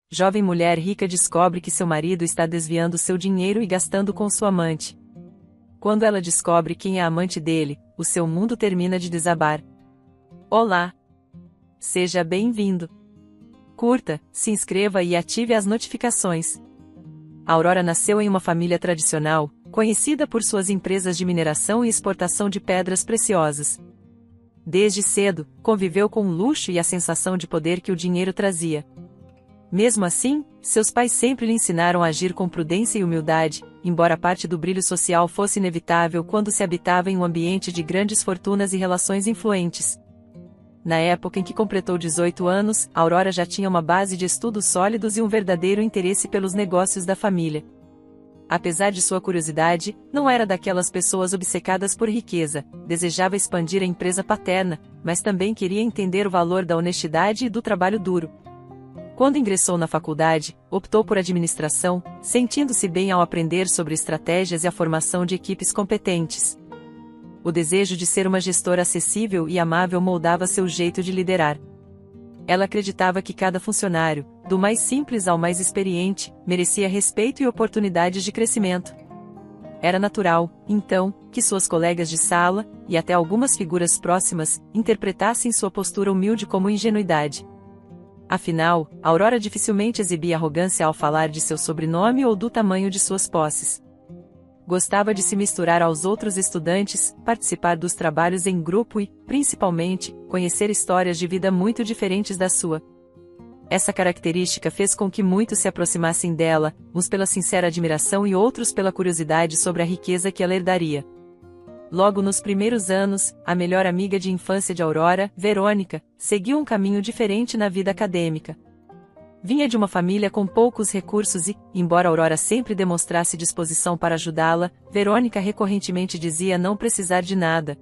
Jovem mulher rica descobre que seu marido está desviando seu dinheiro e gastando com sua amante. Quando ela descobre quem é a amante dele, o seu mundo termina de desabar. Olá! Seja bem-vindo! Curta, se inscreva e ative as notificações. Aurora nasceu em uma família tradicional, conhecida por suas empresas de mineração e exportação de pedras preciosas. Desde cedo, conviveu com o luxo e a sensação de poder que o dinheiro trazia. Mesmo assim, seus pais sempre lhe ensinaram a agir com prudência e humildade, embora parte do brilho social fosse inevitável quando se habitava em um ambiente de grandes fortunas e relações influentes. Na época em que completou 18 anos, Aurora já tinha uma base de estudos sólidos e um verdadeiro interesse pelos negócios da família. Apesar de sua curiosidade, não era daquelas pessoas obcecadas por riqueza, desejava expandir a empresa paterna, mas também queria entender o valor da honestidade e do trabalho duro. Quando ingressou na faculdade, optou por administração, sentindo-se bem ao aprender sobre estratégias e a formação de equipes competentes. O desejo de ser uma gestora acessível e amável moldava seu jeito de liderar. Ela acreditava que cada funcionário, do mais simples ao mais experiente, merecia respeito e oportunidades de crescimento. Era natural, então, que suas colegas de sala, e até algumas figuras próximas, interpretassem sua postura humilde como ingenuidade. Afinal, Aurora dificilmente exibia arrogância ao falar de seu sobrenome ou do tamanho de suas posses. Gostava de se misturar aos outros estudantes, participar dos trabalhos em grupo e, principalmente, conhecer histórias de vida muito diferentes da sua. Essa característica fez com que muitos se aproximassem dela, uns pela sincera admiração e outros pela curiosidade sobre a riqueza que ela herdaria. Logo nos primeiros anos, a melhor amiga de infância de Aurora, Verônica, seguiu um caminho diferente na vida acadêmica. Vinha de uma família com poucos recursos e, embora Aurora sempre demonstrasse disposição para ajudá-la, Verônica recorrentemente dizia não precisar de nada.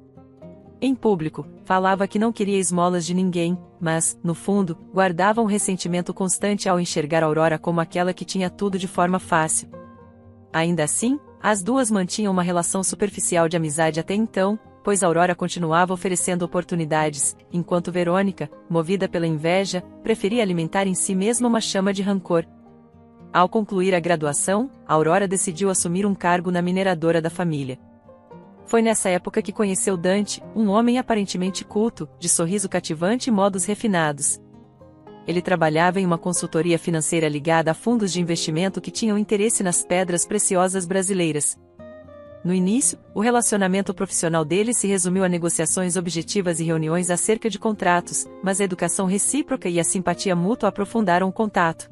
Em público, falava que não queria esmolas de ninguém, mas, no fundo, guardava um ressentimento constante ao enxergar Aurora como aquela que tinha tudo de forma fácil. Ainda assim, as duas mantinham uma relação superficial de amizade até então, pois Aurora continuava oferecendo oportunidades, enquanto Verônica, movida pela inveja, preferia alimentar em si mesma uma chama de rancor. Ao concluir a graduação, Aurora decidiu assumir um cargo na mineradora da família. Foi nessa época que conheceu Dante, um homem aparentemente culto, de sorriso cativante e modos refinados. Ele trabalhava em uma consultoria financeira ligada a fundos de investimento que tinham interesse nas pedras preciosas brasileiras. No início, o relacionamento profissional deles se resumiu a negociações objetivas e reuniões acerca de contratos, mas a educação recíproca e a simpatia mútua aprofundaram o contato.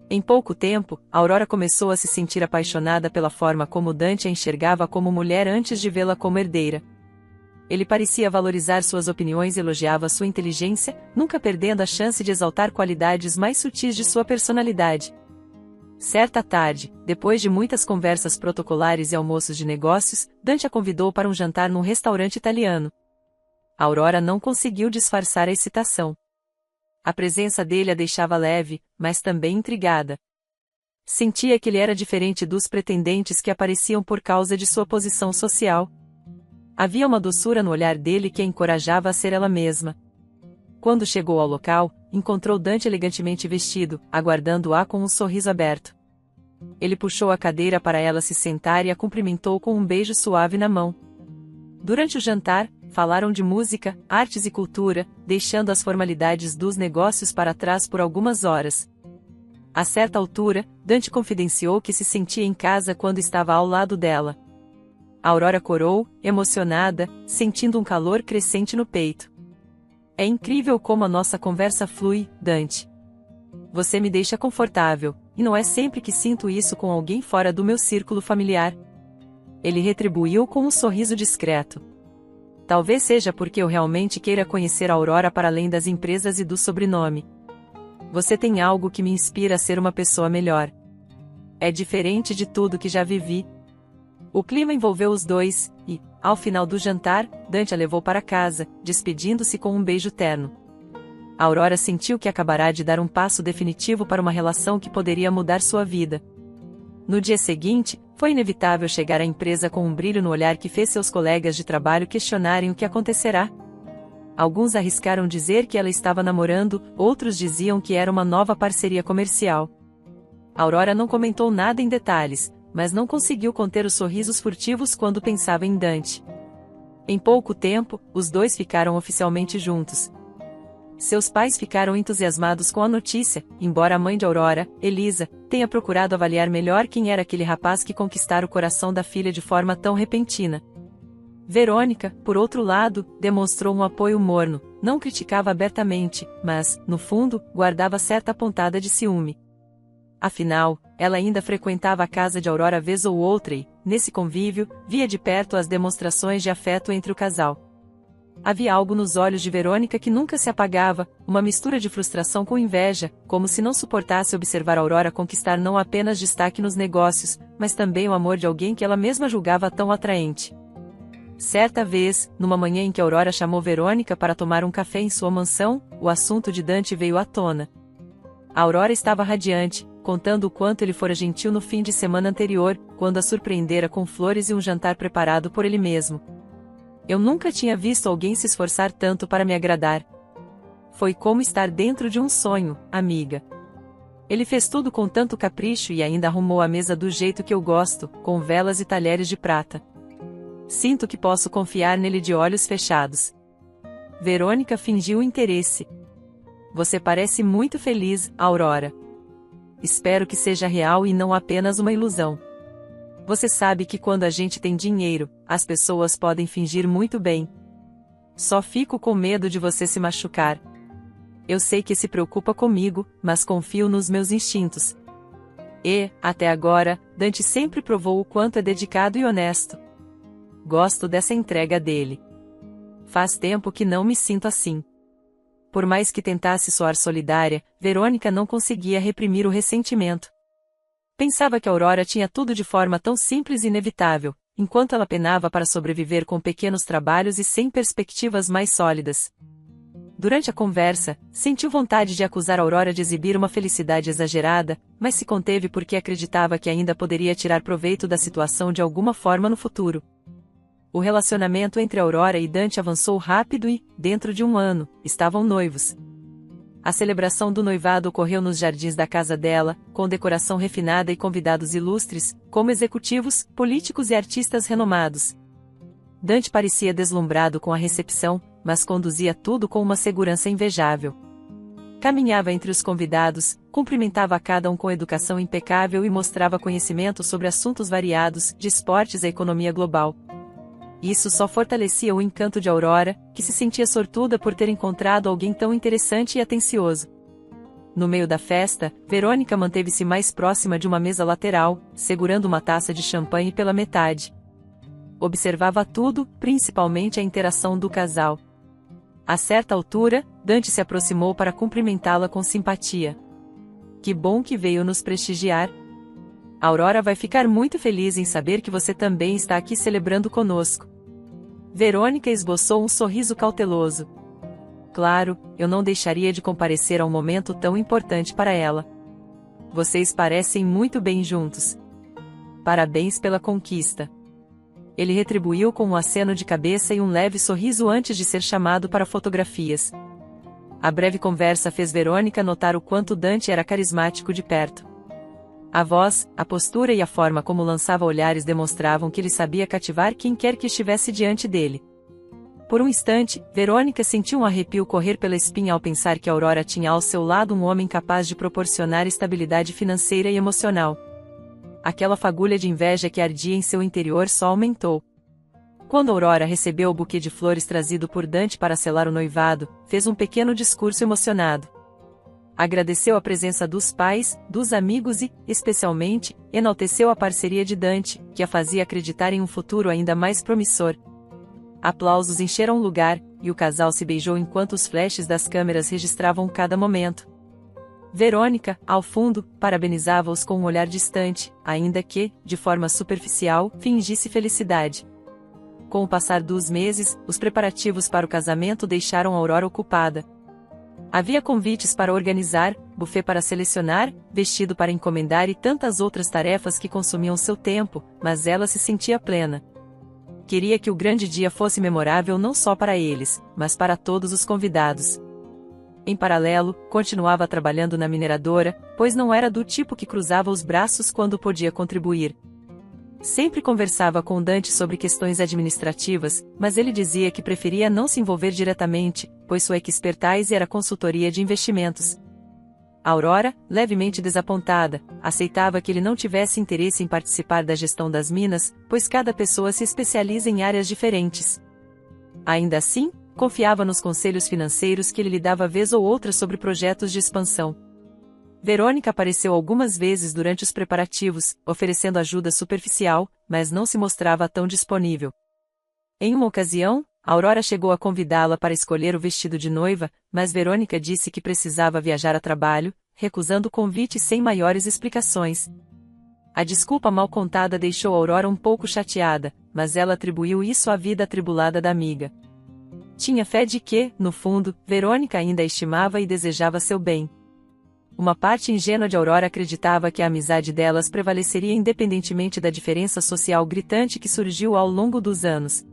Em pouco tempo, Aurora começou a se sentir apaixonada pela forma como Dante a enxergava como mulher antes de vê-la como herdeira. Ele parecia valorizar suas opiniões e elogiava sua inteligência, nunca perdendo a chance de exaltar qualidades mais sutis de sua personalidade. Certa tarde, depois de muitas conversas protocolares e almoços de negócios, Dante a convidou para um jantar num restaurante italiano. Aurora não conseguiu disfarçar a excitação. A presença dele a deixava leve, mas também intrigada. Sentia que ele era diferente dos pretendentes que apareciam por causa de sua posição social. Havia uma doçura no olhar dele que a encorajava a ser ela mesma. Quando chegou ao local, encontrou Dante elegantemente vestido, aguardando-a com um sorriso aberto. Ele puxou a cadeira para ela se sentar e a cumprimentou com um beijo suave na mão. Durante o jantar, falaram de música, artes e cultura, deixando as formalidades dos negócios para trás por algumas horas. A certa altura, Dante confidenciou que se sentia em casa quando estava ao lado dela. Aurora corou, emocionada, sentindo um calor crescente no peito. É incrível como a nossa conversa flui, Dante. Você me deixa confortável, e não é sempre que sinto isso com alguém fora do meu círculo familiar. Ele retribuiu com um sorriso discreto. Talvez seja porque eu realmente queira conhecer a Aurora para além das empresas e do sobrenome. Você tem algo que me inspira a ser uma pessoa melhor. É diferente de tudo que já vivi. O clima envolveu os dois, e, ao final do jantar, Dante a levou para casa, despedindo-se com um beijo terno. Aurora sentiu que acabará de dar um passo definitivo para uma relação que poderia mudar sua vida. No dia seguinte, foi inevitável chegar à empresa com um brilho no olhar que fez seus colegas de trabalho questionarem o que acontecerá. Alguns arriscaram dizer que ela estava namorando, outros diziam que era uma nova parceria comercial. Aurora não comentou nada em detalhes, mas não conseguiu conter os sorrisos furtivos quando pensava em Dante. Em pouco tempo, os dois ficaram oficialmente juntos. Seus pais ficaram entusiasmados com a notícia, embora a mãe de Aurora, Elisa, tenha procurado avaliar melhor quem era aquele rapaz que conquistara o coração da filha de forma tão repentina. Verônica, por outro lado, demonstrou um apoio morno, não criticava abertamente, mas, no fundo, guardava certa pontada de ciúme. Afinal, ela ainda frequentava a casa de Aurora vez ou outra e, nesse convívio, via de perto as demonstrações de afeto entre o casal. Havia algo nos olhos de Verônica que nunca se apagava, uma mistura de frustração com inveja, como se não suportasse observar Aurora conquistar não apenas destaque nos negócios, mas também o amor de alguém que ela mesma julgava tão atraente. Certa vez, numa manhã em que Aurora chamou Verônica para tomar um café em sua mansão, o assunto de Dante veio à tona. A Aurora estava radiante, contando o quanto ele fora gentil no fim de semana anterior, quando a surpreendera com flores e um jantar preparado por ele mesmo. Eu nunca tinha visto alguém se esforçar tanto para me agradar. Foi como estar dentro de um sonho, amiga. Ele fez tudo com tanto capricho e ainda arrumou a mesa do jeito que eu gosto, com velas e talheres de prata. Sinto que posso confiar nele de olhos fechados. Verônica fingiu interesse. Você parece muito feliz, Aurora. Espero que seja real e não apenas uma ilusão. Você sabe que quando a gente tem dinheiro, as pessoas podem fingir muito bem. Só fico com medo de você se machucar. Eu sei que se preocupa comigo, mas confio nos meus instintos. E, até agora, Dante sempre provou o quanto é dedicado e honesto. Gosto dessa entrega dele. Faz tempo que não me sinto assim. Por mais que tentasse soar solidária, Verônica não conseguia reprimir o ressentimento. Pensava que Aurora tinha tudo de forma tão simples e inevitável, enquanto ela penava para sobreviver com pequenos trabalhos e sem perspectivas mais sólidas. Durante a conversa, sentiu vontade de acusar Aurora de exibir uma felicidade exagerada, mas se conteve porque acreditava que ainda poderia tirar proveito da situação de alguma forma no futuro. O relacionamento entre Aurora e Dante avançou rápido e, dentro de um ano, estavam noivos. A celebração do noivado ocorreu nos jardins da casa dela, com decoração refinada e convidados ilustres, como executivos, políticos e artistas renomados. Dante parecia deslumbrado com a recepção, mas conduzia tudo com uma segurança invejável. Caminhava entre os convidados, cumprimentava a cada um com educação impecável e mostrava conhecimento sobre assuntos variados, de esportes à economia global. Isso só fortalecia o encanto de Aurora, que se sentia sortuda por ter encontrado alguém tão interessante e atencioso. No meio da festa, Verônica manteve-se mais próxima de uma mesa lateral, segurando uma taça de champanhe pela metade. Observava tudo, principalmente a interação do casal. A certa altura, Dante se aproximou para cumprimentá-la com simpatia. Que bom que veio nos prestigiar. Aurora vai ficar muito feliz em saber que você também está aqui celebrando conosco. Verônica esboçou um sorriso cauteloso. Claro, eu não deixaria de comparecer a um momento tão importante para ela. Vocês parecem muito bem juntos. Parabéns pela conquista. Ele retribuiu com um aceno de cabeça e um leve sorriso antes de ser chamado para fotografias. A breve conversa fez Verônica notar o quanto Dante era carismático de perto. A voz, a postura e a forma como lançava olhares demonstravam que ele sabia cativar quem quer que estivesse diante dele. Por um instante, Verônica sentiu um arrepio correr pela espinha ao pensar que Aurora tinha ao seu lado um homem capaz de proporcionar estabilidade financeira e emocional. Aquela fagulha de inveja que ardia em seu interior só aumentou. Quando Aurora recebeu o buquê de flores trazido por Dante para selar o noivado, fez um pequeno discurso emocionado. Agradeceu a presença dos pais, dos amigos e, especialmente, enalteceu a parceria de Dante, que a fazia acreditar em um futuro ainda mais promissor. Aplausos encheram o lugar, e o casal se beijou enquanto os flashes das câmeras registravam cada momento. Verônica, ao fundo, parabenizava-os com um olhar distante, ainda que, de forma superficial, fingisse felicidade. Com o passar dos meses, os preparativos para o casamento deixaram Aurora ocupada. Havia convites para organizar, buffet para selecionar, vestido para encomendar e tantas outras tarefas que consumiam seu tempo, mas ela se sentia plena. Queria que o grande dia fosse memorável não só para eles, mas para todos os convidados. Em paralelo, continuava trabalhando na mineradora, pois não era do tipo que cruzava os braços quando podia contribuir. Sempre conversava com Dante sobre questões administrativas, mas ele dizia que preferia não se envolver diretamente, pois sua expertise era consultoria de investimentos. Aurora, levemente desapontada, aceitava que ele não tivesse interesse em participar da gestão das minas, pois cada pessoa se especializa em áreas diferentes. Ainda assim, confiava nos conselhos financeiros que ele lhe dava vez ou outra sobre projetos de expansão. Verônica apareceu algumas vezes durante os preparativos, oferecendo ajuda superficial, mas não se mostrava tão disponível. Em uma ocasião, Aurora chegou a convidá-la para escolher o vestido de noiva, mas Verônica disse que precisava viajar a trabalho, recusando o convite sem maiores explicações. A desculpa mal contada deixou Aurora um pouco chateada, mas ela atribuiu isso à vida atribulada da amiga. Tinha fé de que, no fundo, Verônica ainda a estimava e desejava seu bem. Uma parte ingênua de Aurora acreditava que a amizade delas prevaleceria independentemente da diferença social gritante que surgiu ao longo dos anos.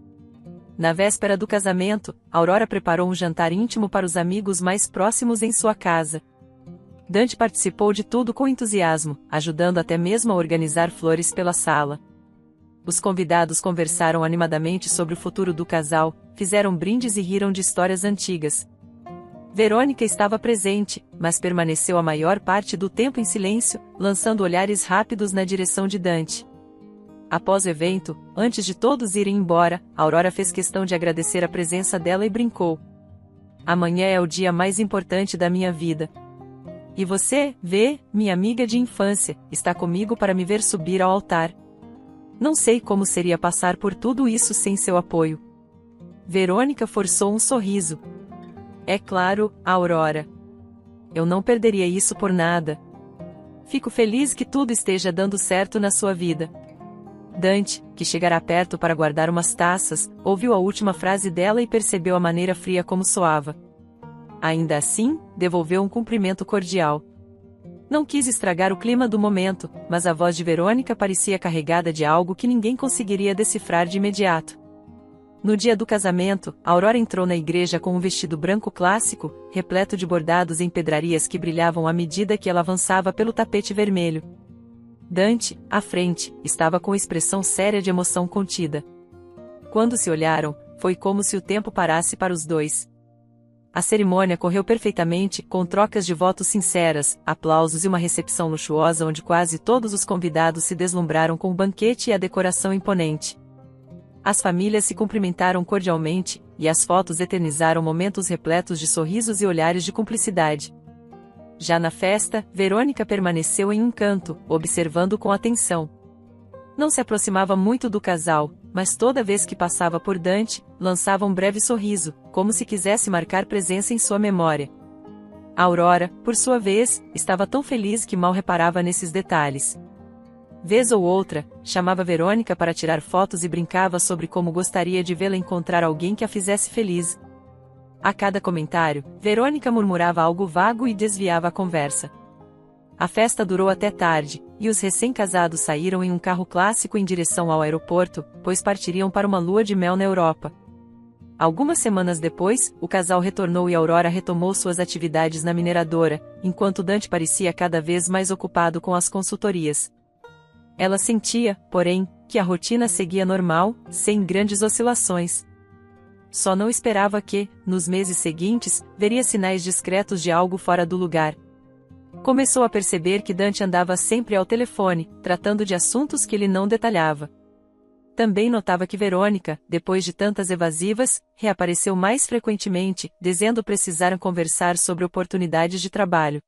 Na véspera do casamento, Aurora preparou um jantar íntimo para os amigos mais próximos em sua casa. Dante participou de tudo com entusiasmo, ajudando até mesmo a organizar flores pela sala. Os convidados conversaram animadamente sobre o futuro do casal, fizeram brindes e riram de histórias antigas. Verônica estava presente, mas permaneceu a maior parte do tempo em silêncio, lançando olhares rápidos na direção de Dante. Após o evento, antes de todos irem embora, Aurora fez questão de agradecer a presença dela e brincou. Amanhã é o dia mais importante da minha vida. E você, minha amiga de infância, está comigo para me ver subir ao altar. Não sei como seria passar por tudo isso sem seu apoio. Verônica forçou um sorriso. É claro, Aurora. Eu não perderia isso por nada. Fico feliz que tudo esteja dando certo na sua vida. Dante, que chegará perto para guardar umas taças, ouviu a última frase dela e percebeu a maneira fria como soava. Ainda assim, devolveu um cumprimento cordial. Não quis estragar o clima do momento, mas a voz de Verônica parecia carregada de algo que ninguém conseguiria decifrar de imediato. No dia do casamento, Aurora entrou na igreja com um vestido branco clássico, repleto de bordados em pedrarias que brilhavam à medida que ela avançava pelo tapete vermelho. Dante, à frente, estava com expressão séria de emoção contida. Quando se olharam, foi como se o tempo parasse para os dois. A cerimônia correu perfeitamente, com trocas de votos sinceras, aplausos e uma recepção luxuosa onde quase todos os convidados se deslumbraram com o banquete e a decoração imponente. As famílias se cumprimentaram cordialmente, e as fotos eternizaram momentos repletos de sorrisos e olhares de cumplicidade. Já na festa, Verônica permaneceu em um canto, observando com atenção. Não se aproximava muito do casal, mas toda vez que passava por Dante, lançava um breve sorriso, como se quisesse marcar presença em sua memória. A Aurora, por sua vez, estava tão feliz que mal reparava nesses detalhes. Vez ou outra, chamava Verônica para tirar fotos e brincava sobre como gostaria de vê-la encontrar alguém que a fizesse feliz. A cada comentário, Verônica murmurava algo vago e desviava a conversa. A festa durou até tarde, e os recém-casados saíram em um carro clássico em direção ao aeroporto, pois partiriam para uma lua de mel na Europa. Algumas semanas depois, o casal retornou e Aurora retomou suas atividades na mineradora, enquanto Dante parecia cada vez mais ocupado com as consultorias. Ela sentia, porém, que a rotina seguia normal, sem grandes oscilações. Só não esperava que, nos meses seguintes, veria sinais discretos de algo fora do lugar. Começou a perceber que Dante andava sempre ao telefone, tratando de assuntos que ele não detalhava. Também notava que Verônica, depois de tantas evasivas, reapareceu mais frequentemente, dizendo precisar conversar sobre oportunidades de trabalho.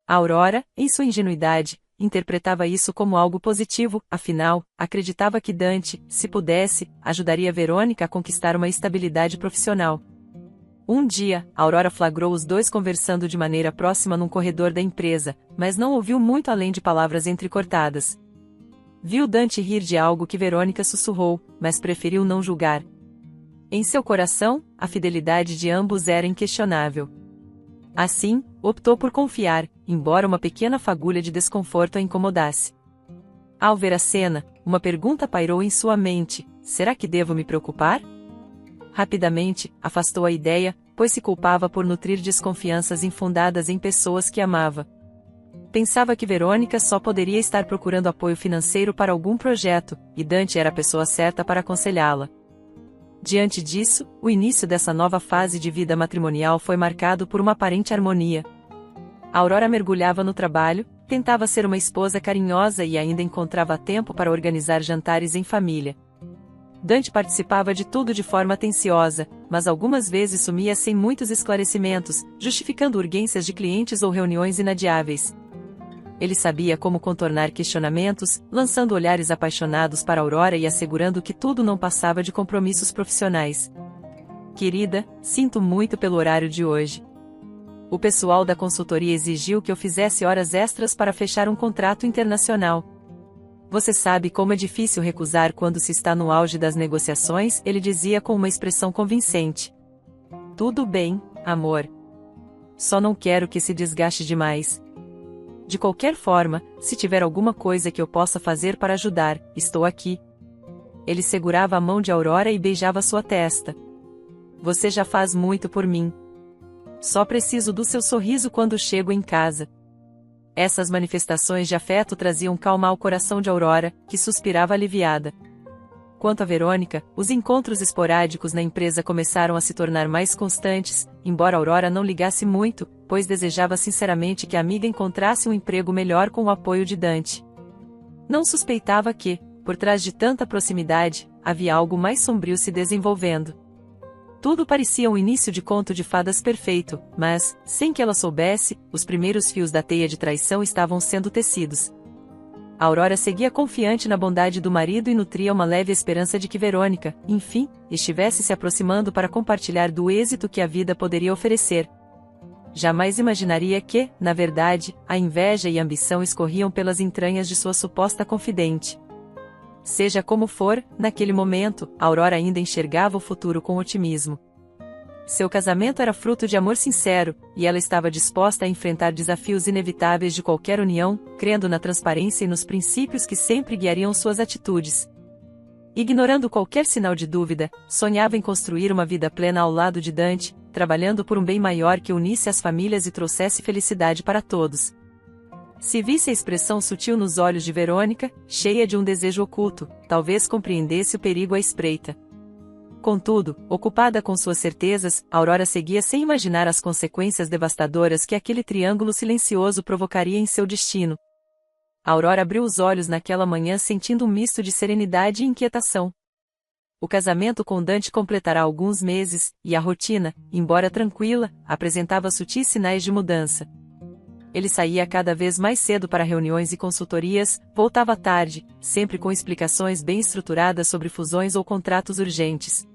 A Aurora, em sua ingenuidade, interpretava isso como algo positivo, afinal, acreditava que Dante, se pudesse, ajudaria Verônica a conquistar uma estabilidade profissional. Um dia, Aurora flagrou os dois conversando de maneira próxima num corredor da empresa, mas não ouviu muito além de palavras entrecortadas. Viu Dante rir de algo que Verônica sussurrou, mas preferiu não julgar. Em seu coração, a fidelidade de ambos era inquestionável. Assim, optou por confiar, embora uma pequena fagulha de desconforto a incomodasse. Ao ver a cena, uma pergunta pairou em sua mente: será que devo me preocupar? Rapidamente, afastou a ideia, pois se culpava por nutrir desconfianças infundadas em pessoas que amava. Pensava que Verônica só poderia estar procurando apoio financeiro para algum projeto, e Dante era a pessoa certa para aconselhá-la. Diante disso, o início dessa nova fase de vida matrimonial foi marcado por uma aparente harmonia. Aurora mergulhava no trabalho, tentava ser uma esposa carinhosa e ainda encontrava tempo para organizar jantares em família. Dante participava de tudo de forma atenciosa, mas algumas vezes sumia sem muitos esclarecimentos, justificando urgências de clientes ou reuniões inadiáveis. Ele sabia como contornar questionamentos, lançando olhares apaixonados para Aurora e assegurando que tudo não passava de compromissos profissionais. Querida, sinto muito pelo horário de hoje. O pessoal da consultoria exigiu que eu fizesse horas extras para fechar um contrato internacional. Você sabe como é difícil recusar quando se está no auge das negociações, ele dizia com uma expressão convincente. Tudo bem, amor. Só não quero que se desgaste demais. De qualquer forma, se tiver alguma coisa que eu possa fazer para ajudar, estou aqui. Ele segurava a mão de Aurora e beijava sua testa. Você já faz muito por mim. Só preciso do seu sorriso quando chego em casa. Essas manifestações de afeto traziam calma ao coração de Aurora, que suspirava aliviada. Quanto a Verônica, os encontros esporádicos na empresa começaram a se tornar mais constantes, embora Aurora não ligasse muito, pois desejava sinceramente que a amiga encontrasse um emprego melhor com o apoio de Dante. Não suspeitava que, por trás de tanta proximidade, havia algo mais sombrio se desenvolvendo. Tudo parecia um início de conto de fadas perfeito, mas, sem que ela soubesse, os primeiros fios da teia de traição estavam sendo tecidos. Aurora seguia confiante na bondade do marido e nutria uma leve esperança de que Verônica, enfim, estivesse se aproximando para compartilhar do êxito que a vida poderia oferecer. Jamais imaginaria que, na verdade, a inveja e a ambição escorriam pelas entranhas de sua suposta confidente. Seja como for, naquele momento, Aurora ainda enxergava o futuro com otimismo. Seu casamento era fruto de amor sincero, e ela estava disposta a enfrentar desafios inevitáveis de qualquer união, crendo na transparência e nos princípios que sempre guiariam suas atitudes. Ignorando qualquer sinal de dúvida, sonhava em construir uma vida plena ao lado de Dante, trabalhando por um bem maior que unisse as famílias e trouxesse felicidade para todos. Se visse a expressão sutil nos olhos de Verônica, cheia de um desejo oculto, talvez compreendesse o perigo à espreita. Contudo, ocupada com suas certezas, Aurora seguia sem imaginar as consequências devastadoras que aquele triângulo silencioso provocaria em seu destino. Aurora abriu os olhos naquela manhã sentindo um misto de serenidade e inquietação. O casamento com Dante completará alguns meses, e a rotina, embora tranquila, apresentava sutis sinais de mudança. Ele saía cada vez mais cedo para reuniões e consultorias, voltava tarde, sempre com explicações bem estruturadas sobre fusões ou contratos urgentes.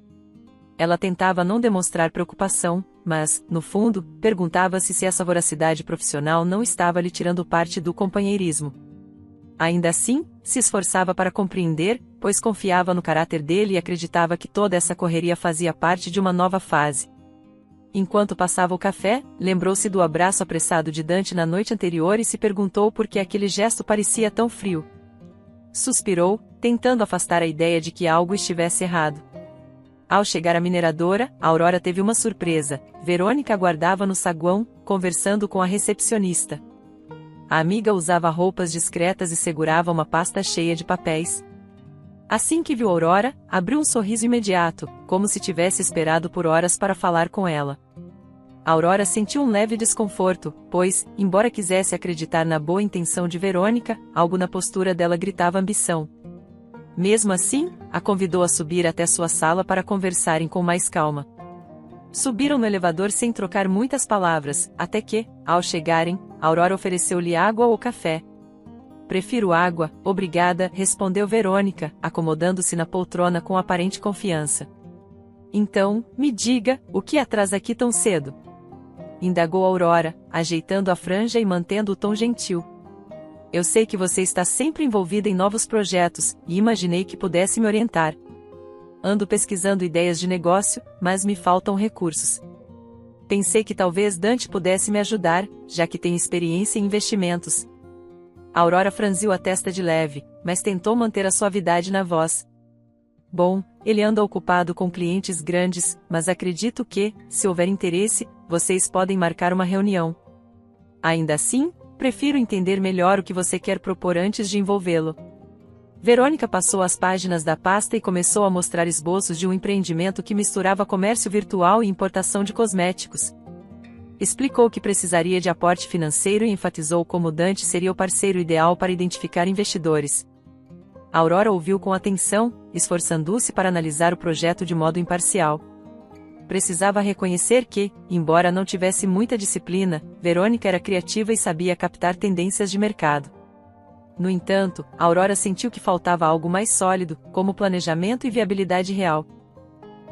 Ela tentava não demonstrar preocupação, mas, no fundo, perguntava-se se essa voracidade profissional não estava lhe tirando parte do companheirismo. Ainda assim, se esforçava para compreender, pois confiava no caráter dele e acreditava que toda essa correria fazia parte de uma nova fase. Enquanto passava o café, lembrou-se do abraço apressado de Dante na noite anterior e se perguntou por que aquele gesto parecia tão frio. Suspirou, tentando afastar a ideia de que algo estivesse errado. Ao chegar à mineradora, Aurora teve uma surpresa. Verônica aguardava no saguão, conversando com a recepcionista. A amiga usava roupas discretas e segurava uma pasta cheia de papéis. Assim que viu Aurora, abriu um sorriso imediato, como se tivesse esperado por horas para falar com ela. Aurora sentiu um leve desconforto, pois, embora quisesse acreditar na boa intenção de Verônica, algo na postura dela gritava ambição. Mesmo assim, a convidou a subir até sua sala para conversarem com mais calma. Subiram no elevador sem trocar muitas palavras, até que, ao chegarem, Aurora ofereceu-lhe água ou café. Prefiro água, obrigada, respondeu Verônica, acomodando-se na poltrona com aparente confiança. Então, me diga, o que a traz aqui tão cedo? Indagou Aurora, ajeitando a franja e mantendo o tom gentil. Eu sei que você está sempre envolvida em novos projetos, e imaginei que pudesse me orientar. Ando pesquisando ideias de negócio, mas me faltam recursos. Pensei que talvez Dante pudesse me ajudar, já que tem experiência em investimentos. Aurora franziu a testa de leve, mas tentou manter a suavidade na voz. Bom, ele anda ocupado com clientes grandes, mas acredito que, se houver interesse, vocês podem marcar uma reunião. Ainda assim, prefiro entender melhor o que você quer propor antes de envolvê-lo. Verônica passou as páginas da pasta e começou a mostrar esboços de um empreendimento que misturava comércio virtual e importação de cosméticos. Explicou que precisaria de aporte financeiro e enfatizou como Dante seria o parceiro ideal para identificar investidores. Aurora ouviu com atenção, esforçando-se para analisar o projeto de modo imparcial. Precisava reconhecer que, embora não tivesse muita disciplina, Verônica era criativa e sabia captar tendências de mercado. No entanto, Aurora sentiu que faltava algo mais sólido, como planejamento e viabilidade real.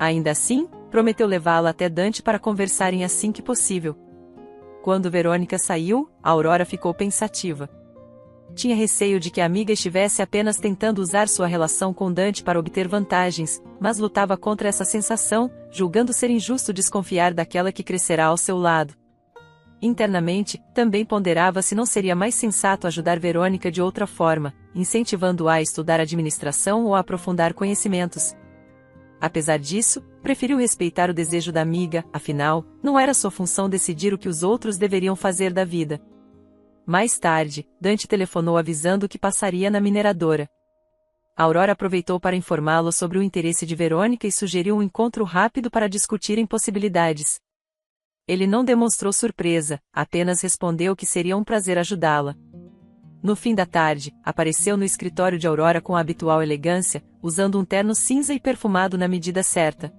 Ainda assim, prometeu levá-la até Dante para conversarem assim que possível. Quando Verônica saiu, Aurora ficou pensativa. Tinha receio de que a amiga estivesse apenas tentando usar sua relação com Dante para obter vantagens, mas lutava contra essa sensação, julgando ser injusto desconfiar daquela que crescerá ao seu lado. Internamente, também ponderava se não seria mais sensato ajudar Verônica de outra forma, incentivando-a a estudar administração ou a aprofundar conhecimentos. Apesar disso, preferiu respeitar o desejo da amiga, afinal, não era sua função decidir o que os outros deveriam fazer da vida. Mais tarde, Dante telefonou avisando que passaria na mineradora. Aurora aproveitou para informá-lo sobre o interesse de Verônica e sugeriu um encontro rápido para discutirem possibilidades. Ele não demonstrou surpresa, apenas respondeu que seria um prazer ajudá-la. No fim da tarde, apareceu no escritório de Aurora com a habitual elegância, usando um terno cinza e perfumado na medida certa.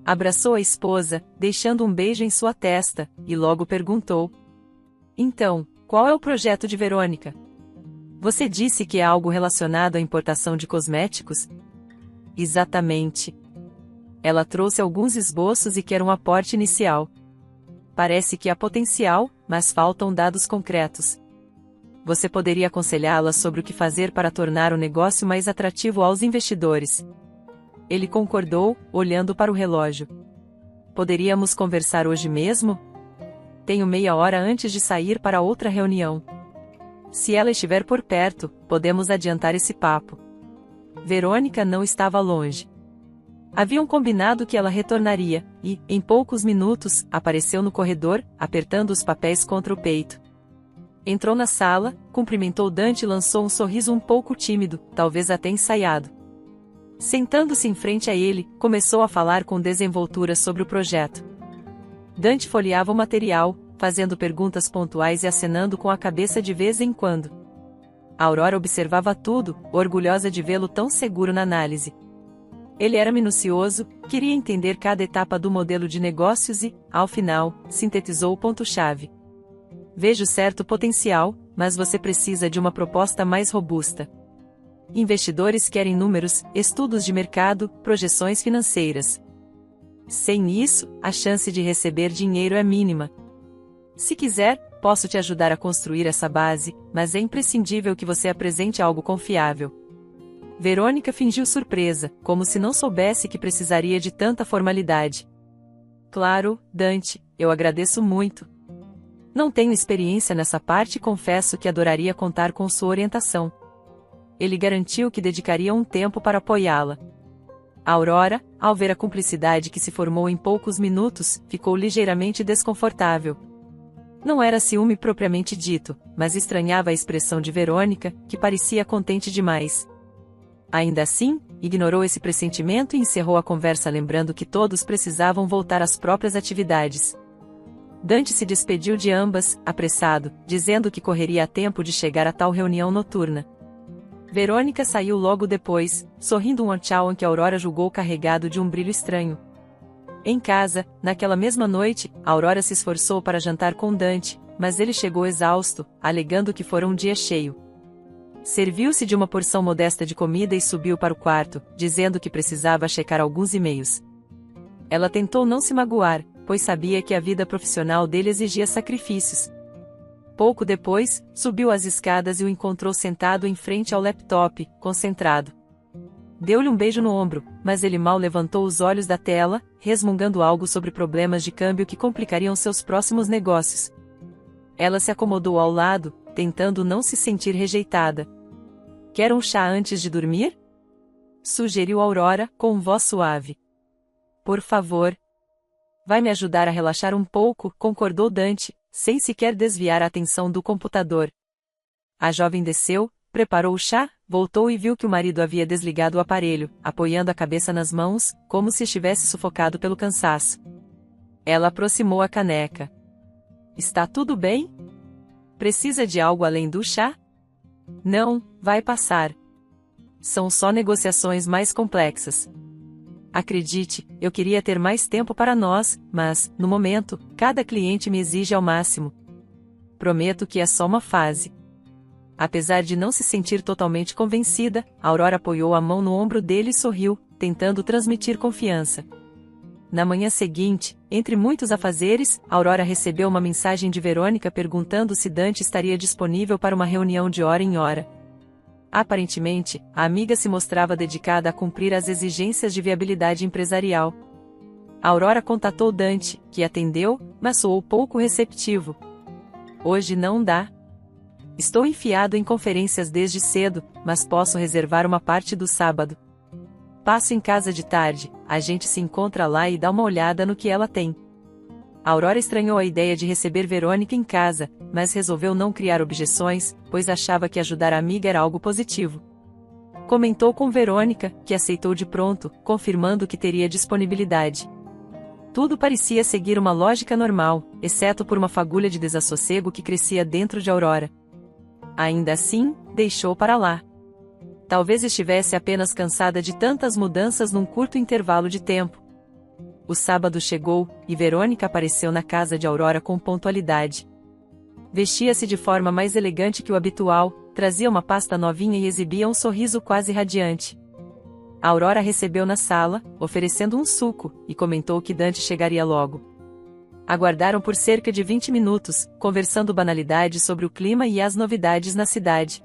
Abraçou a esposa, deixando um beijo em sua testa, e logo perguntou: "Então, qual é o projeto de Verônica? Você disse que é algo relacionado à importação de cosméticos?" "Exatamente. Ela trouxe alguns esboços e quer um aporte inicial. Parece que há potencial, mas faltam dados concretos. Você poderia aconselhá-la sobre o que fazer para tornar o negócio mais atrativo aos investidores." Ele concordou, olhando para o relógio. "Poderíamos conversar hoje mesmo? Tenho meia hora antes de sair para outra reunião. Se ela estiver por perto, podemos adiantar esse papo." Verônica não estava longe. Haviam combinado que ela retornaria, e, em poucos minutos, apareceu no corredor, apertando os papéis contra o peito. Entrou na sala, cumprimentou Dante e lançou um sorriso um pouco tímido, talvez até ensaiado. Sentando-se em frente a ele, começou a falar com desenvoltura sobre o projeto. Dante folheava o material, fazendo perguntas pontuais e acenando com a cabeça de vez em quando. Aurora observava tudo, orgulhosa de vê-lo tão seguro na análise. Ele era minucioso, queria entender cada etapa do modelo de negócios e, ao final, sintetizou o ponto-chave. "Vejo certo potencial, mas você precisa de uma proposta mais robusta. Investidores querem números, estudos de mercado, projeções financeiras. Sem isso, a chance de receber dinheiro é mínima. Se quiser, posso te ajudar a construir essa base, mas é imprescindível que você apresente algo confiável." Verônica fingiu surpresa, como se não soubesse que precisaria de tanta formalidade. "Claro, Dante, eu agradeço muito. Não tenho experiência nessa parte e confesso que adoraria contar com sua orientação." Ele garantiu que dedicaria um tempo para apoiá-la. Aurora, ao ver a cumplicidade que se formou em poucos minutos, ficou ligeiramente desconfortável. Não era ciúme propriamente dito, mas estranhava a expressão de Verônica, que parecia contente demais. Ainda assim, ignorou esse pressentimento e encerrou a conversa lembrando que todos precisavam voltar às próprias atividades. Dante se despediu de ambas, apressado, dizendo que correria a tempo de chegar a tal reunião noturna. Verônica saiu logo depois, sorrindo um tchau em que Aurora julgou carregado de um brilho estranho. Em casa, naquela mesma noite, Aurora se esforçou para jantar com Dante, mas ele chegou exausto, alegando que fora um dia cheio. Serviu-se de uma porção modesta de comida e subiu para o quarto, dizendo que precisava checar alguns e-mails. Ela tentou não se magoar, pois sabia que a vida profissional dele exigia sacrifícios. Pouco depois, subiu as escadas e o encontrou sentado em frente ao laptop, concentrado. Deu-lhe um beijo no ombro, mas ele mal levantou os olhos da tela, resmungando algo sobre problemas de câmbio que complicariam seus próximos negócios. Ela se acomodou ao lado, tentando não se sentir rejeitada. "Quer um chá antes de dormir?" sugeriu Aurora, com voz suave. Por favor. Vai me ajudar a relaxar um pouco, concordou Dante, sem sequer desviar a atenção do computador. A jovem desceu, preparou o chá, voltou e viu que o marido havia desligado o aparelho, apoiando a cabeça nas mãos, como se estivesse sufocado pelo cansaço. Ela aproximou a caneca. Está tudo bem? Precisa de algo além do chá? Não, vai passar. São só negociações mais complexas. Acredite, eu queria ter mais tempo para nós, mas, no momento, cada cliente me exige ao máximo. Prometo que é só uma fase. Apesar de não se sentir totalmente convencida, Aurora apoiou a mão no ombro dele e sorriu, tentando transmitir confiança. Na manhã seguinte, entre muitos afazeres, Aurora recebeu uma mensagem de Verônica perguntando se Dante estaria disponível para uma reunião de hora em hora. Aparentemente, a amiga se mostrava dedicada a cumprir as exigências de viabilidade empresarial. Aurora contatou Dante, que atendeu, mas soou pouco receptivo. Hoje não dá. Estou enfiado em conferências desde cedo, mas posso reservar uma parte do sábado. Passo em casa de tarde, a gente se encontra lá e dá uma olhada no que ela tem. Aurora estranhou a ideia de receber Verônica em casa, mas resolveu não criar objeções, pois achava que ajudar a amiga era algo positivo. Comentou com Verônica, que aceitou de pronto, confirmando que teria disponibilidade. Tudo parecia seguir uma lógica normal, exceto por uma fagulha de desassossego que crescia dentro de Aurora. Ainda assim, deixou para lá. Talvez estivesse apenas cansada de tantas mudanças num curto intervalo de tempo. O sábado chegou, e Verônica apareceu na casa de Aurora com pontualidade. Vestia-se de forma mais elegante que o habitual, trazia uma pasta novinha e exibia um sorriso quase radiante. A Aurora recebeu na sala, oferecendo um suco, e comentou que Dante chegaria logo. Aguardaram por cerca de 20 minutos, conversando banalidades sobre o clima e as novidades na cidade.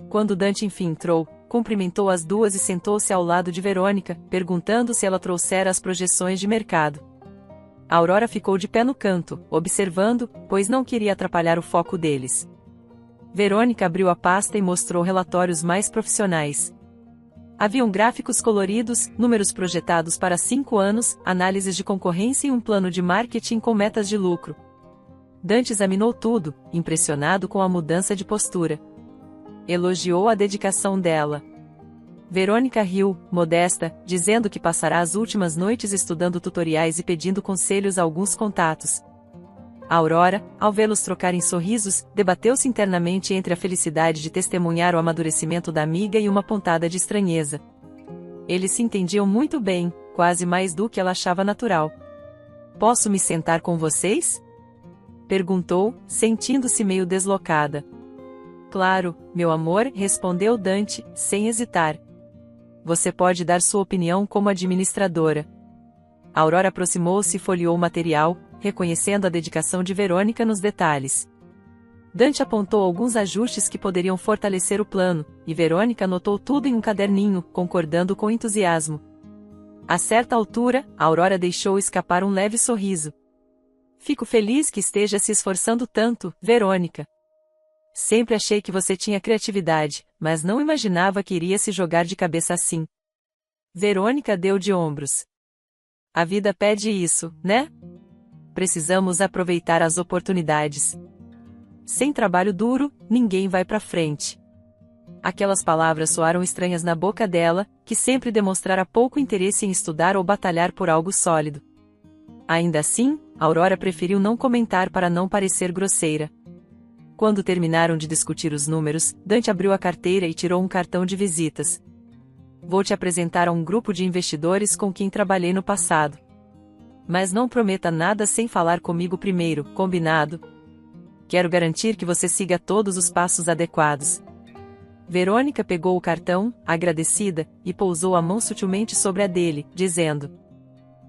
Quando Dante enfim entrou, cumprimentou as duas e sentou-se ao lado de Verônica, perguntando se ela trouxera as projeções de mercado. A Aurora ficou de pé no canto, observando, pois não queria atrapalhar o foco deles. Verônica abriu a pasta e mostrou relatórios mais profissionais. Haviam gráficos coloridos, números projetados para 5 anos, análises de concorrência e um plano de marketing com metas de lucro. Dante examinou tudo, impressionado com a mudança de postura. Elogiou a dedicação dela. Verônica riu, modesta, dizendo que passará as últimas noites estudando tutoriais e pedindo conselhos a alguns contatos. A Aurora, ao vê-los trocarem sorrisos, debateu-se internamente entre a felicidade de testemunhar o amadurecimento da amiga e uma pontada de estranheza. Eles se entendiam muito bem, quase mais do que ela achava natural. "Posso me sentar com vocês?" perguntou, sentindo-se meio deslocada. "Claro, meu amor", respondeu Dante, sem hesitar. "Você pode dar sua opinião como administradora." A Aurora aproximou-se e folheou o material, reconhecendo a dedicação de Verônica nos detalhes. Dante apontou alguns ajustes que poderiam fortalecer o plano, e Verônica anotou tudo em um caderninho, concordando com entusiasmo. A certa altura, a Aurora deixou escapar um leve sorriso. "Fico feliz que esteja se esforçando tanto, Verônica. Sempre achei que você tinha criatividade, mas não imaginava que iria se jogar de cabeça assim." Verônica deu de ombros. "A vida pede isso, né? Precisamos aproveitar as oportunidades. Sem trabalho duro, ninguém vai pra frente." Aquelas palavras soaram estranhas na boca dela, que sempre demonstrara pouco interesse em estudar ou batalhar por algo sólido. Ainda assim, Aurora preferiu não comentar para não parecer grosseira. Quando terminaram de discutir os números, Dante abriu a carteira e tirou um cartão de visitas. "Vou te apresentar a um grupo de investidores com quem trabalhei no passado. Mas não prometa nada sem falar comigo primeiro, combinado? Quero garantir que você siga todos os passos adequados." Verônica pegou o cartão, agradecida, e pousou a mão sutilmente sobre a dele, dizendo: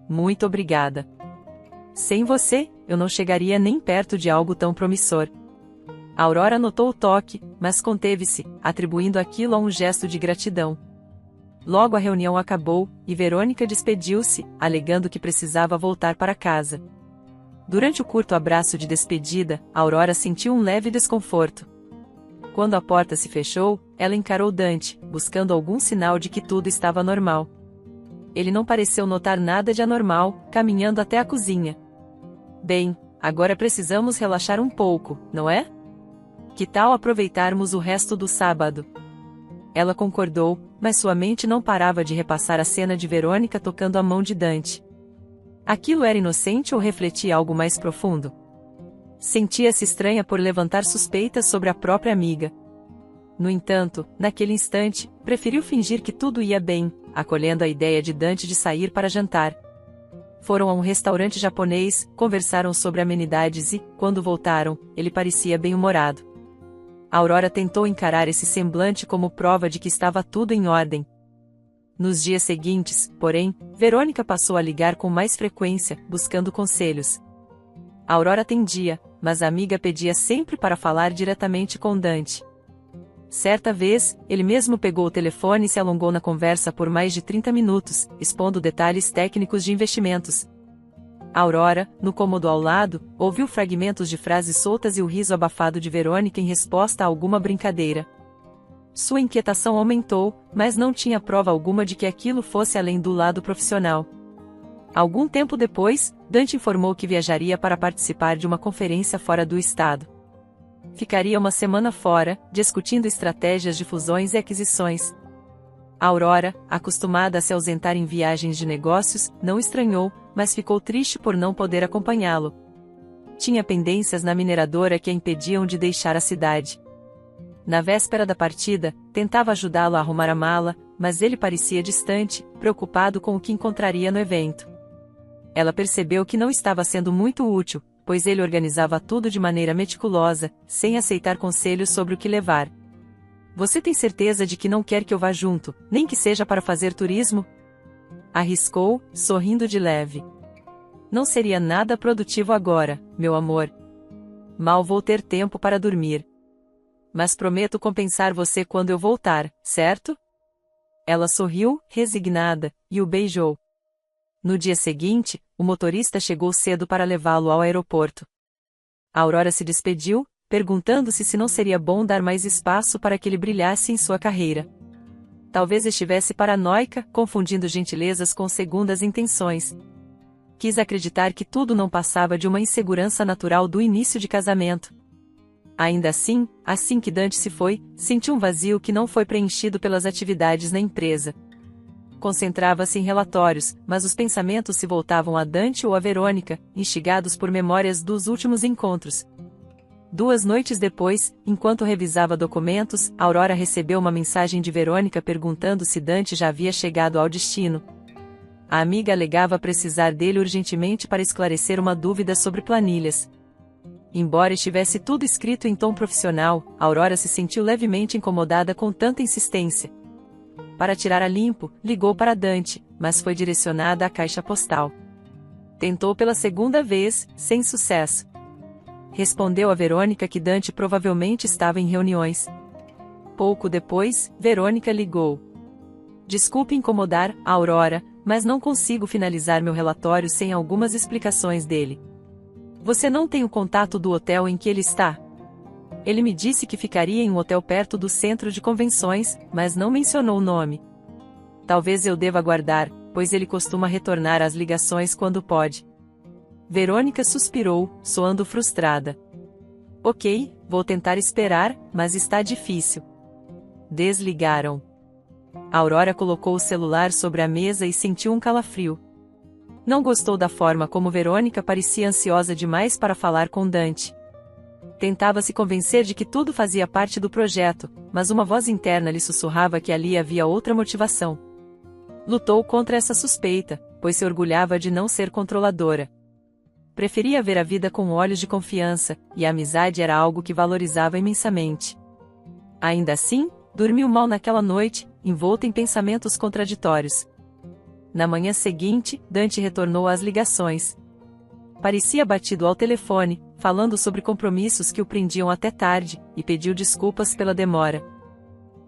"Muito obrigada. Sem você, eu não chegaria nem perto de algo tão promissor." A Aurora notou o toque, mas conteve-se, atribuindo aquilo a um gesto de gratidão. Logo a reunião acabou, e Verônica despediu-se, alegando que precisava voltar para casa. Durante o curto abraço de despedida, a Aurora sentiu um leve desconforto. Quando a porta se fechou, ela encarou Dante, buscando algum sinal de que tudo estava normal. Ele não pareceu notar nada de anormal, caminhando até a cozinha. Bem, agora precisamos relaxar um pouco, não é? Que tal aproveitarmos o resto do sábado? Ela concordou, mas sua mente não parava de repassar a cena de Verônica tocando a mão de Dante. Aquilo era inocente ou refletia algo mais profundo? Sentia-se estranha por levantar suspeitas sobre a própria amiga. No entanto, naquele instante, preferiu fingir que tudo ia bem, acolhendo a ideia de Dante de sair para jantar. Foram a um restaurante japonês, conversaram sobre amenidades e, quando voltaram, ele parecia bem-humorado. Aurora tentou encarar esse semblante como prova de que estava tudo em ordem. Nos dias seguintes, porém, Verônica passou a ligar com mais frequência, buscando conselhos. Aurora atendia, mas a amiga pedia sempre para falar diretamente com Dante. Certa vez, ele mesmo pegou o telefone e se alongou na conversa por mais de 30 minutos, expondo detalhes técnicos de investimentos. Aurora, no cômodo ao lado, ouviu fragmentos de frases soltas e o riso abafado de Verônica em resposta a alguma brincadeira. Sua inquietação aumentou, mas não tinha prova alguma de que aquilo fosse além do lado profissional. Algum tempo depois, Dante informou que viajaria para participar de uma conferência fora do estado. Ficaria uma semana fora, discutindo estratégias de fusões e aquisições. Aurora, acostumada a se ausentar em viagens de negócios, não estranhou, mas ficou triste por não poder acompanhá-lo. Tinha pendências na mineradora que a impediam de deixar a cidade. Na véspera da partida, tentava ajudá-lo a arrumar a mala, mas ele parecia distante, preocupado com o que encontraria no evento. Ela percebeu que não estava sendo muito útil, pois ele organizava tudo de maneira meticulosa, sem aceitar conselhos sobre o que levar. Você tem certeza de que não quer que eu vá junto, nem que seja para fazer turismo? Arriscou, sorrindo de leve. Não seria nada produtivo agora, meu amor. Mal vou ter tempo para dormir. Mas prometo compensar você quando eu voltar, certo? Ela sorriu, resignada, e o beijou. No dia seguinte, o motorista chegou cedo para levá-lo ao aeroporto. Aurora se despediu, perguntando-se se não seria bom dar mais espaço para que ele brilhasse em sua carreira. Talvez estivesse paranoica, confundindo gentilezas com segundas intenções. Quis acreditar que tudo não passava de uma insegurança natural do início de casamento. Ainda assim que Dante se foi, sentiu um vazio que não foi preenchido pelas atividades na empresa. Concentrava-se em relatórios, mas os pensamentos se voltavam a Dante ou a Verônica, instigados por memórias dos últimos encontros. 2 noites depois, enquanto revisava documentos, Aurora recebeu uma mensagem de Verônica perguntando se Dante já havia chegado ao destino. A amiga alegava precisar dele urgentemente para esclarecer uma dúvida sobre planilhas. Embora estivesse tudo escrito em tom profissional, Aurora se sentiu levemente incomodada com tanta insistência. Para tirar a limpo, ligou para Dante, mas foi direcionada à caixa postal. Tentou pela segunda vez, sem sucesso. Respondeu a Verônica que Dante provavelmente estava em reuniões. Pouco depois, Verônica ligou. Desculpe incomodar, Aurora, mas não consigo finalizar meu relatório sem algumas explicações dele. Você não tem o contato do hotel em que ele está? Ele me disse que ficaria em um hotel perto do centro de convenções, mas não mencionou o nome. Talvez eu deva aguardar, pois ele costuma retornar às ligações quando pode. Verônica suspirou, soando frustrada. Ok, vou tentar esperar, mas está difícil. Desligaram. Aurora colocou o celular sobre a mesa e sentiu um calafrio. Não gostou da forma como Verônica parecia ansiosa demais para falar com Dante. Tentava se convencer de que tudo fazia parte do projeto, mas uma voz interna lhe sussurrava que ali havia outra motivação. Lutou contra essa suspeita, pois se orgulhava de não ser controladora. Preferia ver a vida com olhos de confiança, e a amizade era algo que valorizava imensamente. Ainda assim, dormiu mal naquela noite, envolta em pensamentos contraditórios. Na manhã seguinte, Dante retornou às ligações. Parecia abatido ao telefone, falando sobre compromissos que o prendiam até tarde, e pediu desculpas pela demora.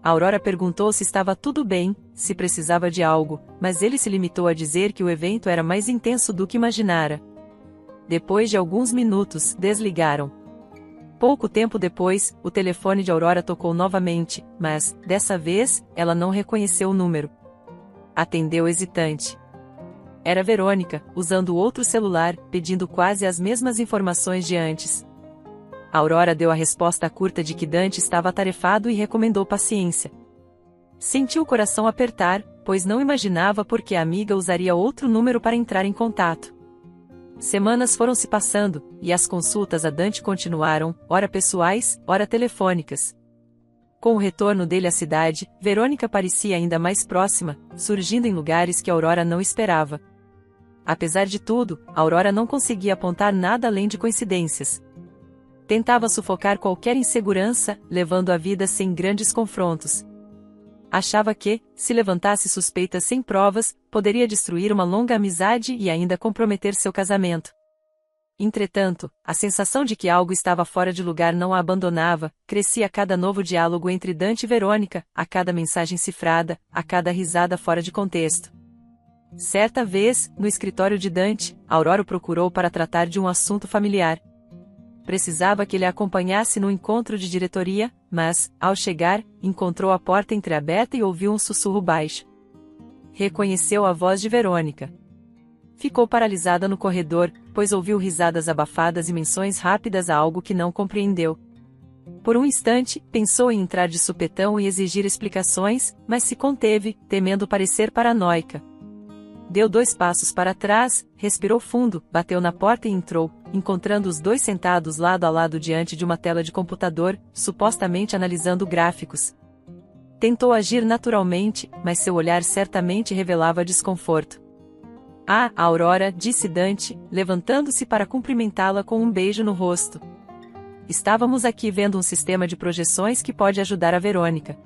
Aurora perguntou se estava tudo bem, se precisava de algo, mas ele se limitou a dizer que o evento era mais intenso do que imaginara. Depois de alguns minutos, desligaram. Pouco tempo depois, o telefone de Aurora tocou novamente, mas, dessa vez, ela não reconheceu o número. Atendeu hesitante. Era Verônica, usando outro celular, pedindo quase as mesmas informações de antes. Aurora deu a resposta curta de que Dante estava atarefado e recomendou paciência. Sentiu o coração apertar, pois não imaginava por que a amiga usaria outro número para entrar em contato. Semanas foram se passando, e as consultas a Dante continuaram, ora pessoais, ora telefônicas. Com o retorno dele à cidade, Verônica parecia ainda mais próxima, surgindo em lugares que Aurora não esperava. Apesar de tudo, Aurora não conseguia apontar nada além de coincidências. Tentava sufocar qualquer insegurança, levando a vida sem grandes confrontos. Achava que, se levantasse suspeitas sem provas, poderia destruir uma longa amizade e ainda comprometer seu casamento. Entretanto, a sensação de que algo estava fora de lugar não a abandonava, crescia a cada novo diálogo entre Dante e Verônica, a cada mensagem cifrada, a cada risada fora de contexto. Certa vez, no escritório de Dante, Aurora o procurou para tratar de um assunto familiar. Precisava que ele a acompanhasse no encontro de diretoria, mas, ao chegar, encontrou a porta entreaberta e ouviu um sussurro baixo. Reconheceu a voz de Verônica. Ficou paralisada no corredor, pois ouviu risadas abafadas e menções rápidas a algo que não compreendeu. Por um instante, pensou em entrar de supetão e exigir explicações, mas se conteve, temendo parecer paranoica. Deu 2 passos para trás, respirou fundo, bateu na porta e entrou, encontrando os dois sentados lado a lado diante de uma tela de computador, supostamente analisando gráficos. Tentou agir naturalmente, mas seu olhar certamente revelava desconforto. Ah, Aurora, disse Dante, levantando-se para cumprimentá-la com um beijo no rosto. Estávamos aqui vendo um sistema de projeções que pode ajudar a Verônica.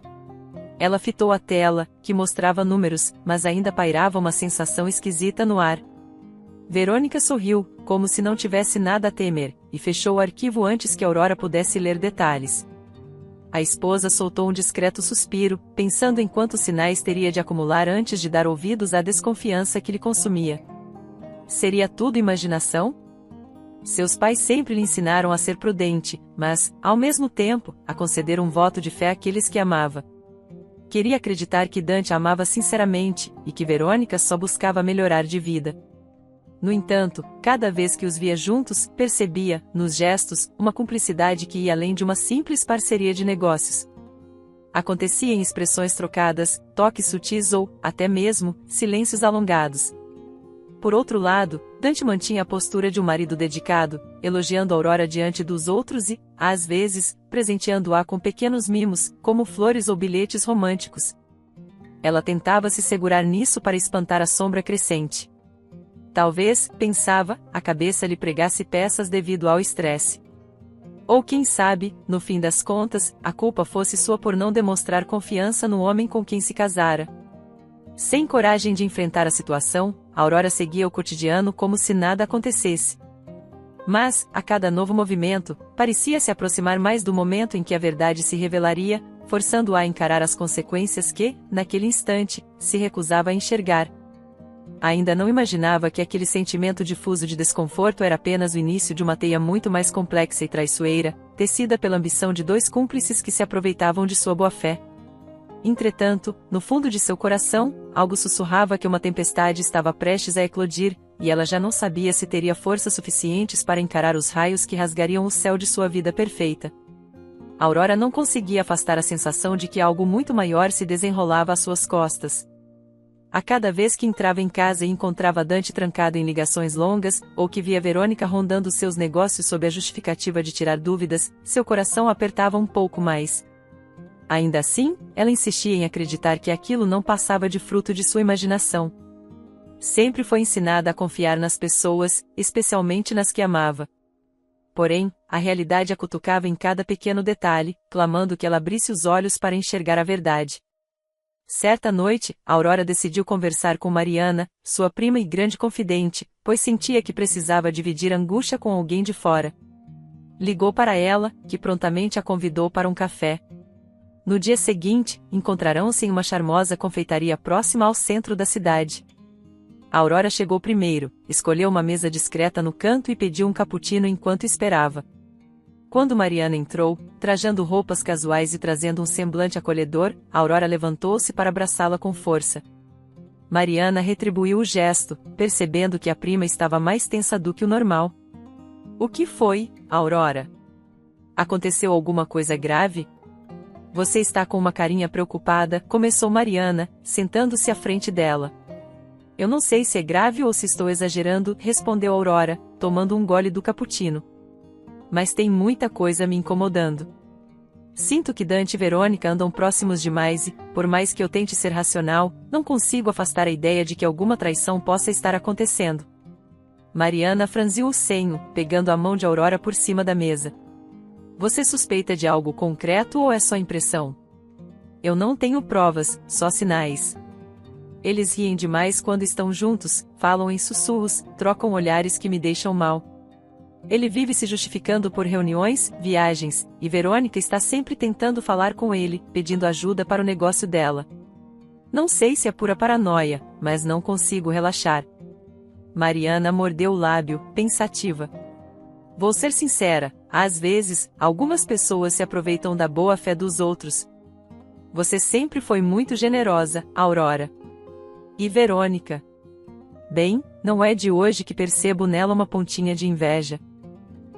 Ela fitou a tela, que mostrava números, mas ainda pairava uma sensação esquisita no ar. Verônica sorriu, como se não tivesse nada a temer, e fechou o arquivo antes que Aurora pudesse ler detalhes. A esposa soltou um discreto suspiro, pensando em quantos sinais teria de acumular antes de dar ouvidos à desconfiança que lhe consumia. Seria tudo imaginação? Seus pais sempre lhe ensinaram a ser prudente, mas, ao mesmo tempo, a conceder um voto de fé àqueles que amava. Queria acreditar que Dante a amava sinceramente, e que Verônica só buscava melhorar de vida. No entanto, cada vez que os via juntos, percebia, nos gestos, uma cumplicidade que ia além de uma simples parceria de negócios. Acontecia em expressões trocadas, toques sutis ou, até mesmo, silêncios alongados. Por outro lado, Dante mantinha a postura de um marido dedicado, elogiando Aurora diante dos outros e, às vezes, presenteando-a com pequenos mimos, como flores ou bilhetes românticos. Ela tentava se segurar nisso para espantar a sombra crescente. Talvez, pensava, a cabeça lhe pregasse peças devido ao estresse. Ou quem sabe, no fim das contas, a culpa fosse sua por não demonstrar confiança no homem com quem se casara. Sem coragem de enfrentar a situação, Aurora seguia o cotidiano como se nada acontecesse. Mas, a cada novo movimento, parecia se aproximar mais do momento em que a verdade se revelaria, forçando-a a encarar as consequências que, naquele instante, se recusava a enxergar. Ainda não imaginava que aquele sentimento difuso de desconforto era apenas o início de uma teia muito mais complexa e traiçoeira, tecida pela ambição de 2 cúmplices que se aproveitavam de sua boa-fé. Entretanto, no fundo de seu coração, algo sussurrava que uma tempestade estava prestes a eclodir, e ela já não sabia se teria forças suficientes para encarar os raios que rasgariam o céu de sua vida perfeita. Aurora não conseguia afastar a sensação de que algo muito maior se desenrolava às suas costas. A cada vez que entrava em casa e encontrava Dante trancado em ligações longas, ou que via Verônica rondando seus negócios sob a justificativa de tirar dúvidas, seu coração apertava um pouco mais. Ainda assim, ela insistia em acreditar que aquilo não passava de fruto de sua imaginação. Sempre foi ensinada a confiar nas pessoas, especialmente nas que amava. Porém, a realidade a cutucava em cada pequeno detalhe, clamando que ela abrisse os olhos para enxergar a verdade. Certa noite, Aurora decidiu conversar com Mariana, sua prima e grande confidente, pois sentia que precisava dividir a angústia com alguém de fora. Ligou para ela, que prontamente a convidou para um café. No dia seguinte, encontrarão-se em uma charmosa confeitaria próxima ao centro da cidade. Aurora chegou primeiro, escolheu uma mesa discreta no canto e pediu um cappuccino enquanto esperava. Quando Mariana entrou, trajando roupas casuais e trazendo um semblante acolhedor, Aurora levantou-se para abraçá-la com força. Mariana retribuiu o gesto, percebendo que a prima estava mais tensa do que o normal. O que foi, Aurora? Aconteceu alguma coisa grave? Você está com uma carinha preocupada, começou Mariana, sentando-se à frente dela. Eu não sei se é grave ou se estou exagerando, respondeu Aurora, tomando um gole do cappuccino. Mas tem muita coisa me incomodando. Sinto que Dante e Verônica andam próximos demais e, por mais que eu tente ser racional, não consigo afastar a ideia de que alguma traição possa estar acontecendo. Mariana franziu o senho, pegando a mão de Aurora por cima da mesa. Você suspeita de algo concreto ou é só impressão? Eu não tenho provas, só sinais. Eles riem demais quando estão juntos, falam em sussurros, trocam olhares que me deixam mal. Ele vive se justificando por reuniões, viagens, e Verônica está sempre tentando falar com ele, pedindo ajuda para o negócio dela. Não sei se é pura paranoia, mas não consigo relaxar. Mariana mordeu o lábio, pensativa. Vou ser sincera, às vezes, algumas pessoas se aproveitam da boa fé dos outros. Você sempre foi muito generosa, Aurora. E Verônica? Bem, não é de hoje que percebo nela uma pontinha de inveja.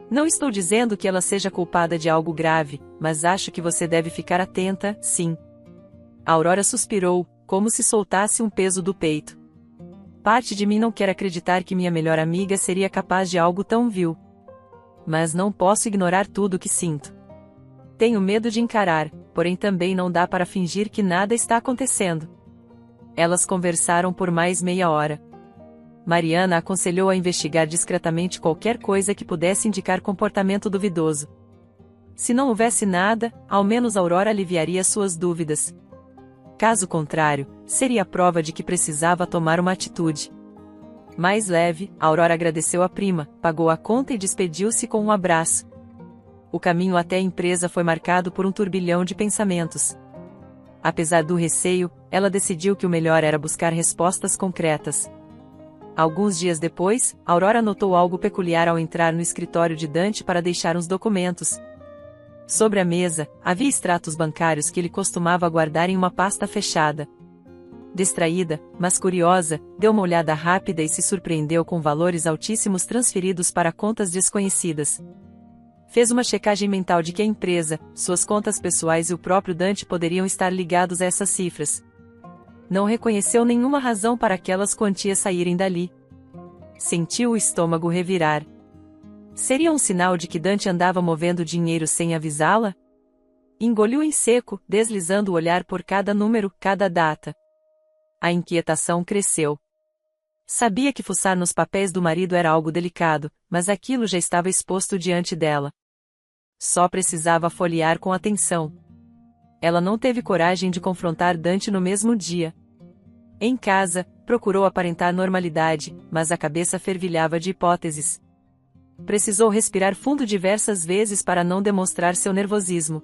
Não estou dizendo que ela seja culpada de algo grave, mas acho que você deve ficar atenta, sim. Aurora suspirou, como se soltasse um peso do peito. Parte de mim não quer acreditar que minha melhor amiga seria capaz de algo tão vil. Mas não posso ignorar tudo o que sinto. Tenho medo de encarar, porém também não dá para fingir que nada está acontecendo. Elas conversaram por mais meia hora. Mariana aconselhou a investigar discretamente qualquer coisa que pudesse indicar comportamento duvidoso. Se não houvesse nada, ao menos Aurora aliviaria suas dúvidas. Caso contrário, seria a prova de que precisava tomar uma atitude. Mais leve, Aurora agradeceu à prima, pagou a conta e despediu-se com um abraço. O caminho até a empresa foi marcado por um turbilhão de pensamentos. Apesar do receio, ela decidiu que o melhor era buscar respostas concretas. Alguns dias depois, Aurora notou algo peculiar ao entrar no escritório de Dante para deixar uns documentos. Sobre a mesa, havia extratos bancários que ele costumava guardar em uma pasta fechada. Distraída, mas curiosa, deu uma olhada rápida e se surpreendeu com valores altíssimos transferidos para contas desconhecidas. Fez uma checagem mental de que a empresa, suas contas pessoais e o próprio Dante poderiam estar ligados a essas cifras. Não reconheceu nenhuma razão para aquelas quantias saírem dali. Sentiu o estômago revirar. Seria um sinal de que Dante andava movendo dinheiro sem avisá-la? Engoliu em seco, deslizando o olhar por cada número, cada data. A inquietação cresceu. Sabia que fuçar nos papéis do marido era algo delicado, mas aquilo já estava exposto diante dela. Só precisava folhear com atenção. Ela não teve coragem de confrontar Dante no mesmo dia. Em casa, procurou aparentar normalidade, mas a cabeça fervilhava de hipóteses. Precisou respirar fundo diversas vezes para não demonstrar seu nervosismo.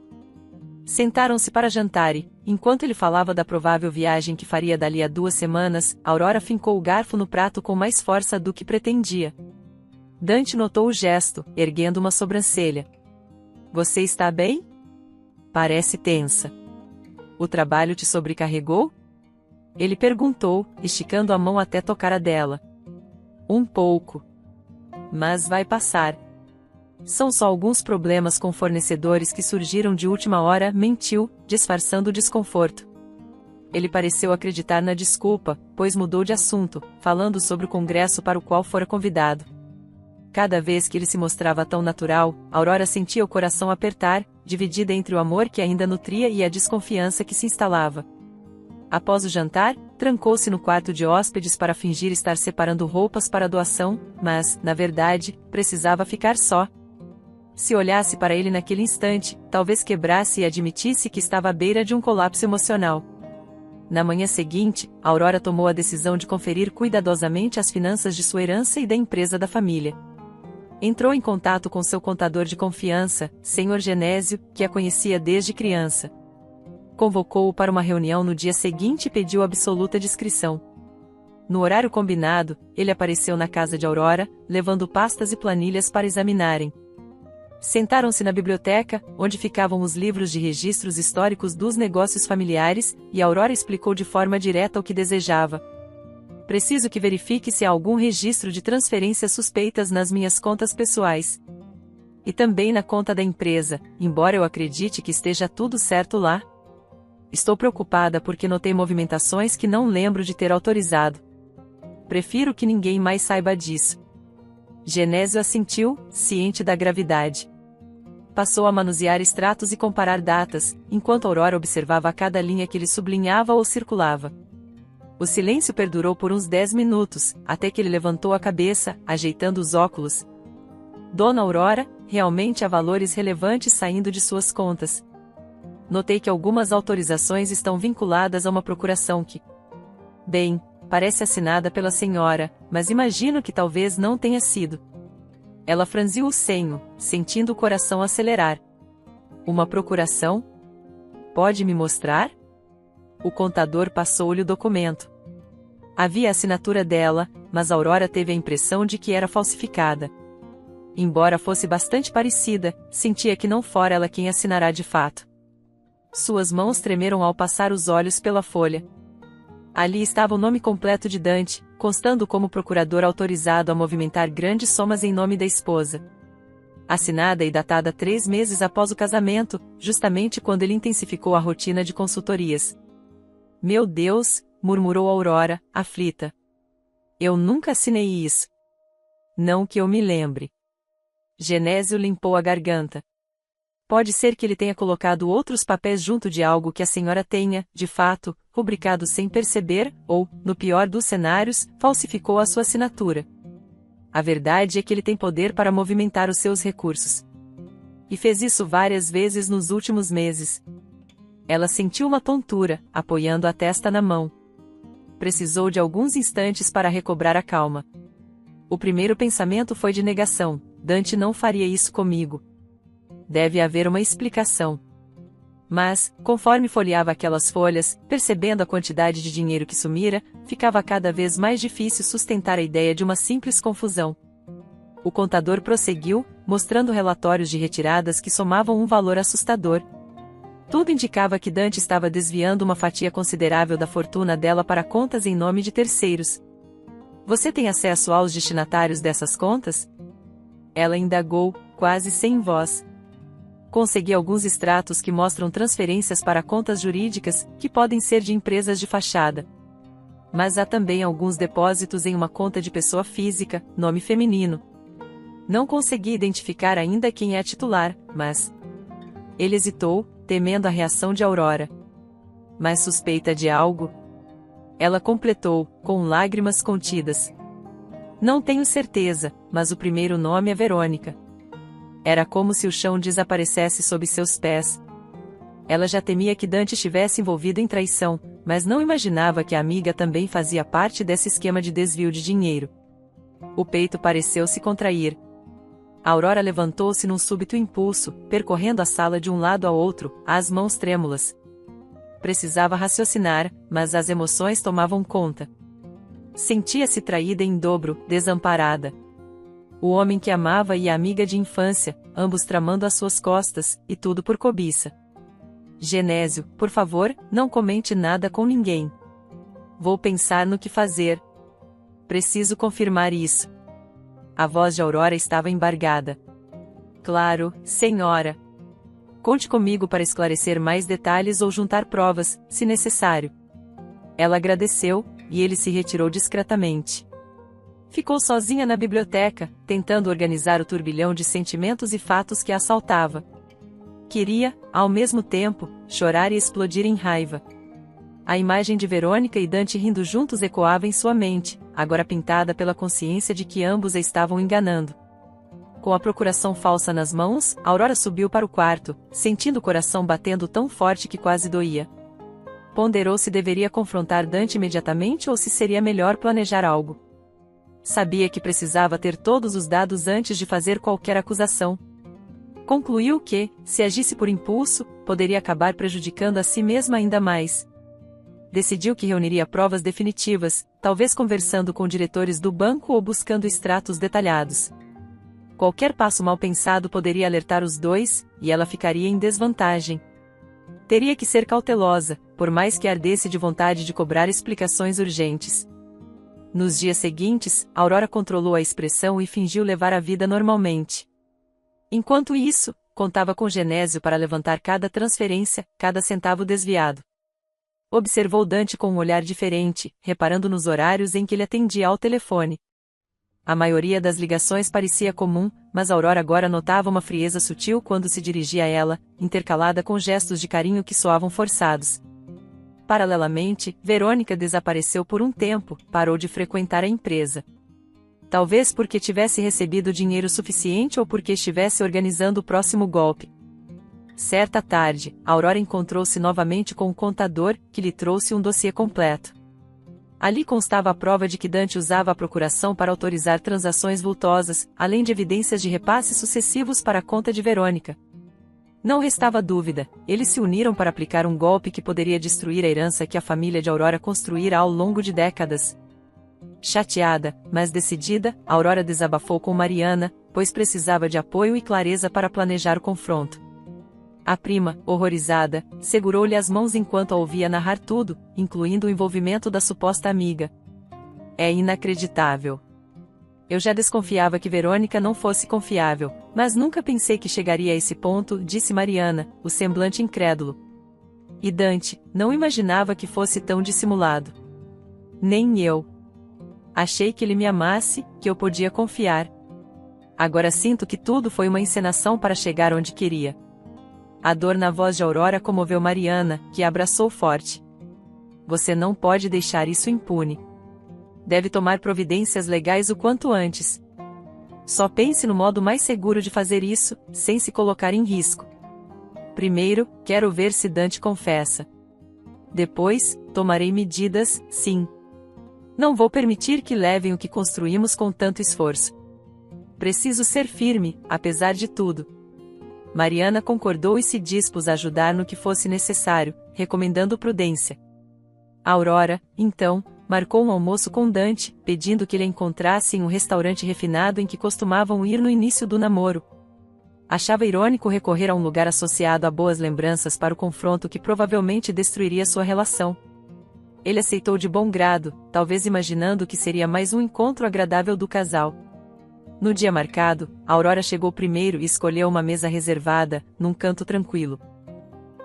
Sentaram-se para jantar e, enquanto ele falava da provável viagem que faria dali a 2 semanas, Aurora fincou o garfo no prato com mais força do que pretendia. Dante notou o gesto, erguendo uma sobrancelha. Você está bem? Parece tensa. O trabalho te sobrecarregou? Ele perguntou, esticando a mão até tocar a dela. Um pouco. Mas vai passar. São só alguns problemas com fornecedores que surgiram de última hora, mentiu, disfarçando o desconforto. Ele pareceu acreditar na desculpa, pois mudou de assunto, falando sobre o congresso para o qual fora convidado. Cada vez que ele se mostrava tão natural, Aurora sentia o coração apertar, dividida entre o amor que ainda nutria e a desconfiança que se instalava. Após o jantar, trancou-se no quarto de hóspedes para fingir estar separando roupas para doação, mas, na verdade, precisava ficar só. Se olhasse para ele naquele instante, talvez quebrasse e admitisse que estava à beira de um colapso emocional. Na manhã seguinte, Aurora tomou a decisão de conferir cuidadosamente as finanças de sua herança e da empresa da família. Entrou em contato com seu contador de confiança, Sr. Genésio, que a conhecia desde criança. Convocou-o para uma reunião no dia seguinte e pediu absoluta discrição. No horário combinado, ele apareceu na casa de Aurora, levando pastas e planilhas para examinarem. Sentaram-se na biblioteca, onde ficavam os livros de registros históricos dos negócios familiares, e Aurora explicou de forma direta o que desejava. Preciso que verifique se há algum registro de transferências suspeitas nas minhas contas pessoais. E também na conta da empresa, embora eu acredite que esteja tudo certo lá. Estou preocupada porque notei movimentações que não lembro de ter autorizado. Prefiro que ninguém mais saiba disso. Genésio assentiu, ciente da gravidade. Passou a manusear extratos e comparar datas, enquanto Aurora observava a cada linha que ele sublinhava ou circulava. O silêncio perdurou por uns 10 minutos, até que ele levantou a cabeça, ajeitando os óculos. Dona Aurora, realmente há valores relevantes saindo de suas contas. Notei que algumas autorizações estão vinculadas a uma procuração que... Bem, parece assinada pela senhora, mas imagino que talvez não tenha sido. Ela franziu o senho, sentindo o coração acelerar. Uma procuração? Pode me mostrar? O contador passou-lhe o documento. Havia a assinatura dela, mas Aurora teve a impressão de que era falsificada. Embora fosse bastante parecida, sentia que não fora ela quem assinará de fato. Suas mãos tremeram ao passar os olhos pela folha. Ali estava o nome completo de Dante, constando como procurador autorizado a movimentar grandes somas em nome da esposa. Assinada e datada 3 meses após o casamento, justamente quando ele intensificou a rotina de consultorias. Meu Deus, murmurou Aurora, aflita. Eu nunca assinei isso. Não que eu me lembre. Genésio limpou a garganta. Pode ser que ele tenha colocado outros papéis junto de algo que a senhora tenha, de fato, rubricado sem perceber, ou, no pior dos cenários, falsificou a sua assinatura. A verdade é que ele tem poder para movimentar os seus recursos. E fez isso várias vezes nos últimos meses. Ela sentiu uma tontura, apoiando a testa na mão. Precisou de alguns instantes para recobrar a calma. O primeiro pensamento foi de negação: Dante não faria isso comigo. Deve haver uma explicação. Mas, conforme folheava aquelas folhas, percebendo a quantidade de dinheiro que sumira, ficava cada vez mais difícil sustentar a ideia de uma simples confusão. O contador prosseguiu, mostrando relatórios de retiradas que somavam um valor assustador. Tudo indicava que Dante estava desviando uma fatia considerável da fortuna dela para contas em nome de terceiros. Você tem acesso aos destinatários dessas contas? Ela indagou, quase sem voz. Consegui alguns extratos que mostram transferências para contas jurídicas, que podem ser de empresas de fachada. Mas há também alguns depósitos em uma conta de pessoa física, nome feminino. Não consegui identificar ainda quem é a titular, mas... Ele hesitou, temendo a reação de Aurora. Mas suspeita de algo? Ela completou, com lágrimas contidas. Não tenho certeza, mas o primeiro nome é Verônica. Era como se o chão desaparecesse sob seus pés. Ela já temia que Dante estivesse envolvido em traição, mas não imaginava que a amiga também fazia parte desse esquema de desvio de dinheiro. O peito pareceu se contrair. Aurora levantou-se num súbito impulso, percorrendo a sala de um lado a outro, as mãos trêmulas. Precisava raciocinar, mas as emoções tomavam conta. Sentia-se traída em dobro, desamparada. O homem que amava e a amiga de infância, ambos tramando às suas costas, e tudo por cobiça. Genésio, por favor, não comente nada com ninguém. Vou pensar no que fazer. Preciso confirmar isso. A voz de Aurora estava embargada. Claro, senhora. Conte comigo para esclarecer mais detalhes ou juntar provas, se necessário. Ela agradeceu, e ele se retirou discretamente. Ficou sozinha na biblioteca, tentando organizar o turbilhão de sentimentos e fatos que a assaltava. Queria, ao mesmo tempo, chorar e explodir em raiva. A imagem de Verônica e Dante rindo juntos ecoava em sua mente, agora pintada pela consciência de que ambos a estavam enganando. Com a procuração falsa nas mãos, Aurora subiu para o quarto, sentindo o coração batendo tão forte que quase doía. Ponderou se deveria confrontar Dante imediatamente ou se seria melhor planejar algo. Sabia que precisava ter todos os dados antes de fazer qualquer acusação. Concluiu que, se agisse por impulso, poderia acabar prejudicando a si mesma ainda mais. Decidiu que reuniria provas definitivas, talvez conversando com diretores do banco ou buscando extratos detalhados. Qualquer passo mal pensado poderia alertar os dois, e ela ficaria em desvantagem. Teria que ser cautelosa, por mais que ardesse de vontade de cobrar explicações urgentes. Nos dias seguintes, Aurora controlou a expressão e fingiu levar a vida normalmente. Enquanto isso, contava com Genésio para levantar cada transferência, cada centavo desviado. Observou Dante com um olhar diferente, reparando nos horários em que ele atendia ao telefone. A maioria das ligações parecia comum, mas Aurora agora notava uma frieza sutil quando se dirigia a ela, intercalada com gestos de carinho que soavam forçados. Paralelamente, Verônica desapareceu por um tempo, parou de frequentar a empresa. Talvez porque tivesse recebido dinheiro suficiente ou porque estivesse organizando o próximo golpe. Certa tarde, Aurora encontrou-se novamente com o contador, que lhe trouxe um dossiê completo. Ali constava a prova de que Dante usava a procuração para autorizar transações vultosas, além de evidências de repasses sucessivos para a conta de Verônica. Não restava dúvida, eles se uniram para aplicar um golpe que poderia destruir a herança que a família de Aurora construíra ao longo de décadas. Chateada, mas decidida, Aurora desabafou com Mariana, pois precisava de apoio e clareza para planejar o confronto. A prima, horrorizada, segurou-lhe as mãos enquanto a ouvia narrar tudo, incluindo o envolvimento da suposta amiga. É inacreditável. Eu já desconfiava que Verônica não fosse confiável, mas nunca pensei que chegaria a esse ponto, disse Mariana, o semblante incrédulo. E Dante, não imaginava que fosse tão dissimulado. Nem eu. Achei que ele me amasse, que eu podia confiar. Agora sinto que tudo foi uma encenação para chegar onde queria. A dor na voz de Aurora comoveu Mariana, que a abraçou forte. Você não pode deixar isso impune. Deve tomar providências legais o quanto antes. Só pense no modo mais seguro de fazer isso, sem se colocar em risco. Primeiro, quero ver se Dante confessa. Depois, tomarei medidas, sim. Não vou permitir que levem o que construímos com tanto esforço. Preciso ser firme, apesar de tudo. Mariana concordou e se dispôs a ajudar no que fosse necessário, recomendando prudência. Aurora, então, marcou um almoço com Dante, pedindo que ele a encontrasse em um restaurante refinado em que costumavam ir no início do namoro. Achava irônico recorrer a um lugar associado a boas lembranças para o confronto que provavelmente destruiria sua relação. Ele aceitou de bom grado, talvez imaginando que seria mais um encontro agradável do casal. No dia marcado, Aurora chegou primeiro e escolheu uma mesa reservada, num canto tranquilo.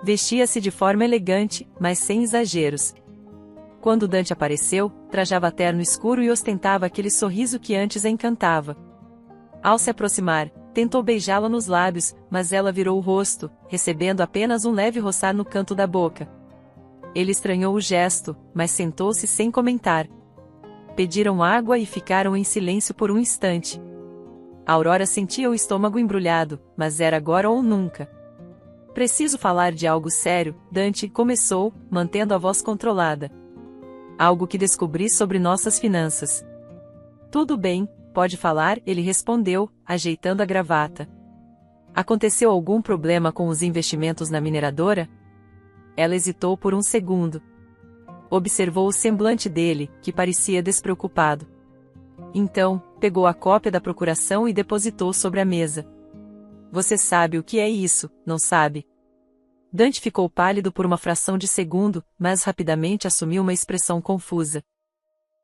Vestia-se de forma elegante, mas sem exageros. Quando Dante apareceu, trajava terno escuro e ostentava aquele sorriso que antes a encantava. Ao se aproximar, tentou beijá-la nos lábios, mas ela virou o rosto, recebendo apenas um leve roçar no canto da boca. Ele estranhou o gesto, mas sentou-se sem comentar. Pediram água e ficaram em silêncio por um instante. Aurora sentia o estômago embrulhado, mas era agora ou nunca. Preciso falar de algo sério, Dante começou, mantendo a voz controlada. Algo que descobri sobre nossas finanças. Tudo bem, pode falar, ele respondeu, ajeitando a gravata. Aconteceu algum problema com os investimentos na mineradora? Ela hesitou por um segundo. Observou o semblante dele, que parecia despreocupado. Então, pegou a cópia da procuração e depositou sobre a mesa. Você sabe o que é isso, não sabe? Dante ficou pálido por uma fração de segundo, mas rapidamente assumiu uma expressão confusa.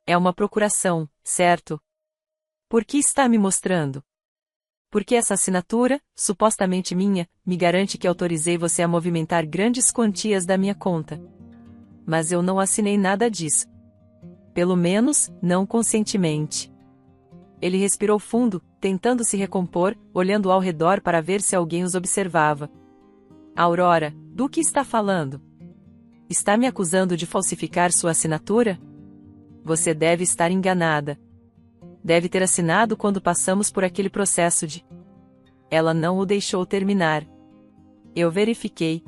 É uma procuração, certo? Por que está me mostrando? Porque essa assinatura, supostamente minha, me garante que autorizei você a movimentar grandes quantias da minha conta. Mas eu não assinei nada disso. Pelo menos, não conscientemente. Ele respirou fundo, tentando se recompor, olhando ao redor para ver se alguém os observava. Aurora, do que está falando? Está me acusando de falsificar sua assinatura? Você deve estar enganada. Deve ter assinado quando passamos por aquele processo de... Ela não o deixou terminar. Eu verifiquei.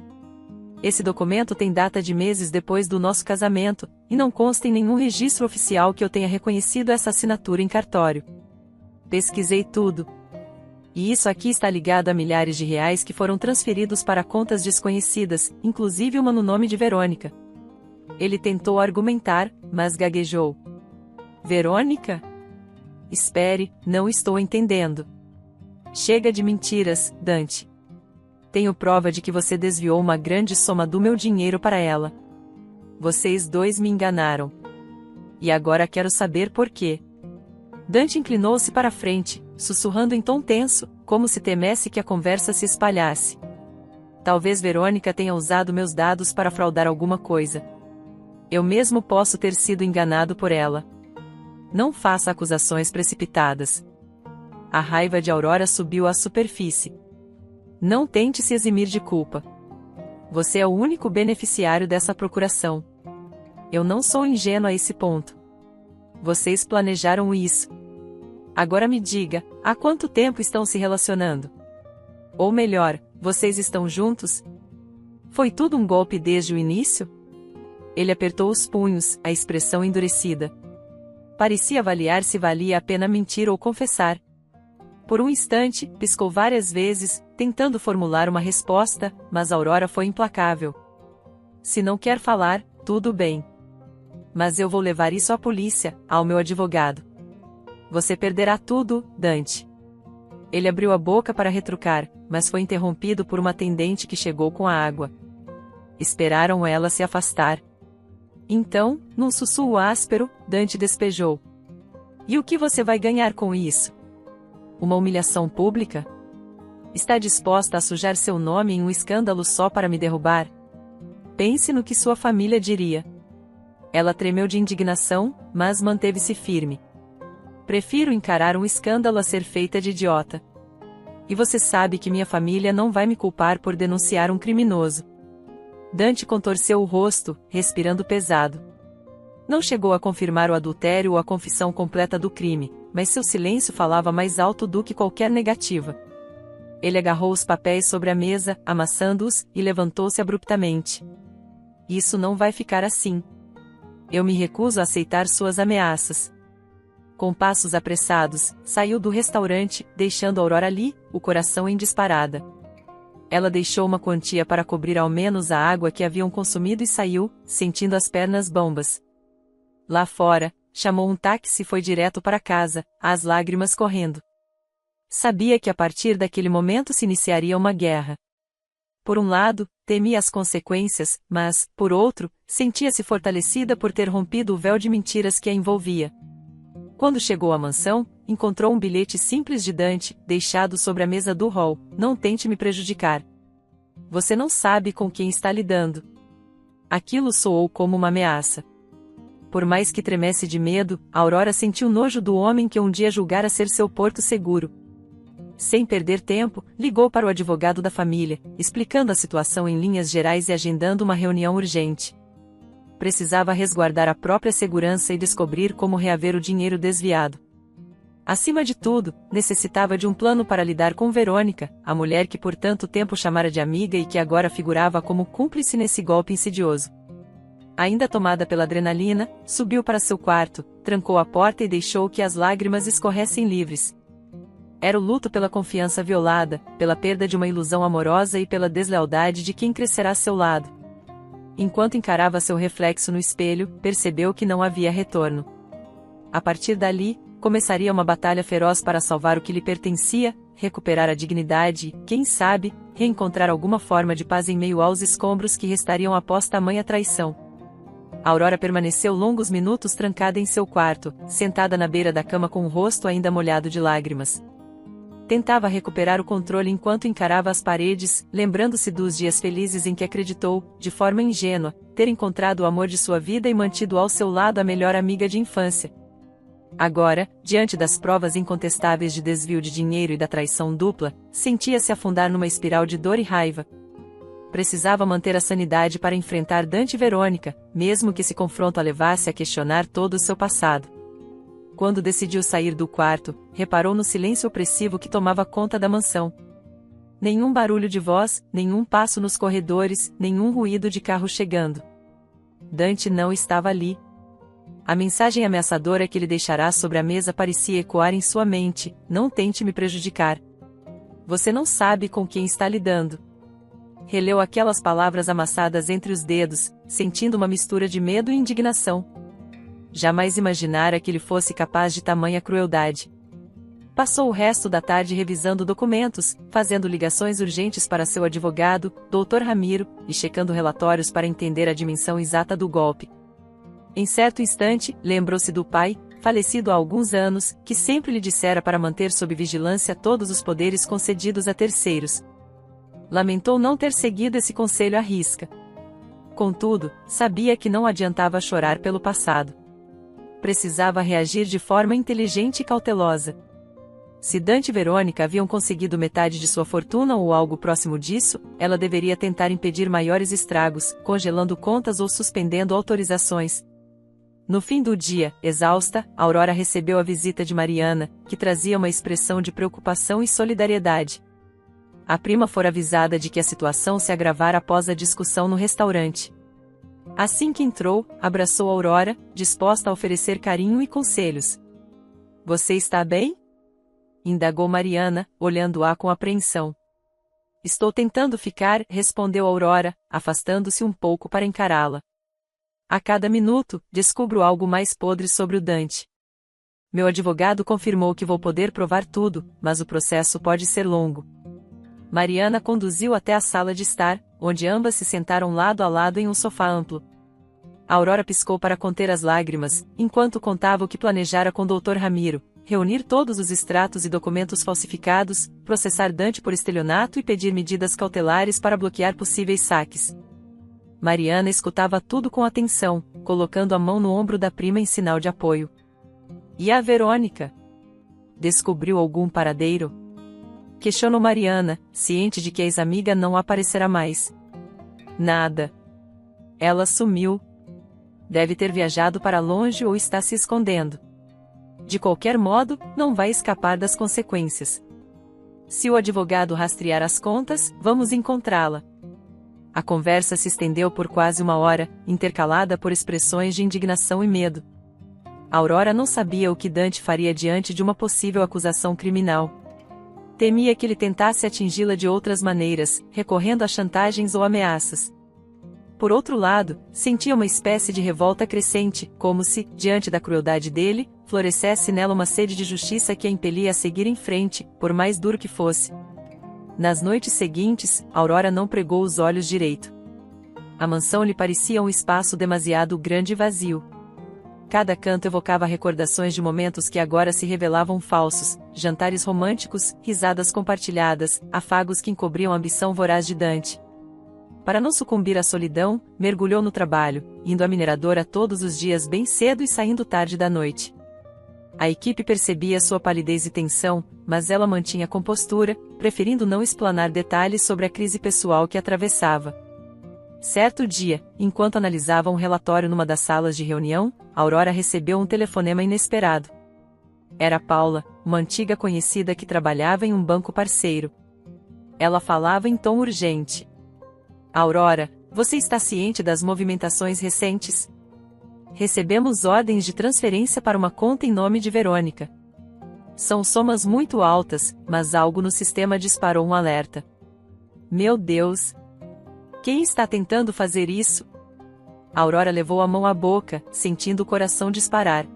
Esse documento tem data de meses depois do nosso casamento, e não consta em nenhum registro oficial que eu tenha reconhecido essa assinatura em cartório. Pesquisei tudo. E isso aqui está ligado a milhares de reais que foram transferidos para contas desconhecidas, inclusive uma no nome de Verônica. Ele tentou argumentar, mas gaguejou. Verônica? Espere, não estou entendendo. Chega de mentiras, Dante. Tenho prova de que você desviou uma grande soma do meu dinheiro para ela. Vocês dois me enganaram. E agora quero saber por quê. Dante inclinou-se para a frente, sussurrando em tom tenso, como se temesse que a conversa se espalhasse. Talvez Verônica tenha usado meus dados para fraudar alguma coisa. Eu mesmo posso ter sido enganado por ela. Não faça acusações precipitadas. A raiva de Aurora subiu à superfície. Não tente se eximir de culpa. Você é o único beneficiário dessa procuração. Eu não sou ingênua a esse ponto. Vocês planejaram isso. Agora me diga, há quanto tempo estão se relacionando? Ou melhor, vocês estão juntos? Foi tudo um golpe desde o início? Ele apertou os punhos, a expressão endurecida. Parecia avaliar se valia a pena mentir ou confessar. Por um instante, piscou várias vezes, tentando formular uma resposta, mas Aurora foi implacável. Se não quer falar, tudo bem. Mas eu vou levar isso à polícia, ao meu advogado. Você perderá tudo, Dante. Ele abriu a boca para retrucar, mas foi interrompido por uma atendente que chegou com a água. Esperaram ela se afastar. Então, num sussurro áspero, Dante despejou. E o que você vai ganhar com isso? Uma humilhação pública? Está disposta a sujar seu nome em um escândalo só para me derrubar? Pense no que sua família diria. Ela tremeu de indignação, mas manteve-se firme. Prefiro encarar um escândalo a ser feita de idiota. E você sabe que minha família não vai me culpar por denunciar um criminoso. Dante contorceu o rosto, respirando pesado. Não chegou a confirmar o adultério ou a confissão completa do crime, mas seu silêncio falava mais alto do que qualquer negativa. Ele agarrou os papéis sobre a mesa, amassando-os, e levantou-se abruptamente. Isso não vai ficar assim. Eu me recuso a aceitar suas ameaças. Com passos apressados, saiu do restaurante, deixando Aurora ali, o coração em disparada. Ela deixou uma quantia para cobrir ao menos a água que haviam consumido e saiu, sentindo as pernas bambas. Lá fora, chamou um táxi e foi direto para casa, as lágrimas correndo. Sabia que a partir daquele momento se iniciaria uma guerra. Por um lado, temia as consequências, mas, por outro, sentia-se fortalecida por ter rompido o véu de mentiras que a envolvia. Quando chegou à mansão, encontrou um bilhete simples de Dante, deixado sobre a mesa do hall. Não tente me prejudicar. Você não sabe com quem está lidando. Aquilo soou como uma ameaça. Por mais que tremesse de medo, Aurora sentiu nojo do homem que um dia julgara ser seu porto seguro. Sem perder tempo, ligou para o advogado da família, explicando a situação em linhas gerais e agendando uma reunião urgente. Precisava resguardar a própria segurança e descobrir como reaver o dinheiro desviado. Acima de tudo, necessitava de um plano para lidar com Verônica, a mulher que por tanto tempo chamara de amiga e que agora figurava como cúmplice nesse golpe insidioso. Ainda tomada pela adrenalina, subiu para seu quarto, trancou a porta e deixou que as lágrimas escorressem livres. Era o luto pela confiança violada, pela perda de uma ilusão amorosa e pela deslealdade de quem crescerá a seu lado. Enquanto encarava seu reflexo no espelho, percebeu que não havia retorno. A partir dali, começaria uma batalha feroz para salvar o que lhe pertencia, recuperar a dignidade e, quem sabe, reencontrar alguma forma de paz em meio aos escombros que restariam após tamanha traição. Aurora permaneceu longos minutos trancada em seu quarto, sentada na beira da cama com o rosto ainda molhado de lágrimas. Tentava recuperar o controle enquanto encarava as paredes, lembrando-se dos dias felizes em que acreditou, de forma ingênua, ter encontrado o amor de sua vida e mantido ao seu lado a melhor amiga de infância. Agora, diante das provas incontestáveis de desvio de dinheiro e da traição dupla, sentia-se afundar numa espiral de dor e raiva. Precisava manter a sanidade para enfrentar Dante e Verônica, mesmo que esse confronto a levasse a questionar todo o seu passado. Quando decidiu sair do quarto, reparou no silêncio opressivo que tomava conta da mansão. Nenhum barulho de voz, nenhum passo nos corredores, nenhum ruído de carro chegando. Dante não estava ali. A mensagem ameaçadora que ele deixará sobre a mesa parecia ecoar em sua mente: não tente me prejudicar. Você não sabe com quem está lidando. Releu aquelas palavras amassadas entre os dedos, sentindo uma mistura de medo e indignação. Jamais imaginara que ele fosse capaz de tamanha crueldade. Passou o resto da tarde revisando documentos, fazendo ligações urgentes para seu advogado, Dr. Ramiro, e checando relatórios para entender a dimensão exata do golpe. Em certo instante, lembrou-se do pai, falecido há alguns anos, que sempre lhe dissera para manter sob vigilância todos os poderes concedidos a terceiros. Lamentou não ter seguido esse conselho à risca. Contudo, sabia que não adiantava chorar pelo passado. Precisava reagir de forma inteligente e cautelosa. Se Dante e Verônica haviam conseguido metade de sua fortuna ou algo próximo disso, ela deveria tentar impedir maiores estragos, congelando contas ou suspendendo autorizações. No fim do dia, exausta, Aurora recebeu a visita de Mariana, que trazia uma expressão de preocupação e solidariedade. A prima fora avisada de que a situação se agravara após a discussão no restaurante. Assim que entrou, abraçou Aurora, disposta a oferecer carinho e conselhos. "Você está bem?" indagou Mariana, olhando-a com apreensão. "Estou tentando ficar", respondeu Aurora, afastando-se um pouco para encará-la. "A cada minuto, descubro algo mais podre sobre o Dante. Meu advogado confirmou que vou poder provar tudo, mas o processo pode ser longo." Mariana conduziu até a sala de estar, onde ambas se sentaram lado a lado em um sofá amplo. Aurora piscou para conter as lágrimas, enquanto contava o que planejara com Dr. Ramiro: reunir todos os extratos e documentos falsificados, processar Dante por estelionato e pedir medidas cautelares para bloquear possíveis saques. Mariana escutava tudo com atenção, colocando a mão no ombro da prima em sinal de apoio. "E a Verônica? Descobriu algum paradeiro?" questionou Mariana, ciente de que a ex-amiga não aparecerá mais. "Nada. Ela sumiu. Deve ter viajado para longe ou está se escondendo. De qualquer modo, não vai escapar das consequências. Se o advogado rastrear as contas, vamos encontrá-la." A conversa se estendeu por quase uma hora, intercalada por expressões de indignação e medo. Aurora não sabia o que Dante faria diante de uma possível acusação criminal. Temia que ele tentasse atingi-la de outras maneiras, recorrendo a chantagens ou ameaças. Por outro lado, sentia uma espécie de revolta crescente, como se, diante da crueldade dele, florescesse nela uma sede de justiça que a impelia a seguir em frente, por mais duro que fosse. Nas noites seguintes, Aurora não pregou os olhos direito. A mansão lhe parecia um espaço demasiado grande e vazio. Cada canto evocava recordações de momentos que agora se revelavam falsos: jantares românticos, risadas compartilhadas, afagos que encobriam a ambição voraz de Dante. Para não sucumbir à solidão, mergulhou no trabalho, indo à mineradora todos os dias bem cedo e saindo tarde da noite. A equipe percebia sua palidez e tensão, mas ela mantinha compostura, preferindo não explanar detalhes sobre a crise pessoal que atravessava. Certo dia, enquanto analisava um relatório numa das salas de reunião, Aurora recebeu um telefonema inesperado. Era Paula, uma antiga conhecida que trabalhava em um banco parceiro. Ela falava em tom urgente. "Aurora, você está ciente das movimentações recentes? Recebemos ordens de transferência para uma conta em nome de Verônica. São somas muito altas, mas algo no sistema disparou um alerta." "Meu Deus! Quem está tentando fazer isso?" Aurora levou a mão à boca, sentindo o coração disparar.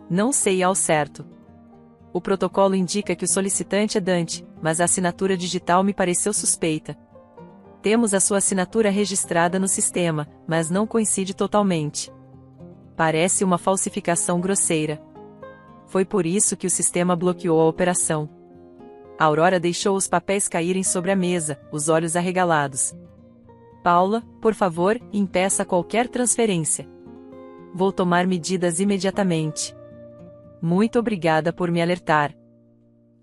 "Não sei ao certo. O protocolo indica que o solicitante é Dante, mas a assinatura digital me pareceu suspeita. Temos a sua assinatura registrada no sistema, mas não coincide totalmente. Parece uma falsificação grosseira. Foi por isso que o sistema bloqueou a operação." Aurora deixou os papéis caírem sobre a mesa, os olhos arregalados. "Paula, por favor, impeça qualquer transferência. Vou tomar medidas imediatamente. Muito obrigada por me alertar."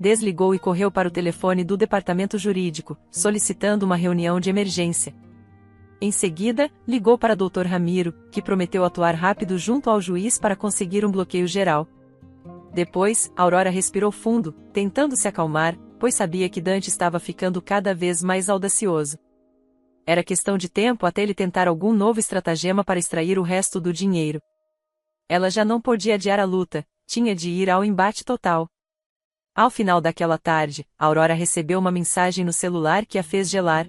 Desligou e correu para o telefone do departamento jurídico, solicitando uma reunião de emergência. Em seguida, ligou para Dr. Ramiro, que prometeu atuar rápido junto ao juiz para conseguir um bloqueio geral. Depois, Aurora respirou fundo, tentando se acalmar, pois sabia que Dante estava ficando cada vez mais audacioso. Era questão de tempo até ele tentar algum novo estratagema para extrair o resto do dinheiro. Ela já não podia adiar a luta, tinha de ir ao embate total. Ao final daquela tarde, Aurora recebeu uma mensagem no celular que a fez gelar.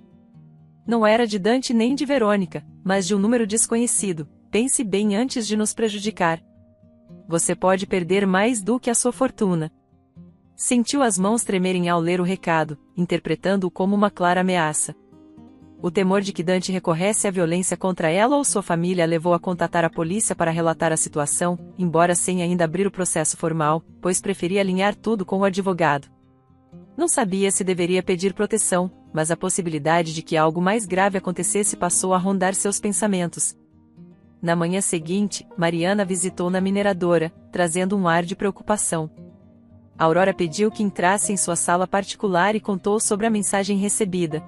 Não era de Dante nem de Verônica, mas de um número desconhecido. "Pense bem antes de nos prejudicar. Você pode perder mais do que a sua fortuna. Sentiu as mãos tremerem ao ler o recado, interpretando-o como uma clara ameaça. O temor de que Dante recorresse à violência contra ela ou sua família a levou a contatar a polícia para relatar a situação, embora sem ainda abrir o processo formal, pois preferia alinhar tudo com o advogado. Não sabia se deveria pedir proteção, mas a possibilidade de que algo mais grave acontecesse passou a rondar seus pensamentos. Na manhã seguinte, Mariana visitou na mineradora, trazendo um ar de preocupação. Aurora pediu que entrasse em sua sala particular e contou sobre a mensagem recebida.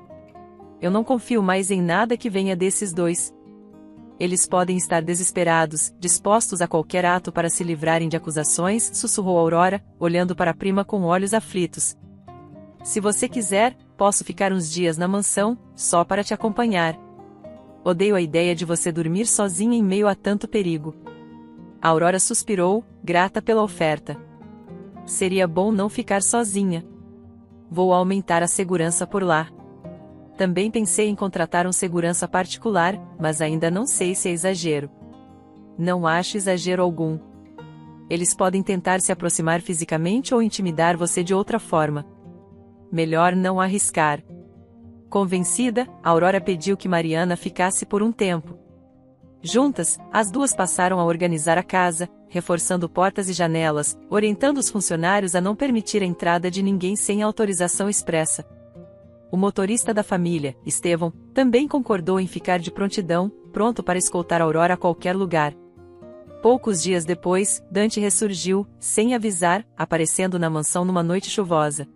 Eu não confio mais em nada que venha desses dois. Eles podem estar desesperados, dispostos a qualquer ato para se livrarem de acusações, sussurrou Aurora, olhando para a prima com olhos aflitos. Se você quiser, posso ficar uns dias na mansão, só para te acompanhar. Odeio a ideia de você dormir sozinha em meio a tanto perigo. Aurora suspirou, grata pela oferta. Seria bom não ficar sozinha. Vou aumentar a segurança por lá. Também pensei em contratar um segurança particular, mas ainda não sei se é exagero. Não acho exagero algum. Eles podem tentar se aproximar fisicamente ou intimidar você de outra forma. Melhor não arriscar. Convencida, Aurora pediu que Mariana ficasse por um tempo. Juntas, as duas passaram a organizar a casa, reforçando portas e janelas, orientando os funcionários a não permitir a entrada de ninguém sem autorização expressa. O motorista da família, Estevão, também concordou em ficar de prontidão, pronto para escoltar Aurora a qualquer lugar. Poucos dias depois, Dante ressurgiu, sem avisar, aparecendo na mansão numa noite chuvosa.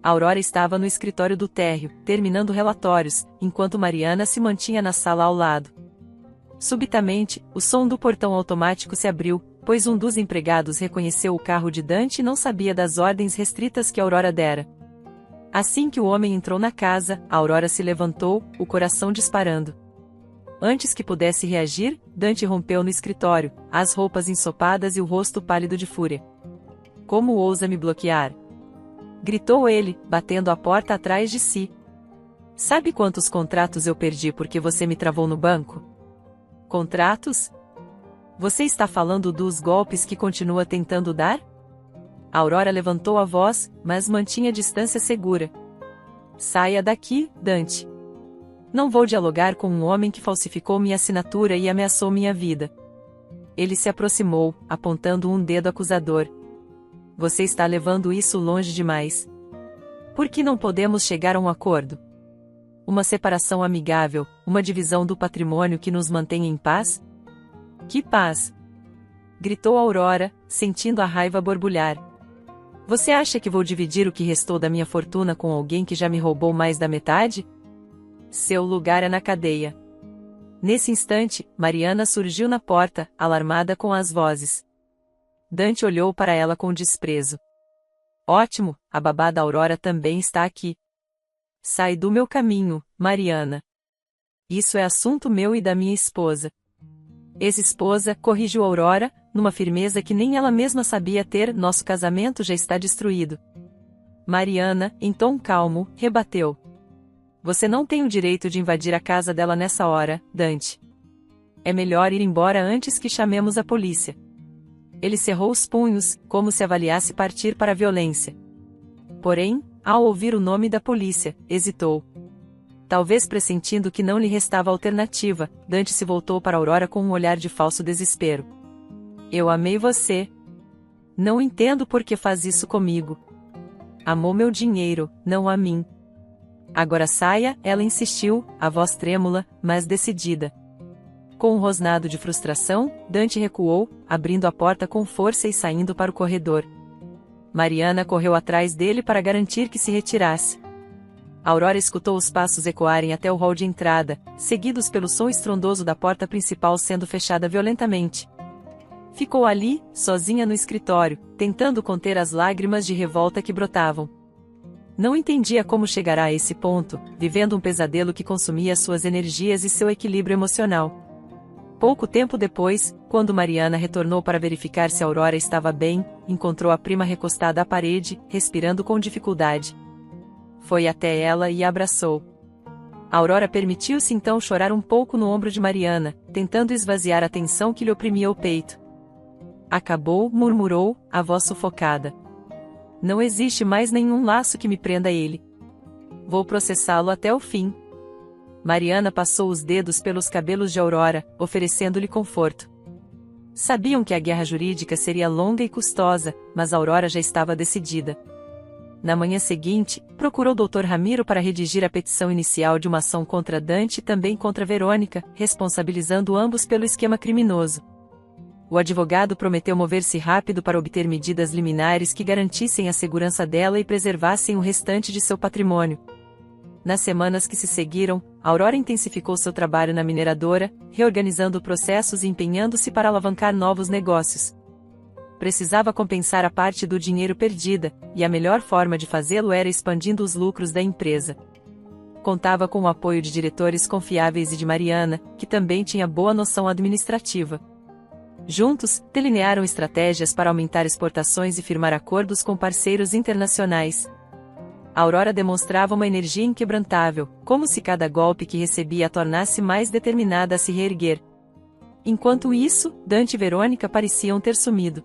Aurora estava no escritório do térreo, terminando relatórios, enquanto Mariana se mantinha na sala ao lado. Subitamente, o som do portão automático se abriu, pois um dos empregados reconheceu o carro de Dante e não sabia das ordens restritas que Aurora dera. Assim que o homem entrou na casa, Aurora se levantou, o coração disparando. Antes que pudesse reagir, Dante rompeu no escritório, as roupas ensopadas e o rosto pálido de fúria. Como ousa me bloquear? Gritou ele, batendo a porta atrás de si. Sabe quantos contratos eu perdi porque você me travou no banco? Contratos? Você está falando dos golpes que continua tentando dar? Aurora levantou a voz, mas mantinha distância segura. Saia daqui, Dante. Não vou dialogar com um homem que falsificou minha assinatura e ameaçou minha vida. Ele se aproximou, apontando um dedo acusador. Você está levando isso longe demais. Por que não podemos chegar a um acordo? Uma separação amigável, uma divisão do patrimônio que nos mantenha em paz? Que paz? Gritou Aurora, sentindo a raiva borbulhar. Você acha que vou dividir o que restou da minha fortuna com alguém que já me roubou mais da metade? Seu lugar é na cadeia. Nesse instante, Mariana surgiu na porta, alarmada com as vozes. Dante olhou para ela com desprezo. Ótimo, a babá da Aurora também está aqui. Sai do meu caminho, Mariana. Isso é assunto meu e da minha esposa. Ex-esposa, corrigiu Aurora, numa firmeza que nem ela mesma sabia ter, nosso casamento já está destruído. Mariana, em tom calmo, rebateu. Você não tem o direito de invadir a casa dela nessa hora, Dante. É melhor ir embora antes que chamemos a polícia. Ele cerrou os punhos, como se avaliasse partir para a violência. Porém, ao ouvir o nome da polícia, hesitou. Talvez pressentindo que não lhe restava alternativa, Dante se voltou para Aurora com um olhar de falso desespero. Eu amei você. Não entendo por que faz isso comigo. Amou meu dinheiro, não a mim. Agora saia, ela insistiu, a voz trêmula, mas decidida. Com um rosnado de frustração, Dante recuou, abrindo a porta com força e saindo para o corredor. Mariana correu atrás dele para garantir que se retirasse. Aurora escutou os passos ecoarem até o hall de entrada, seguidos pelo som estrondoso da porta principal sendo fechada violentamente. Ficou ali, sozinha no escritório, tentando conter as lágrimas de revolta que brotavam. Não entendia como chegará a esse ponto, vivendo um pesadelo que consumia suas energias e seu equilíbrio emocional. Pouco tempo depois, quando Mariana retornou para verificar se Aurora estava bem, encontrou a prima recostada à parede, respirando com dificuldade. Foi até ela e a abraçou. Aurora permitiu-se então chorar um pouco no ombro de Mariana, tentando esvaziar a tensão que lhe oprimia o peito. Acabou, murmurou, a voz sufocada. Não existe mais nenhum laço que me prenda a ele. Vou processá-lo até o fim. Mariana passou os dedos pelos cabelos de Aurora, oferecendo-lhe conforto. Sabiam que a guerra jurídica seria longa e custosa, mas Aurora já estava decidida. Na manhã seguinte, procurou o Dr. Ramiro para redigir a petição inicial de uma ação contra Dante e também contra Verônica, responsabilizando ambos pelo esquema criminoso. O advogado prometeu mover-se rápido para obter medidas liminares que garantissem a segurança dela e preservassem o restante de seu patrimônio. Nas semanas que se seguiram, Aurora intensificou seu trabalho na mineradora, reorganizando processos e empenhando-se para alavancar novos negócios. Precisava compensar a parte do dinheiro perdida, e a melhor forma de fazê-lo era expandindo os lucros da empresa. Contava com o apoio de diretores confiáveis e de Mariana, que também tinha boa noção administrativa. Juntos, delinearam estratégias para aumentar exportações e firmar acordos com parceiros internacionais. Aurora demonstrava uma energia inquebrantável, como se cada golpe que recebia a tornasse mais determinada a se reerguer. Enquanto isso, Dante e Verônica pareciam ter sumido.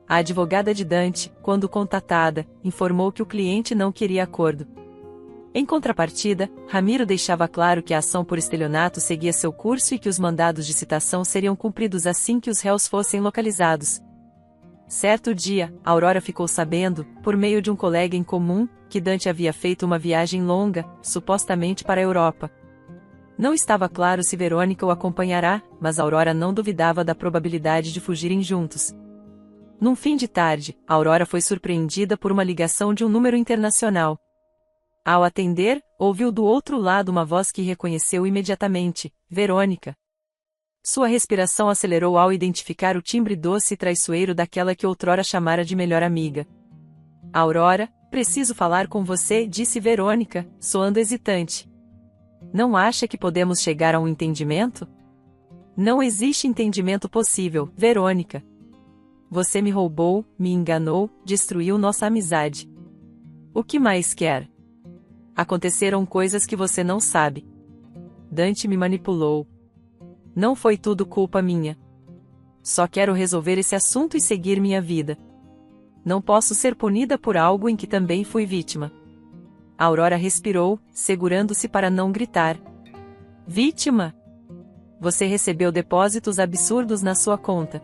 A advogada de Dante, quando contatada, informou que o cliente não queria acordo. Em contrapartida, Ramiro deixava claro que a ação por estelionato seguia seu curso e que os mandados de citação seriam cumpridos assim que os réus fossem localizados. Certo dia, Aurora ficou sabendo, por meio de um colega em comum, que Dante havia feito uma viagem longa, supostamente para a Europa. Não estava claro se Verônica o acompanhará, mas Aurora não duvidava da probabilidade de fugirem juntos. Num fim de tarde, Aurora foi surpreendida por uma ligação de um número internacional. Ao atender, ouviu do outro lado uma voz que reconheceu imediatamente: Verônica. Sua respiração acelerou ao identificar o timbre doce e traiçoeiro daquela que outrora chamara de melhor amiga. Aurora, preciso falar com você, disse Verônica, soando hesitante. Não acha que podemos chegar a um entendimento? Não existe entendimento possível, Verônica. Você me roubou, me enganou, destruiu nossa amizade. O que mais quer? Aconteceram coisas que você não sabe. Dante me manipulou. Não foi tudo culpa minha. Só quero resolver esse assunto e seguir minha vida. Não posso ser punida por algo em que também fui vítima. Aurora respirou, segurando-se para não gritar. Vítima? Você recebeu depósitos absurdos na sua conta.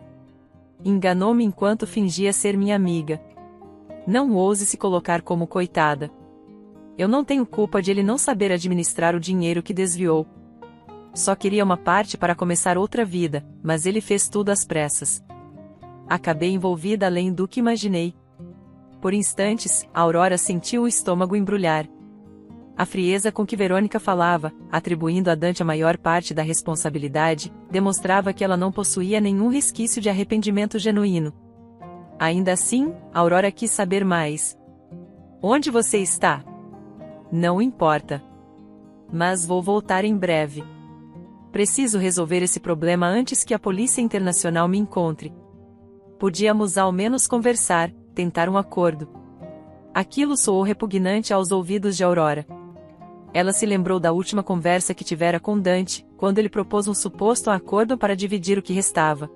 Enganou-me enquanto fingia ser minha amiga. Não ouse se colocar como coitada. Eu não tenho culpa de ele não saber administrar o dinheiro que desviou. Só queria uma parte para começar outra vida, mas ele fez tudo às pressas. Acabei envolvida além do que imaginei. Por instantes, Aurora sentiu o estômago embrulhar. A frieza com que Verônica falava, atribuindo a Dante a maior parte da responsabilidade, demonstrava que ela não possuía nenhum resquício de arrependimento genuíno. Ainda assim, Aurora quis saber mais. Onde você está? Não importa. Mas vou voltar em breve. Preciso resolver esse problema antes que a Polícia Internacional me encontre. Podíamos ao menos conversar, tentar um acordo. Aquilo soou repugnante aos ouvidos de Aurora. Ela se lembrou da última conversa que tivera com Dante, quando ele propôs um suposto acordo para dividir o que restava.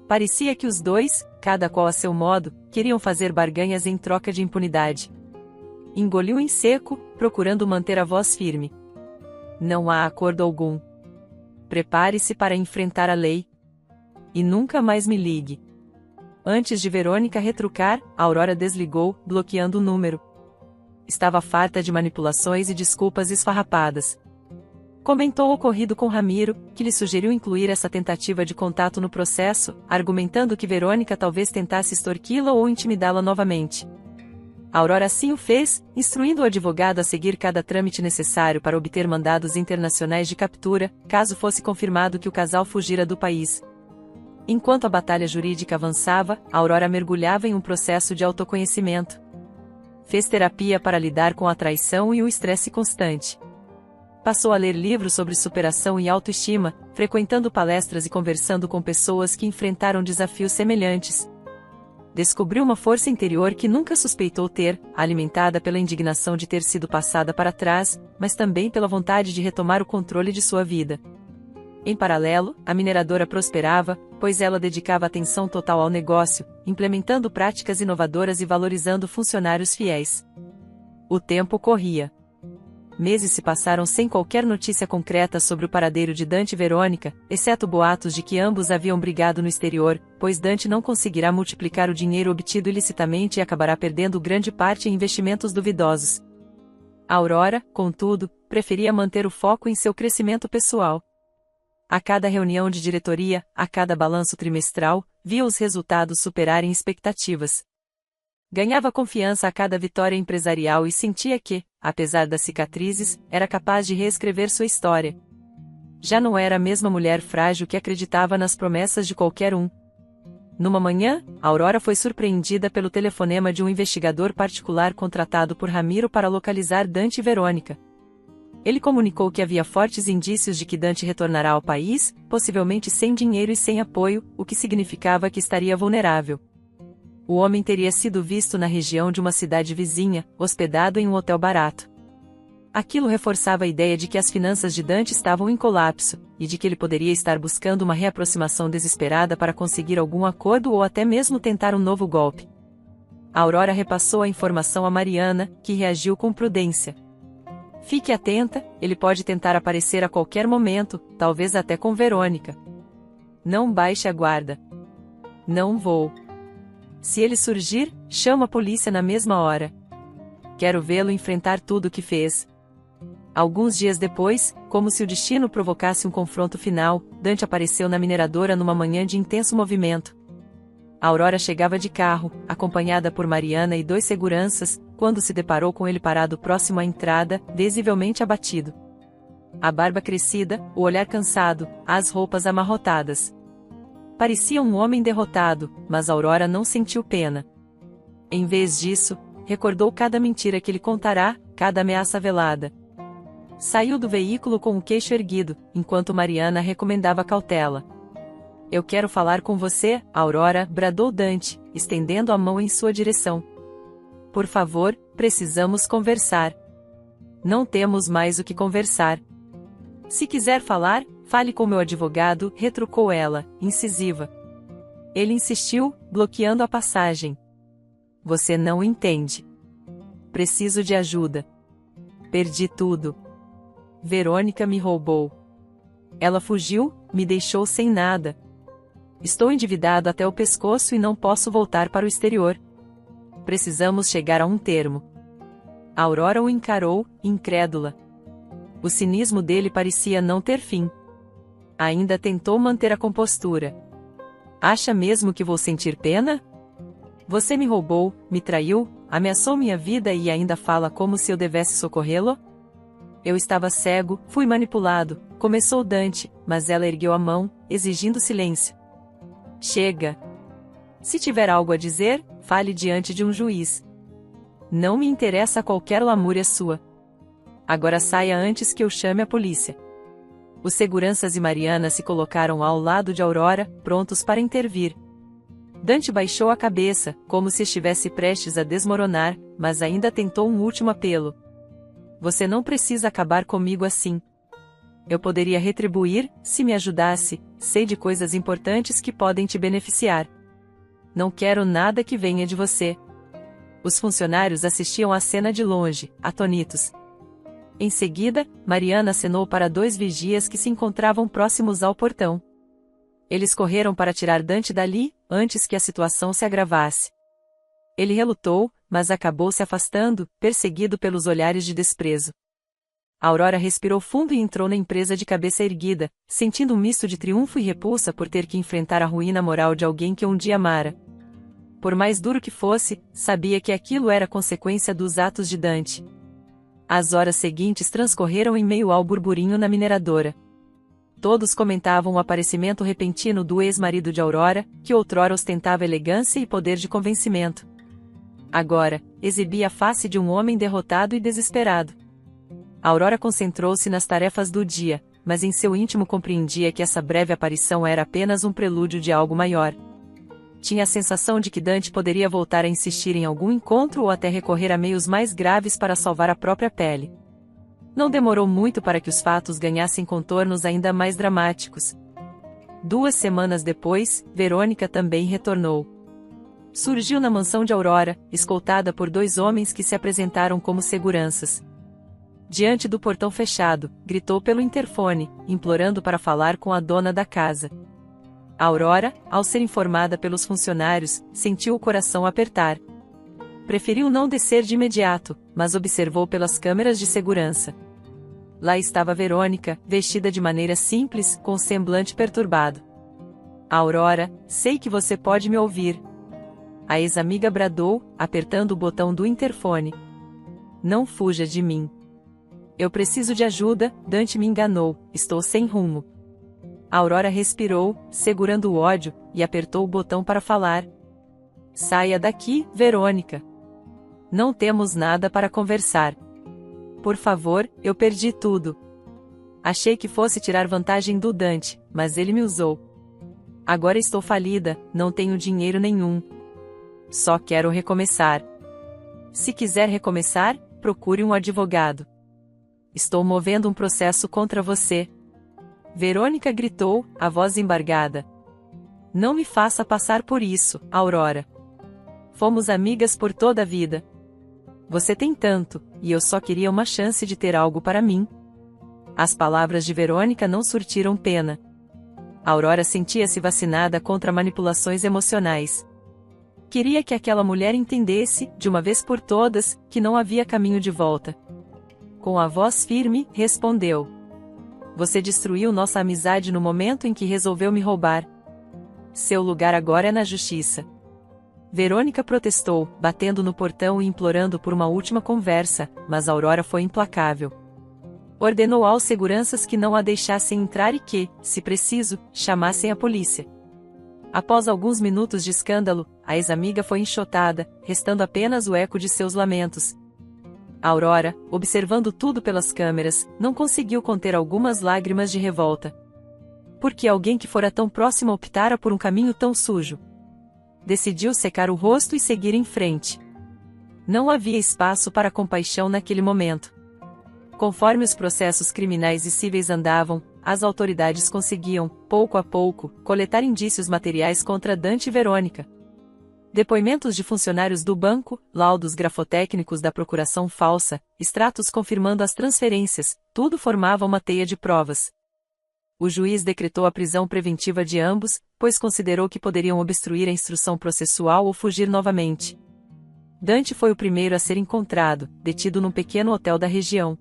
Parecia que os dois, cada qual a seu modo, queriam fazer barganhas em troca de impunidade. Engoliu em seco, procurando manter a voz firme. Não há acordo algum. Prepare-se para enfrentar a lei. E nunca mais me ligue. Antes de Verônica retrucar, Aurora desligou, bloqueando o número. Estava farta de manipulações e desculpas esfarrapadas. Comentou o ocorrido com Ramiro, que lhe sugeriu incluir essa tentativa de contato no processo, argumentando que Verônica talvez tentasse extorquí-la ou intimidá-la novamente. Aurora assim o fez, instruindo o advogado a seguir cada trâmite necessário para obter mandados internacionais de captura, caso fosse confirmado que o casal fugira do país. Enquanto a batalha jurídica avançava, Aurora mergulhava em um processo de autoconhecimento. Fez terapia para lidar com a traição e o estresse constante. Passou a ler livros sobre superação e autoestima, frequentando palestras e conversando com pessoas que enfrentaram desafios semelhantes. Descobriu uma força interior que nunca suspeitou ter, alimentada pela indignação de ter sido passada para trás, mas também pela vontade de retomar o controle de sua vida. Em paralelo, a mineradora prosperava, pois ela dedicava atenção total ao negócio, implementando práticas inovadoras e valorizando funcionários fiéis. O tempo corria. Meses se passaram sem qualquer notícia concreta sobre o paradeiro de Dante e Verônica, exceto boatos de que ambos haviam brigado no exterior, pois Dante não conseguirá multiplicar o dinheiro obtido ilicitamente e acabará perdendo grande parte em investimentos duvidosos. Aurora, contudo, preferia manter o foco em seu crescimento pessoal. A cada reunião de diretoria, a cada balanço trimestral, via os resultados superarem expectativas. Ganhava confiança a cada vitória empresarial e sentia que, apesar das cicatrizes, era capaz de reescrever sua história. Já não era a mesma mulher frágil que acreditava nas promessas de qualquer um. Numa manhã, Aurora foi surpreendida pelo telefonema de um investigador particular contratado por Ramiro para localizar Dante e Verônica. Ele comunicou que havia fortes indícios de que Dante retornará ao país, possivelmente sem dinheiro e sem apoio, o que significava que estaria vulnerável. O homem teria sido visto na região de uma cidade vizinha, hospedado em um hotel barato. Aquilo reforçava a ideia de que as finanças de Dante estavam em colapso, e de que ele poderia estar buscando uma reaproximação desesperada para conseguir algum acordo ou até mesmo tentar um novo golpe. A Aurora repassou a informação a Mariana, que reagiu com prudência. Fique atenta, ele pode tentar aparecer a qualquer momento, talvez até com Verônica. Não baixe a guarda. Não vou. Se ele surgir, chama a polícia na mesma hora. Quero vê-lo enfrentar tudo o que fez. Alguns dias depois, como se o destino provocasse um confronto final, Dante apareceu na mineradora numa manhã de intenso movimento. A Aurora chegava de carro, acompanhada por Mariana e 2 seguranças, quando se deparou com ele parado próximo à entrada, visivelmente abatido. A barba crescida, o olhar cansado, as roupas amarrotadas. Parecia um homem derrotado, mas Aurora não sentiu pena. Em vez disso, recordou cada mentira que ele contará, cada ameaça velada. Saiu do veículo com o queixo erguido, enquanto Mariana recomendava cautela. Eu quero falar com você, Aurora, bradou Dante, estendendo a mão em sua direção. Por favor, precisamos conversar. Não temos mais o que conversar. Se quiser falar, fale com meu advogado, retrucou ela, incisiva. Ele insistiu, bloqueando a passagem. Você não entende. Preciso de ajuda. Perdi tudo. Verônica me roubou. Ela fugiu, me deixou sem nada. Estou endividado até o pescoço e não posso voltar para o exterior. Precisamos chegar a um termo. A Aurora o encarou, incrédula. O cinismo dele parecia não ter fim. Ainda tentou manter a compostura. Acha mesmo que vou sentir pena? Você me roubou, me traiu, ameaçou minha vida e ainda fala como se eu devesse socorrê-lo? Eu estava cego, fui manipulado, começou Dante, mas ela ergueu a mão, exigindo silêncio. Chega. Se tiver algo a dizer, fale diante de um juiz. Não me interessa qualquer lamúria sua. Agora saia antes que eu chame a polícia. Os seguranças e Mariana se colocaram ao lado de Aurora, prontos para intervir. Dante baixou a cabeça, como se estivesse prestes a desmoronar, mas ainda tentou um último apelo. Você não precisa acabar comigo assim. Eu poderia retribuir, se me ajudasse, sei de coisas importantes que podem te beneficiar. Não quero nada que venha de você. Os funcionários assistiam à cena de longe, atônitos. Em seguida, Mariana acenou para 2 vigias que se encontravam próximos ao portão. Eles correram para tirar Dante dali, antes que a situação se agravasse. Ele relutou, mas acabou se afastando, perseguido pelos olhares de desprezo. Aurora respirou fundo e entrou na empresa de cabeça erguida, sentindo um misto de triunfo e repulsa por ter que enfrentar a ruína moral de alguém que um dia amara. Por mais duro que fosse, sabia que aquilo era consequência dos atos de Dante. As horas seguintes transcorreram em meio ao burburinho na mineradora. Todos comentavam o aparecimento repentino do ex-marido de Aurora, que outrora ostentava elegância e poder de convencimento. Agora, exibia a face de um homem derrotado e desesperado. Aurora concentrou-se nas tarefas do dia, mas em seu íntimo compreendia que essa breve aparição era apenas um prelúdio de algo maior. Tinha a sensação de que Dante poderia voltar a insistir em algum encontro ou até recorrer a meios mais graves para salvar a própria pele. Não demorou muito para que os fatos ganhassem contornos ainda mais dramáticos. 2 semanas depois, Verônica também retornou. Surgiu na mansão de Aurora, escoltada por 2 homens que se apresentaram como seguranças. Diante do portão fechado, gritou pelo interfone, implorando para falar com a dona da casa. Aurora, ao ser informada pelos funcionários, sentiu o coração apertar. Preferiu não descer de imediato, mas observou pelas câmeras de segurança. Lá estava Verônica, vestida de maneira simples, com o semblante perturbado. Aurora, sei que você pode me ouvir. A ex-amiga bradou, apertando o botão do interfone. Não fuja de mim. Eu preciso de ajuda, Dante me enganou, estou sem rumo. Aurora respirou, segurando o ódio, e apertou o botão para falar. Saia daqui, Verônica. Não temos nada para conversar. Por favor, eu perdi tudo. Achei que fosse tirar vantagem do Dante, mas ele me usou. Agora estou falida, não tenho dinheiro nenhum. Só quero recomeçar. Se quiser recomeçar, procure um advogado. Estou movendo um processo contra você. Verônica gritou, a voz embargada. Não me faça passar por isso, Aurora. Fomos amigas por toda a vida. Você tem tanto, e eu só queria uma chance de ter algo para mim. As palavras de Verônica não surtiram pena. Aurora sentia-se vacinada contra manipulações emocionais. Queria que aquela mulher entendesse, de uma vez por todas, que não havia caminho de volta. Com a voz firme, respondeu. Você destruiu nossa amizade no momento em que resolveu me roubar. Seu lugar agora é na justiça. Verônica protestou, batendo no portão e implorando por uma última conversa, mas Aurora foi implacável. Ordenou aos seguranças que não a deixassem entrar e que, se preciso, chamassem a polícia. Após alguns minutos de escândalo, a ex-amiga foi enxotada, restando apenas o eco de seus lamentos. Aurora, observando tudo pelas câmeras, não conseguiu conter algumas lágrimas de revolta. Por que alguém que fora tão próximo optara por um caminho tão sujo? Decidiu secar o rosto e seguir em frente. Não havia espaço para compaixão naquele momento. Conforme os processos criminais e cíveis andavam, as autoridades conseguiam, pouco a pouco, coletar indícios materiais contra Dante e Verônica. Depoimentos de funcionários do banco, laudos grafotécnicos da procuração falsa, extratos confirmando as transferências, tudo formava uma teia de provas. O juiz decretou a prisão preventiva de ambos, pois considerou que poderiam obstruir a instrução processual ou fugir novamente. Dante foi o primeiro a ser encontrado, detido num pequeno hotel da região.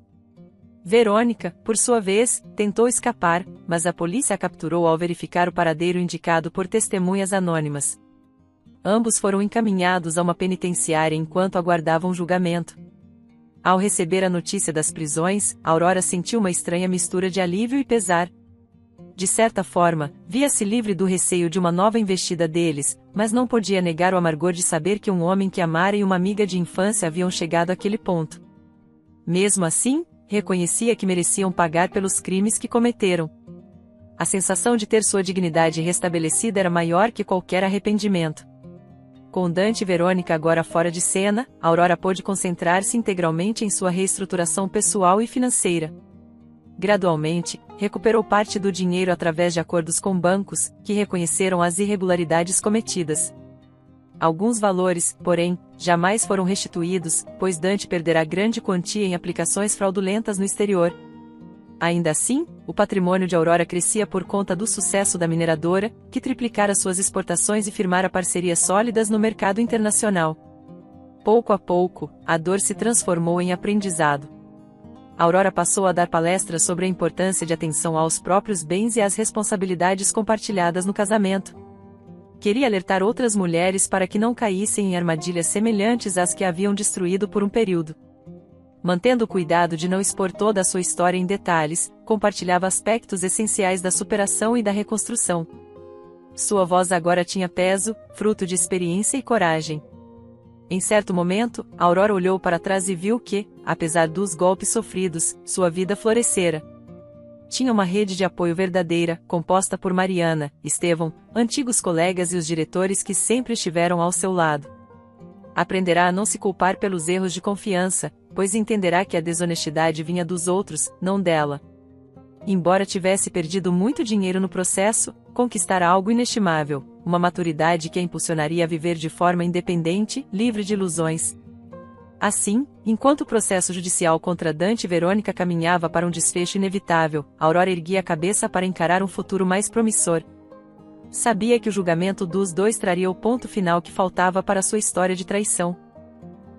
Verônica, por sua vez, tentou escapar, mas a polícia a capturou ao verificar o paradeiro indicado por testemunhas anônimas. Ambos foram encaminhados a uma penitenciária enquanto aguardavam julgamento. Ao receber a notícia das prisões, Aurora sentiu uma estranha mistura de alívio e pesar. De certa forma, via-se livre do receio de uma nova investida deles, mas não podia negar o amargor de saber que um homem que amara e uma amiga de infância haviam chegado àquele ponto. Mesmo assim, reconhecia que mereciam pagar pelos crimes que cometeram. A sensação de ter sua dignidade restabelecida era maior que qualquer arrependimento. Com Dante e Verônica agora fora de cena, Aurora pôde concentrar-se integralmente em sua reestruturação pessoal e financeira. Gradualmente, recuperou parte do dinheiro através de acordos com bancos, que reconheceram as irregularidades cometidas. Alguns valores, porém, jamais foram restituídos, pois Dante perderá grande quantia em aplicações fraudulentas no exterior. Ainda assim, o patrimônio de Aurora crescia por conta do sucesso da mineradora, que triplicara suas exportações e firmara parcerias sólidas no mercado internacional. Pouco a pouco, a dor se transformou em aprendizado. Aurora passou a dar palestras sobre a importância de atenção aos próprios bens e às responsabilidades compartilhadas no casamento. Queria alertar outras mulheres para que não caíssem em armadilhas semelhantes às que haviam destruído por um período. Mantendo o cuidado de não expor toda a sua história em detalhes, compartilhava aspectos essenciais da superação e da reconstrução. Sua voz agora tinha peso, fruto de experiência e coragem. Em certo momento, Aurora olhou para trás e viu que, apesar dos golpes sofridos, sua vida florescera. Tinha uma rede de apoio verdadeira, composta por Mariana, Estevão, antigos colegas e os diretores que sempre estiveram ao seu lado. Aprenderá a não se culpar pelos erros de confiança, pois entenderá que a desonestidade vinha dos outros, não dela. embora tivesse perdido muito dinheiro no processo, conquistara algo inestimável, uma maturidade que a impulsionaria a viver de forma independente, livre de ilusões. Assim, enquanto o processo judicial contra Dante e Verônica caminhava para um desfecho inevitável, Aurora erguia a cabeça para encarar um futuro mais promissor. Sabia que o julgamento dos dois traria o ponto final que faltava para sua história de traição.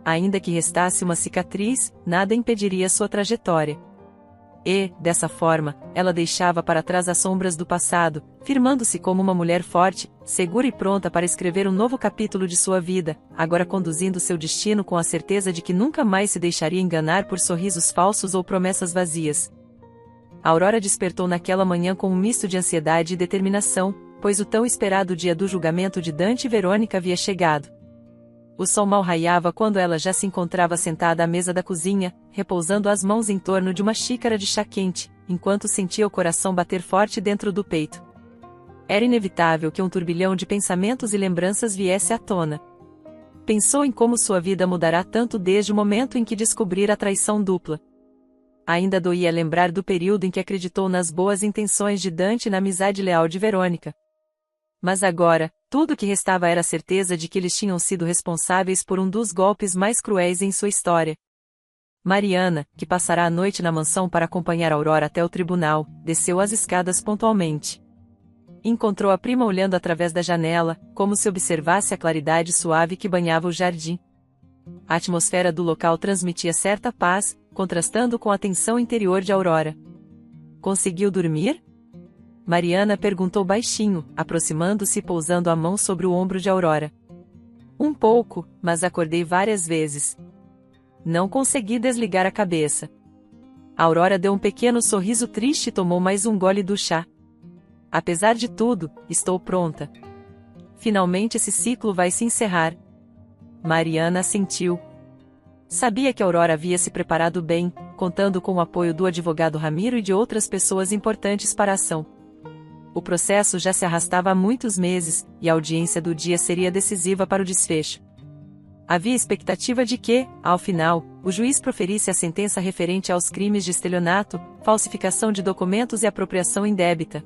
Ainda que restasse uma cicatriz, nada impediria sua trajetória. E, dessa forma, ela deixava para trás as sombras do passado, firmando-se como uma mulher forte, segura e pronta para escrever um novo capítulo de sua vida, agora conduzindo seu destino com a certeza de que nunca mais se deixaria enganar por sorrisos falsos ou promessas vazias. Aurora despertou naquela manhã com um misto de ansiedade e determinação, pois o tão esperado dia do julgamento de Dante e Verônica havia chegado. O sol mal raiava quando ela já se encontrava sentada à mesa da cozinha, repousando as mãos em torno de uma xícara de chá quente, enquanto sentia o coração bater forte dentro do peito. Era inevitável que um turbilhão de pensamentos e lembranças viesse à tona. Pensou em como sua vida mudará tanto desde o momento em que descobrir a traição dupla. Ainda doía lembrar do período em que acreditou nas boas intenções de Dante e na amizade leal de Verônica. Mas agora, tudo o que restava era a certeza de que eles tinham sido responsáveis por um dos golpes mais cruéis em sua história. Mariana, que passará a noite na mansão para acompanhar Aurora até o tribunal, desceu as escadas pontualmente. Encontrou a prima olhando através da janela, como se observasse a claridade suave que banhava o jardim. A atmosfera do local transmitia certa paz, contrastando com a tensão interior de Aurora. Conseguiu dormir? Mariana perguntou baixinho, aproximando-se e pousando a mão sobre o ombro de Aurora. Um pouco, mas acordei várias vezes. Não consegui desligar a cabeça. Aurora deu um pequeno sorriso triste e tomou mais um gole do chá. Apesar de tudo, estou pronta. Finalmente esse ciclo vai se encerrar. Mariana assentiu. Sabia que Aurora havia se preparado bem, contando com o apoio do advogado Ramiro e de outras pessoas importantes para a ação. O processo já se arrastava há muitos meses, e a audiência do dia seria decisiva para o desfecho. Havia expectativa de que, ao final, o juiz proferisse a sentença referente aos crimes de estelionato, falsificação de documentos e apropriação indébita.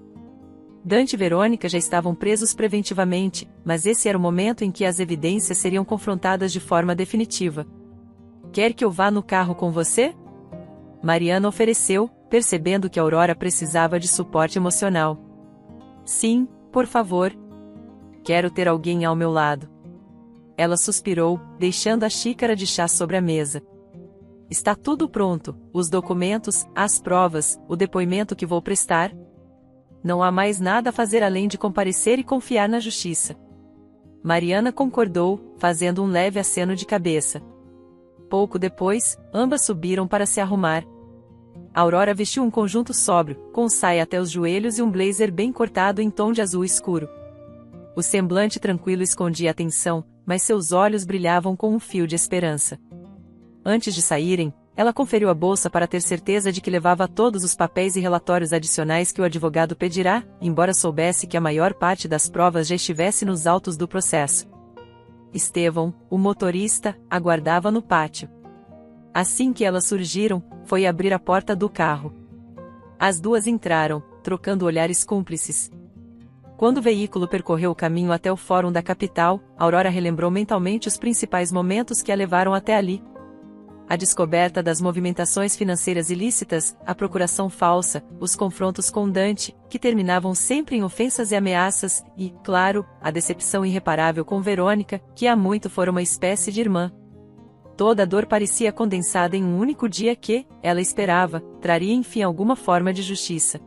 Dante e Verônica já estavam presos preventivamente, mas esse era o momento em que as evidências seriam confrontadas de forma definitiva. Quer que eu vá no carro com você? Mariana ofereceu, percebendo que Aurora precisava de suporte emocional. Sim, por favor. Quero ter alguém ao meu lado. Ela suspirou, deixando a xícara de chá sobre a mesa. Está tudo pronto, os documentos, as provas, o depoimento que vou prestar. Não há mais nada a fazer além de comparecer e confiar na justiça. Mariana concordou, fazendo um leve aceno de cabeça. Pouco depois, ambas subiram para se arrumar. Aurora vestiu um conjunto sóbrio, com saia até os joelhos e um blazer bem cortado em tom de azul escuro. O semblante tranquilo escondia a tensão, mas seus olhos brilhavam com um fio de esperança. Antes de saírem, ela conferiu a bolsa para ter certeza de que levava todos os papéis e relatórios adicionais que o advogado pedirá, embora soubesse que a maior parte das provas já estivesse nos autos do processo. Estevão, o motorista, aguardava no pátio. Assim que elas surgiram, foi abrir a porta do carro. As duas entraram, trocando olhares cúmplices. Quando o veículo percorreu o caminho até o fórum da capital, Aurora relembrou mentalmente os principais momentos que a levaram até ali. A descoberta das movimentações financeiras ilícitas, a procuração falsa, os confrontos com Dante, que terminavam sempre em ofensas e ameaças, e, claro, a decepção irreparável com Verônica, que há muito fora uma espécie de irmã. Toda a dor parecia condensada em um único dia que, ela esperava, traria enfim alguma forma de justiça.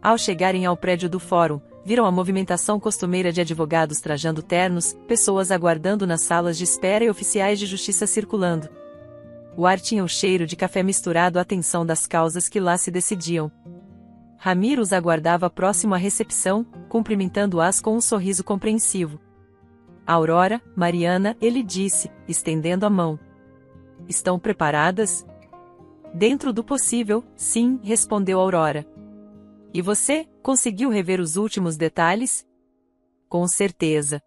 Ao chegarem ao prédio do fórum, viram a movimentação costumeira de advogados trajando ternos, pessoas aguardando nas salas de espera e oficiais de justiça circulando. O ar tinha o cheiro de café misturado à tensão das causas que lá se decidiam. Ramiro os aguardava próximo à recepção, cumprimentando-as com um sorriso compreensivo. Aurora, Mariana, ele disse, estendendo a mão. Estão preparadas? Dentro do possível, sim, respondeu Aurora. E você, conseguiu rever os últimos detalhes? Com certeza.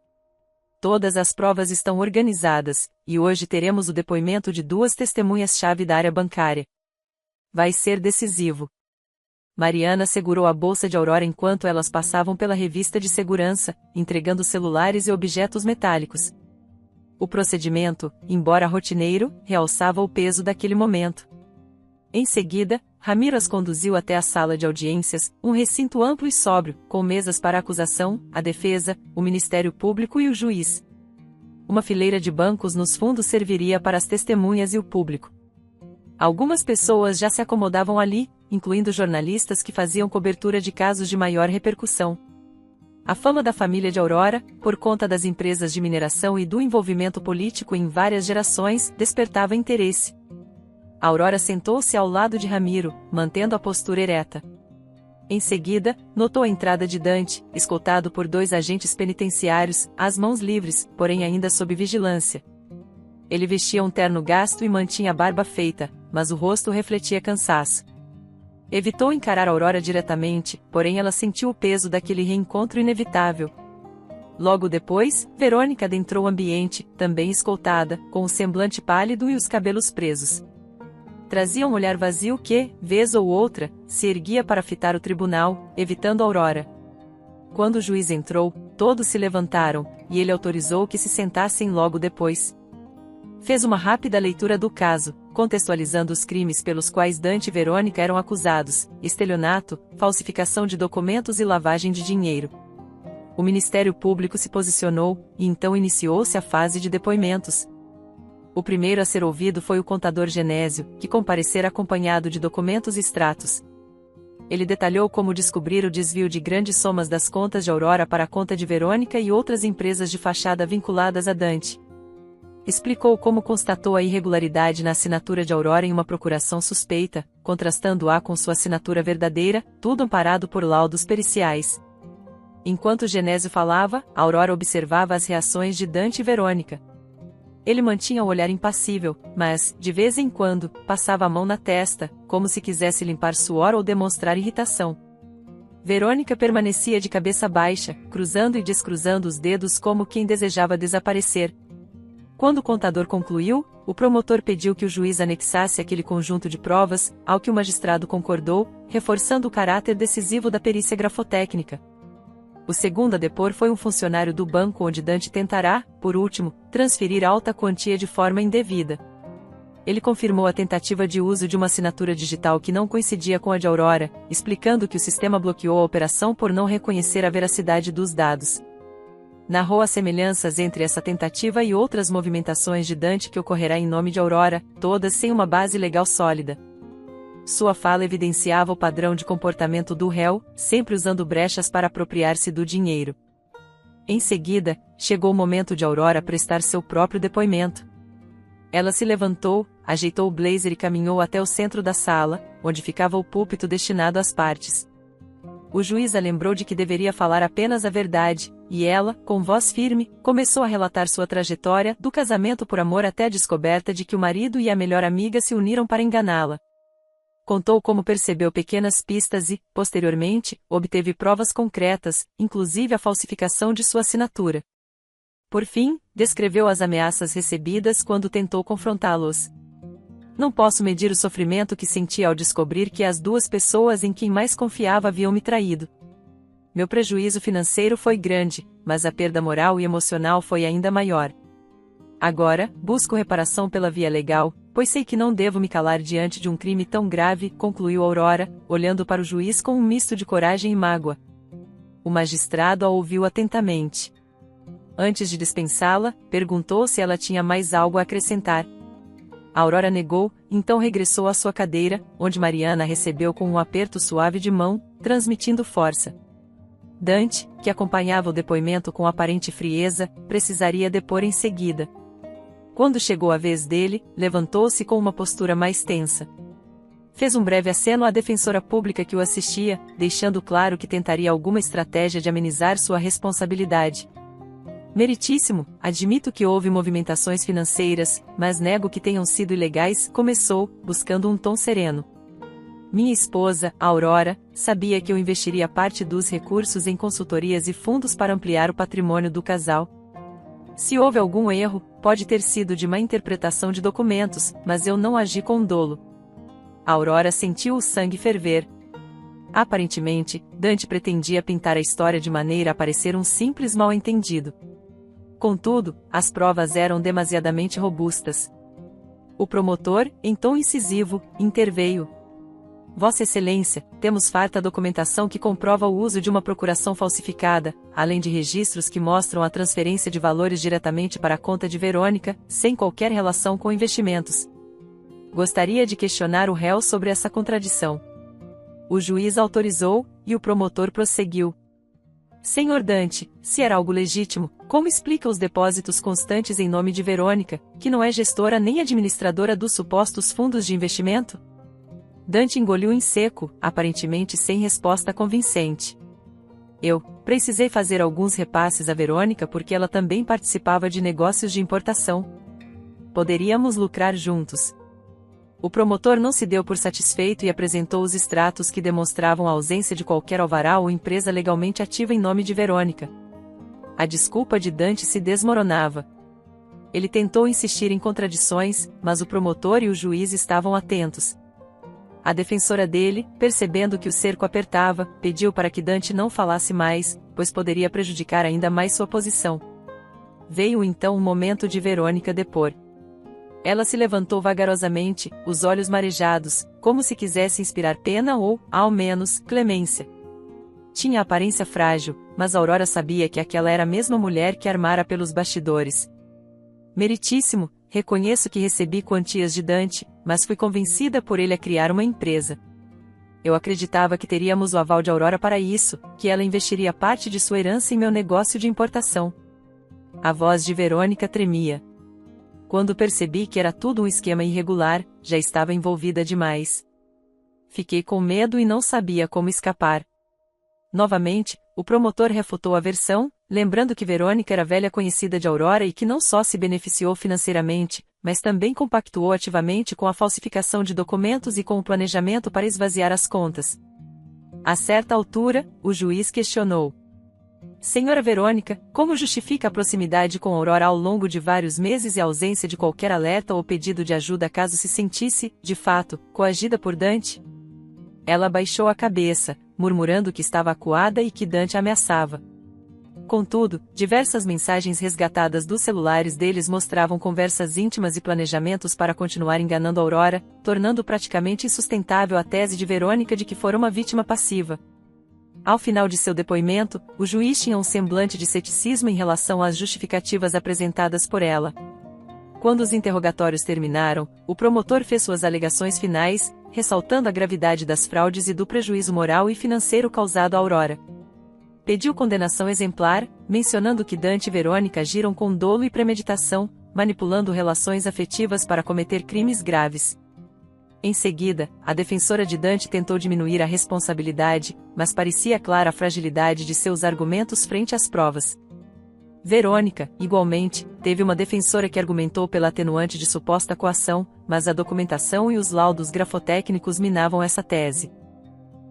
Todas as provas estão organizadas, e hoje teremos o depoimento de duas testemunhas-chave da área bancária. Vai ser decisivo. Mariana segurou a bolsa de Aurora enquanto elas passavam pela revista de segurança, entregando celulares e objetos metálicos. O procedimento, embora rotineiro, realçava o peso daquele momento. Em seguida, Ramiro as conduziu até a sala de audiências, um recinto amplo e sóbrio, com mesas para a acusação, a defesa, o Ministério Público e o juiz. Uma fileira de bancos nos fundos serviria para as testemunhas e o público. Algumas pessoas já se acomodavam ali, incluindo jornalistas que faziam cobertura de casos de maior repercussão. A fama da família de Aurora, por conta das empresas de mineração e do envolvimento político em várias gerações, despertava interesse. Aurora sentou-se ao lado de Ramiro, mantendo a postura ereta. Em seguida, notou a entrada de Dante, escoltado por 2 agentes penitenciários, as mãos livres, porém ainda sob vigilância. Ele vestia um terno gasto e mantinha a barba feita, mas o rosto refletia cansaço. Evitou encarar Aurora diretamente, porém ela sentiu o peso daquele reencontro inevitável. Logo depois, Verônica adentrou o ambiente, também escoltada, com o semblante pálido e os cabelos presos. Trazia um olhar vazio que, vez ou outra, se erguia para fitar o tribunal, evitando Aurora. Quando o juiz entrou, todos se levantaram, e ele autorizou que se sentassem logo depois. Fez uma rápida leitura do caso, contextualizando os crimes pelos quais Dante e Verônica eram acusados: estelionato, falsificação de documentos e lavagem de dinheiro. O Ministério Público se posicionou, e então iniciou-se a fase de depoimentos. O primeiro a ser ouvido foi o contador Genésio, que comparecera acompanhado de documentos e extratos. Ele detalhou como descobrir o desvio de grandes somas das contas de Aurora para a conta de Verônica e outras empresas de fachada vinculadas a Dante. Explicou como constatou a irregularidade na assinatura de Aurora em uma procuração suspeita, contrastando-a com sua assinatura verdadeira, tudo amparado por laudos periciais. Enquanto Genésio falava, Aurora observava as reações de Dante e Verônica. Ele mantinha o olhar impassível, mas, de vez em quando, passava a mão na testa, como se quisesse limpar suor ou demonstrar irritação. Verônica permanecia de cabeça baixa, cruzando e descruzando os dedos como quem desejava desaparecer. Quando o contador concluiu, o promotor pediu que o juiz anexasse aquele conjunto de provas, ao que o magistrado concordou, reforçando o caráter decisivo da perícia grafotécnica. O segundo a depor foi um funcionário do banco onde Dante tentará, por último, transferir alta quantia de forma indevida. Ele confirmou a tentativa de uso de uma assinatura digital que não coincidia com a de Aurora, explicando que o sistema bloqueou a operação por não reconhecer a veracidade dos dados. Narrou as semelhanças entre essa tentativa e outras movimentações de Dante que ocorrerá em nome de Aurora, todas sem uma base legal sólida. Sua fala evidenciava o padrão de comportamento do réu, sempre usando brechas para apropriar-se do dinheiro. Em seguida, chegou o momento de Aurora prestar seu próprio depoimento. Ela se levantou, ajeitou o blazer e caminhou até o centro da sala, onde ficava o púlpito destinado às partes. O juiz a lembrou de que deveria falar apenas a verdade, e ela, com voz firme, começou a relatar sua trajetória, do casamento por amor até a descoberta de que o marido e a melhor amiga se uniram para enganá-la. Contou como percebeu pequenas pistas e, posteriormente, obteve provas concretas, inclusive a falsificação de sua assinatura. Por fim, descreveu as ameaças recebidas quando tentou confrontá-los. Não posso medir o sofrimento que senti ao descobrir que as 2 pessoas em quem mais confiava haviam me traído. Meu prejuízo financeiro foi grande, mas a perda moral e emocional foi ainda maior. Agora, busco reparação pela via legal, pois sei que não devo me calar diante de um crime tão grave, concluiu Aurora, olhando para o juiz com um misto de coragem e mágoa. O magistrado a ouviu atentamente. Antes de dispensá-la, perguntou se ela tinha mais algo a acrescentar. Aurora negou, então regressou à sua cadeira, onde Mariana a recebeu com um aperto suave de mão, transmitindo força. Dante, que acompanhava o depoimento com aparente frieza, precisaria depor em seguida. Quando chegou a vez dele, levantou-se com uma postura mais tensa. Fez um breve aceno à defensora pública que o assistia, deixando claro que tentaria alguma estratégia de amenizar sua responsabilidade. Meritíssimo, admito que houve movimentações financeiras, mas nego que tenham sido ilegais, começou, buscando um tom sereno. Minha esposa, Aurora, sabia que eu investiria parte dos recursos em consultorias e fundos para ampliar o patrimônio do casal. Se houve algum erro, pode ter sido de má interpretação de documentos, mas eu não agi com dolo. Aurora sentiu o sangue ferver. Aparentemente, Dante pretendia pintar a história de maneira a parecer um simples mal-entendido. Contudo, as provas eram demasiadamente robustas. O promotor, em tom incisivo, interveio. Vossa Excelência, temos farta documentação que comprova o uso de uma procuração falsificada, além de registros que mostram a transferência de valores diretamente para a conta de Verônica, sem qualquer relação com investimentos. Gostaria de questionar o réu sobre essa contradição. O juiz autorizou, e o promotor prosseguiu. Senhor Dante, se era algo legítimo, como explica os depósitos constantes em nome de Verônica, que não é gestora nem administradora dos supostos fundos de investimento? Dante engoliu em seco, aparentemente sem resposta convincente. Eu precisei fazer alguns repasses a Verônica porque ela também participava de negócios de importação. Poderíamos lucrar juntos. O promotor não se deu por satisfeito e apresentou os extratos que demonstravam a ausência de qualquer alvará ou empresa legalmente ativa em nome de Verônica. A desculpa de Dante se desmoronava. Ele tentou insistir em contradições, mas o promotor e o juiz estavam atentos. A defensora dele, percebendo que o cerco apertava, pediu para que Dante não falasse mais, pois poderia prejudicar ainda mais sua posição. Veio então o momento de Verônica depor. Ela se levantou vagarosamente, os olhos marejados, como se quisesse inspirar pena ou, ao menos, clemência. Tinha aparência frágil, mas Aurora sabia que aquela era a mesma mulher que armara pelos bastidores. Meritíssimo, reconheço que recebi quantias de Dante, mas fui convencida por ele a criar uma empresa. Eu acreditava que teríamos o aval de Aurora para isso, que ela investiria parte de sua herança em meu negócio de importação. A voz de Verônica tremia. Quando percebi que era tudo um esquema irregular, já estava envolvida demais. Fiquei com medo e não sabia como escapar. Novamente, o promotor refutou a versão, lembrando que Verônica era velha conhecida de Aurora e que não só se beneficiou financeiramente, mas também compactuou ativamente com a falsificação de documentos e com o planejamento para esvaziar as contas. A certa altura, o juiz questionou. Senhora Verônica, como justifica a proximidade com Aurora ao longo de vários meses e a ausência de qualquer alerta ou pedido de ajuda caso se sentisse, de fato, coagida por Dante? Ela baixou a cabeça, murmurando que estava acuada e que Dante ameaçava. Contudo, diversas mensagens resgatadas dos celulares deles mostravam conversas íntimas e planejamentos para continuar enganando Aurora, tornando praticamente insustentável a tese de Verônica de que fora uma vítima passiva. Ao final de seu depoimento, o juiz tinha um semblante de ceticismo em relação às justificativas apresentadas por ela. Quando os interrogatórios terminaram, o promotor fez suas alegações finais, ressaltando a gravidade das fraudes e do prejuízo moral e financeiro causado à Aurora. Pediu condenação exemplar, mencionando que Dante e Verônica agiram com dolo e premeditação, manipulando relações afetivas para cometer crimes graves. Em seguida, a defensora de Dante tentou diminuir a responsabilidade, mas parecia clara a fragilidade de seus argumentos frente às provas. Verônica, igualmente, teve uma defensora que argumentou pela atenuante de suposta coação, mas a documentação e os laudos grafotécnicos minavam essa tese.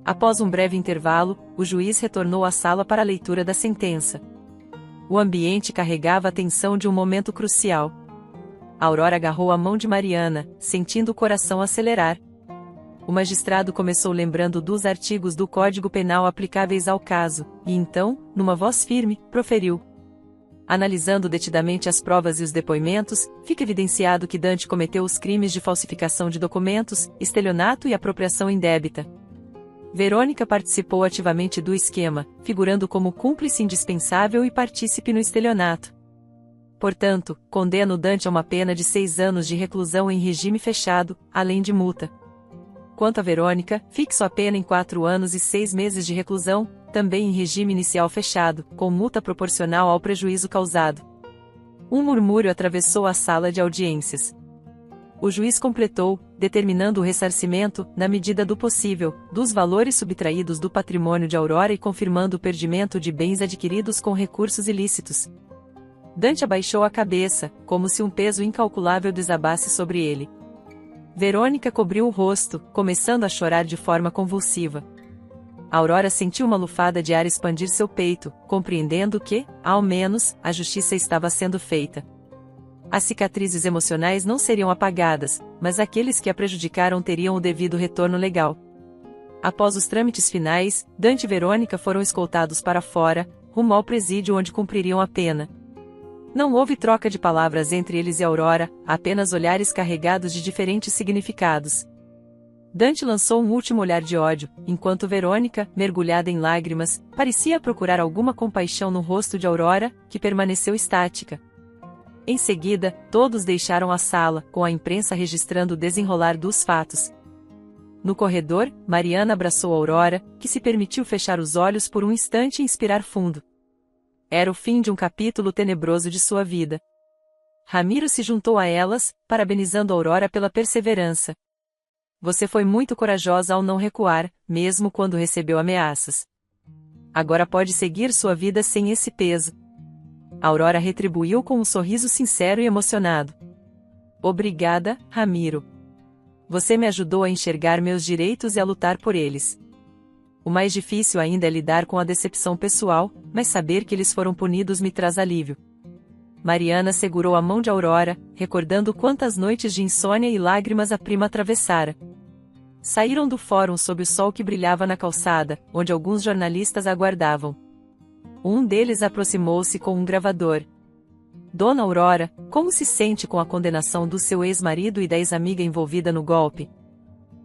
Após um breve intervalo, o juiz retornou à sala para a leitura da sentença. O ambiente carregava a tensão de um momento crucial. Aurora agarrou a mão de Mariana, sentindo o coração acelerar. O magistrado começou lembrando dos artigos do Código Penal aplicáveis ao caso, e então, numa voz firme, proferiu. Analisando detidamente as provas e os depoimentos, fica evidenciado que Dante cometeu os crimes de falsificação de documentos, estelionato e apropriação indébita. Verônica participou ativamente do esquema, figurando como cúmplice indispensável e partícipe no estelionato. Portanto, condeno Dante a uma pena de 6 anos de reclusão em regime fechado, além de multa. Quanto a Verônica, fixo a pena em 4 anos e 6 meses de reclusão, também em regime inicial fechado, com multa proporcional ao prejuízo causado. Um murmúrio atravessou a sala de audiências. O juiz completou, determinando o ressarcimento, na medida do possível, dos valores subtraídos do patrimônio de Aurora e confirmando o perdimento de bens adquiridos com recursos ilícitos. Dante abaixou a cabeça, como se um peso incalculável desabasse sobre ele. Verônica cobriu o rosto, começando a chorar de forma convulsiva. Aurora sentiu uma lufada de ar expandir seu peito, compreendendo que, ao menos, a justiça estava sendo feita. As cicatrizes emocionais não seriam apagadas, mas aqueles que a prejudicaram teriam o devido retorno legal. Após os trâmites finais, Dante e Verônica foram escoltados para fora, rumo ao presídio onde cumpririam a pena. Não houve troca de palavras entre eles e Aurora, apenas olhares carregados de diferentes significados. Dante lançou um último olhar de ódio, enquanto Verônica, mergulhada em lágrimas, parecia procurar alguma compaixão no rosto de Aurora, que permaneceu estática. Em seguida, todos deixaram a sala, com a imprensa registrando o desenrolar dos fatos. No corredor, Mariana abraçou Aurora, que se permitiu fechar os olhos por um instante e inspirar fundo. Era o fim de um capítulo tenebroso de sua vida. Ramiro se juntou a elas, parabenizando Aurora pela perseverança. Você foi muito corajosa ao não recuar, mesmo quando recebeu ameaças. Agora pode seguir sua vida sem esse peso. Aurora retribuiu com um sorriso sincero e emocionado. Obrigada, Ramiro. Você me ajudou a enxergar meus direitos e a lutar por eles. O mais difícil ainda é lidar com a decepção pessoal, mas saber que eles foram punidos me traz alívio. Mariana segurou a mão de Aurora, recordando quantas noites de insônia e lágrimas a prima atravessara. Saíram do fórum sob o sol que brilhava na calçada, onde alguns jornalistas aguardavam. Um deles aproximou-se com um gravador. Dona Aurora, como se sente com a condenação do seu ex-marido e da ex-amiga envolvida no golpe?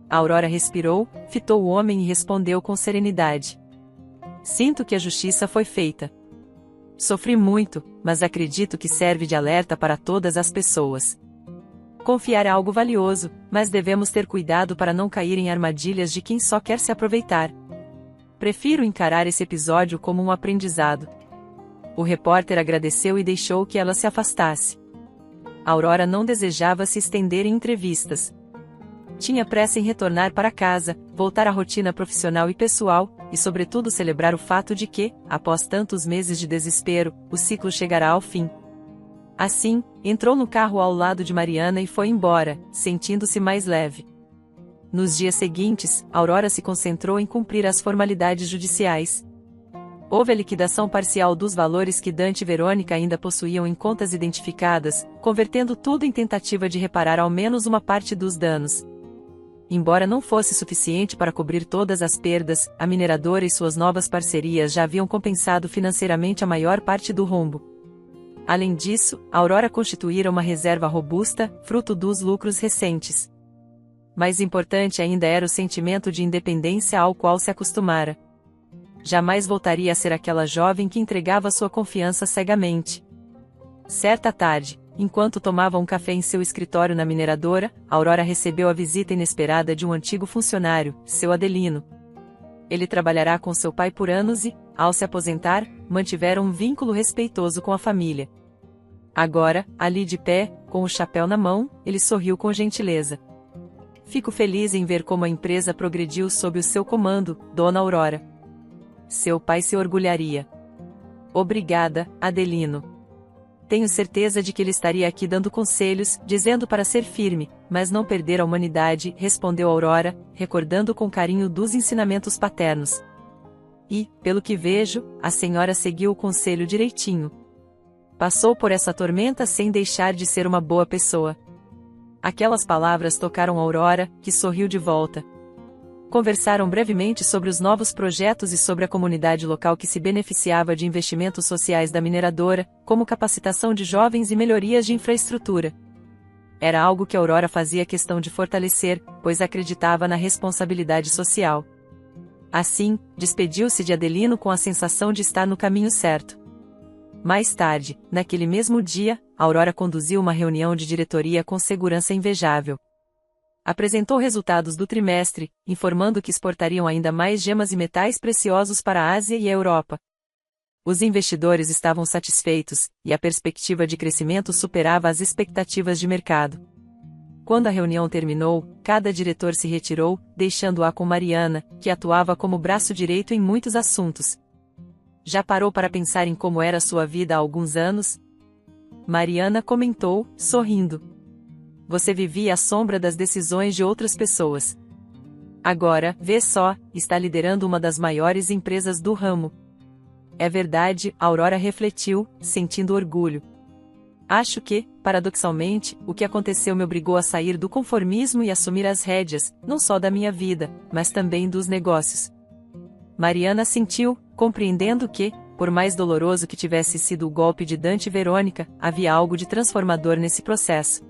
A Aurora respirou, fitou o homem e respondeu com serenidade. Sinto que a justiça foi feita. Sofri muito, mas acredito que serve de alerta para todas as pessoas. Confiar é algo valioso, mas devemos ter cuidado para não cair em armadilhas de quem só quer se aproveitar. Prefiro encarar esse episódio como um aprendizado. O repórter agradeceu e deixou que ela se afastasse. A Aurora não desejava se estender em entrevistas. Tinha pressa em retornar para casa, voltar à rotina profissional e pessoal, e sobretudo celebrar o fato de que, após tantos meses de desespero, o ciclo chegará ao fim. Assim, entrou no carro ao lado de Mariana e foi embora, sentindo-se mais leve. Nos dias seguintes, Aurora se concentrou em cumprir as formalidades judiciais. Houve a liquidação parcial dos valores que Dante e Verônica ainda possuíam em contas identificadas, convertendo tudo em tentativa de reparar ao menos uma parte dos danos. Embora não fosse suficiente para cobrir todas as perdas, a mineradora e suas novas parcerias já haviam compensado financeiramente a maior parte do rombo. Além disso, a Aurora constituíra uma reserva robusta, fruto dos lucros recentes. Mais importante ainda era o sentimento de independência ao qual se acostumara. Jamais voltaria a ser aquela jovem que entregava sua confiança cegamente. Certa tarde, enquanto tomava um café em seu escritório na mineradora, Aurora recebeu a visita inesperada de um antigo funcionário, seu Adelino. Ele trabalhará com seu pai por anos e, ao se aposentar, mantiveram um vínculo respeitoso com a família. Agora, ali de pé, com o chapéu na mão, ele sorriu com gentileza. Fico feliz em ver como a empresa progrediu sob o seu comando, Dona Aurora. Seu pai se orgulharia. Obrigada, Adelino. Tenho certeza de que ele estaria aqui dando conselhos, dizendo para ser firme, mas não perder a humanidade, respondeu Aurora, recordando com carinho dos ensinamentos paternos. E, pelo que vejo, a senhora seguiu o conselho direitinho. Passou por essa tormenta sem deixar de ser uma boa pessoa. Aquelas palavras tocaram Aurora, que sorriu de volta. Conversaram brevemente sobre os novos projetos e sobre a comunidade local que se beneficiava de investimentos sociais da mineradora, como capacitação de jovens e melhorias de infraestrutura. Era algo que Aurora fazia questão de fortalecer, pois acreditava na responsabilidade social. Assim, despediu-se de Adelino com a sensação de estar no caminho certo. Mais tarde, naquele mesmo dia, Aurora conduziu uma reunião de diretoria com segurança invejável. Apresentou resultados do trimestre, informando que exportariam ainda mais gemas e metais preciosos para a Ásia e a Europa. Os investidores estavam satisfeitos, e a perspectiva de crescimento superava as expectativas de mercado. Quando a reunião terminou, cada diretor se retirou, deixando-a com Mariana, que atuava como braço direito em muitos assuntos. Já parou para pensar em como era sua vida há alguns anos? Mariana comentou, sorrindo. Você vivia à sombra das decisões de outras pessoas. Agora, vê só, está liderando uma das maiores empresas do ramo. É verdade, Aurora refletiu, sentindo orgulho. Acho que, Paradoxalmente, o que aconteceu me obrigou a sair do conformismo e assumir as rédeas, não só da minha vida, mas também dos negócios. Mariana sentiu, compreendendo que, por mais doloroso que tivesse sido o golpe de Dante e Verônica, havia algo de transformador nesse processo.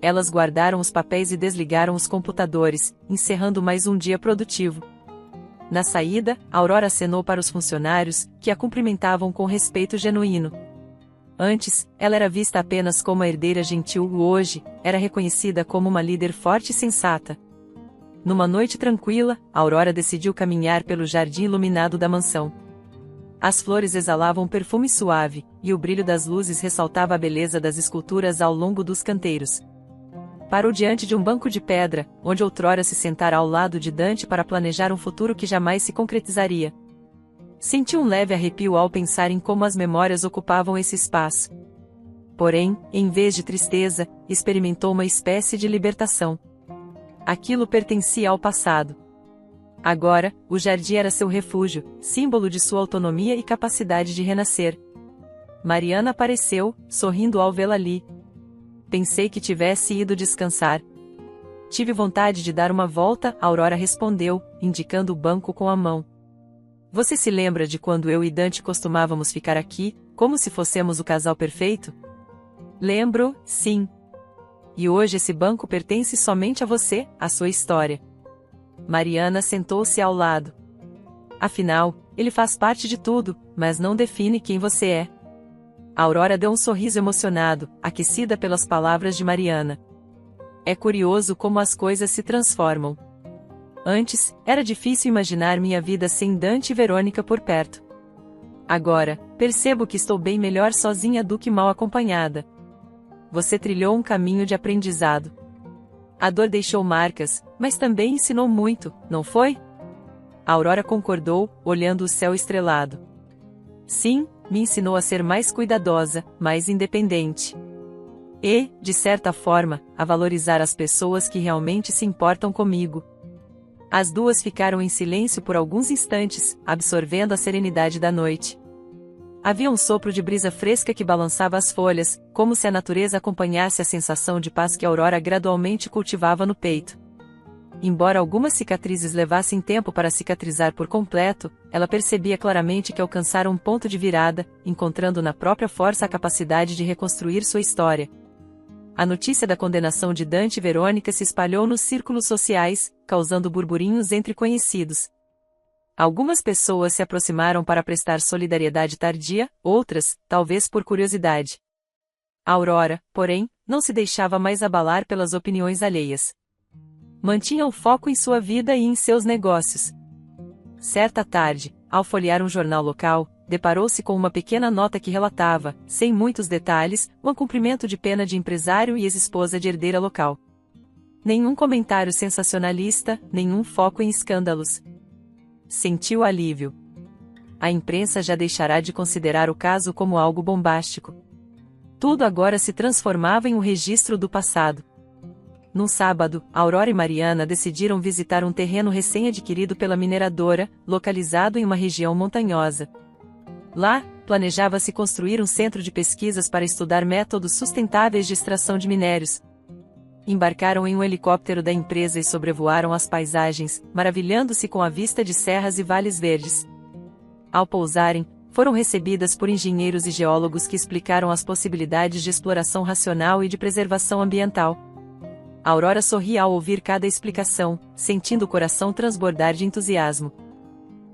Elas guardaram os papéis e desligaram os computadores, encerrando mais um dia produtivo. Na saída, Aurora acenou para os funcionários, que a cumprimentavam com respeito genuíno. Antes, ela era vista apenas como a herdeira gentil e hoje, era reconhecida como uma líder forte e sensata. Numa noite tranquila, Aurora decidiu caminhar pelo jardim iluminado da mansão. As flores exalavam um perfume suave, e o brilho das luzes ressaltava a beleza das esculturas ao longo dos canteiros. Parou diante de um banco de pedra, onde outrora se sentara ao lado de Dante para planejar um futuro que jamais se concretizaria. Sentiu um leve arrepio ao pensar em como as memórias ocupavam esse espaço. Porém, em vez de tristeza, experimentou uma espécie de libertação. Aquilo pertencia ao passado. Agora, o jardim era seu refúgio, símbolo de sua autonomia e capacidade de renascer. Mariana apareceu, sorrindo ao vê-la ali. Pensei que tivesse ido descansar. Tive vontade de dar uma volta, Aurora respondeu, indicando o banco com a mão. Você se lembra de quando eu e Dante costumávamos ficar aqui, como se fôssemos o casal perfeito? Lembro, sim. E hoje esse banco pertence somente a você, a sua história. Mariana sentou-se ao lado. Afinal, ele faz parte de tudo, mas não define quem você é. Aurora deu um sorriso emocionado, aquecida pelas palavras de Mariana. É curioso como as coisas se transformam. Antes, era difícil imaginar minha vida sem Dante e Verônica por perto. Agora, percebo que estou bem melhor sozinha do que mal acompanhada. Você trilhou um caminho de aprendizado. A dor deixou marcas, mas também ensinou muito, não foi? Aurora concordou, olhando o céu estrelado. Sim, me ensinou a ser mais cuidadosa, mais independente. E, de certa forma, a valorizar as pessoas que realmente se importam comigo. As duas ficaram em silêncio por alguns instantes, absorvendo a serenidade da noite. Havia um sopro de brisa fresca que balançava as folhas, como se a natureza acompanhasse a sensação de paz que Aurora gradualmente cultivava no peito. Embora algumas cicatrizes levassem tempo para cicatrizar por completo, ela percebia claramente que alcançara um ponto de virada, encontrando na própria força a capacidade de reconstruir sua história. A notícia da condenação de Dante e Verônica se espalhou nos círculos sociais, causando burburinhos entre conhecidos. Algumas pessoas se aproximaram para prestar solidariedade tardia, outras, talvez por curiosidade. Aurora, porém, não se deixava mais abalar pelas opiniões alheias. Mantinha o foco em sua vida e em seus negócios. Certa tarde, ao folhear um jornal local, deparou-se com uma pequena nota que relatava, sem muitos detalhes, o cumprimento de pena de empresário e ex-esposa de herdeira local. Nenhum comentário sensacionalista, nenhum foco em escândalos. Sentiu alívio. A imprensa já deixará de considerar o caso como algo bombástico. Tudo agora se transformava em um registro do passado. Num sábado, Aurora e Mariana decidiram visitar um terreno recém-adquirido pela mineradora, localizado em uma região montanhosa. Lá, planejava-se construir um centro de pesquisas para estudar métodos sustentáveis de extração de minérios. Embarcaram em um helicóptero da empresa e sobrevoaram as paisagens, maravilhando-se com a vista de serras e vales verdes. Ao pousarem, foram recebidas por engenheiros e geólogos que explicaram as possibilidades de exploração racional e de preservação ambiental. Aurora sorria ao ouvir cada explicação, sentindo o coração transbordar de entusiasmo.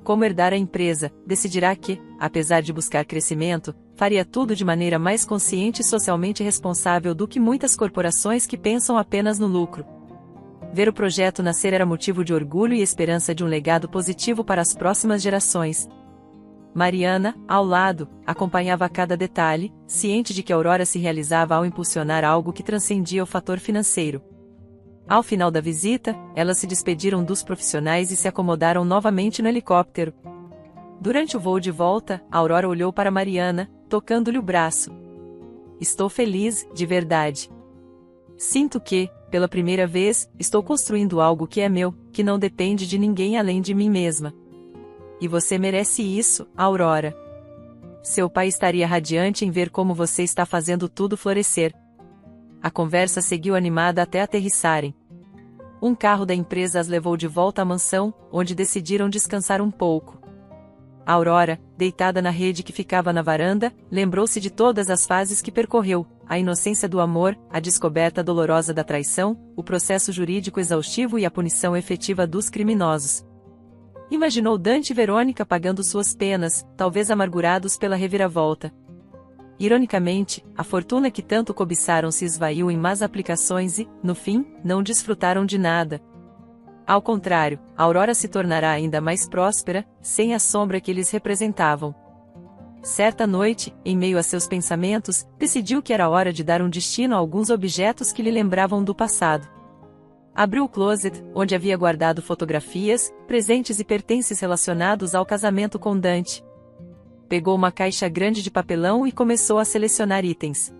Como herdar a empresa, decidirá que, apesar de buscar crescimento, faria tudo de maneira mais consciente e socialmente responsável do que muitas corporações que pensam apenas no lucro. Ver o projeto nascer era motivo de orgulho e esperança de um legado positivo para as próximas gerações. Mariana, ao lado, acompanhava cada detalhe, ciente de que Aurora se realizava ao impulsionar algo que transcendia o fator financeiro. Ao final da visita, elas se despediram dos profissionais e se acomodaram novamente no helicóptero. Durante o voo de volta, Aurora olhou para Mariana, tocando-lhe o braço. Estou feliz, de verdade. Sinto que, pela primeira vez, estou construindo algo que é meu, que não depende de ninguém além de mim mesma. E você merece isso, Aurora. Seu pai estaria radiante em ver como você está fazendo tudo florescer. a conversa seguiu animada até aterrissarem. Um carro da empresa as levou de volta à mansão, onde decidiram descansar um pouco. Aurora, deitada na rede que ficava na varanda, lembrou-se de todas as fases que percorreu: a inocência do amor, a descoberta dolorosa da traição, o processo jurídico exaustivo e a punição efetiva dos criminosos. Imaginou Dante e Verônica pagando suas penas, talvez amargurados pela reviravolta. Ironicamente, a fortuna que tanto cobiçaram se esvaiu em más aplicações e, no fim, não desfrutaram de nada. Ao contrário, Aurora se tornará ainda mais próspera, sem a sombra que eles representavam. Certa noite, em meio a seus pensamentos, decidiu que era hora de dar um destino a alguns objetos que lhe lembravam do passado. Abriu o closet, onde havia guardado fotografias, presentes e pertences relacionados ao casamento com Dante. Pegou uma caixa grande de papelão e começou a selecionar itens.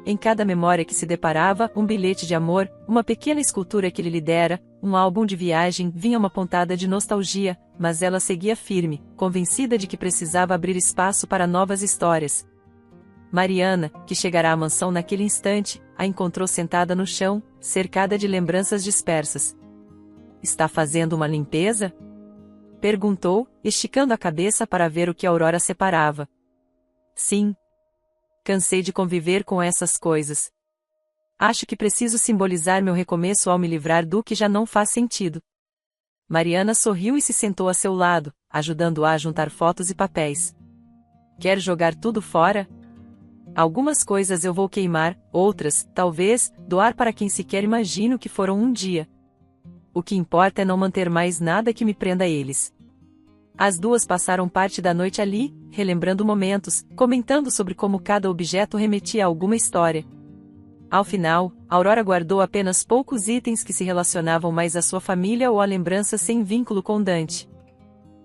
Em cada memória que se deparava, um bilhete de amor, uma pequena escultura que lhe dera, um álbum de viagem, vinha uma pontada de nostalgia, mas ela seguia firme, convencida de que precisava abrir espaço para novas histórias. Mariana, que chegará à mansão naquele instante, a encontrou sentada no chão, cercada de lembranças dispersas. "Está fazendo uma limpeza?" perguntou, esticando a cabeça para ver o que Aurora separava. "Sim. Cansei de conviver com essas coisas. Acho que preciso simbolizar meu recomeço ao me livrar do que já não faz sentido." Mariana sorriu e se sentou a seu lado, ajudando-a a juntar fotos e papéis. "Quer jogar tudo fora? Algumas coisas eu vou queimar, outras, talvez, doar para quem sequer imagino que foram um dia. O que importa é não manter mais nada que me prenda a eles." As duas passaram parte da noite ali, relembrando momentos, comentando sobre como cada objeto remetia a alguma história. Ao final, Aurora guardou apenas poucos itens que se relacionavam mais à sua família ou a lembranças sem vínculo com Dante.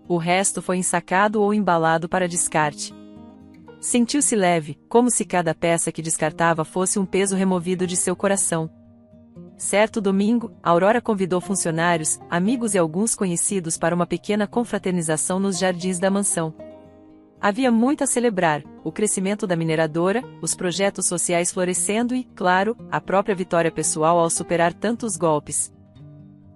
O resto foi ensacado ou embalado para descarte. Sentiu-se leve, como se cada peça que descartava fosse um peso removido de seu coração. Certo domingo, Aurora convidou funcionários, amigos e alguns conhecidos para uma pequena confraternização nos jardins da mansão. Havia muito a celebrar: o crescimento da mineradora, os projetos sociais florescendo e, claro, a própria vitória pessoal ao superar tantos golpes.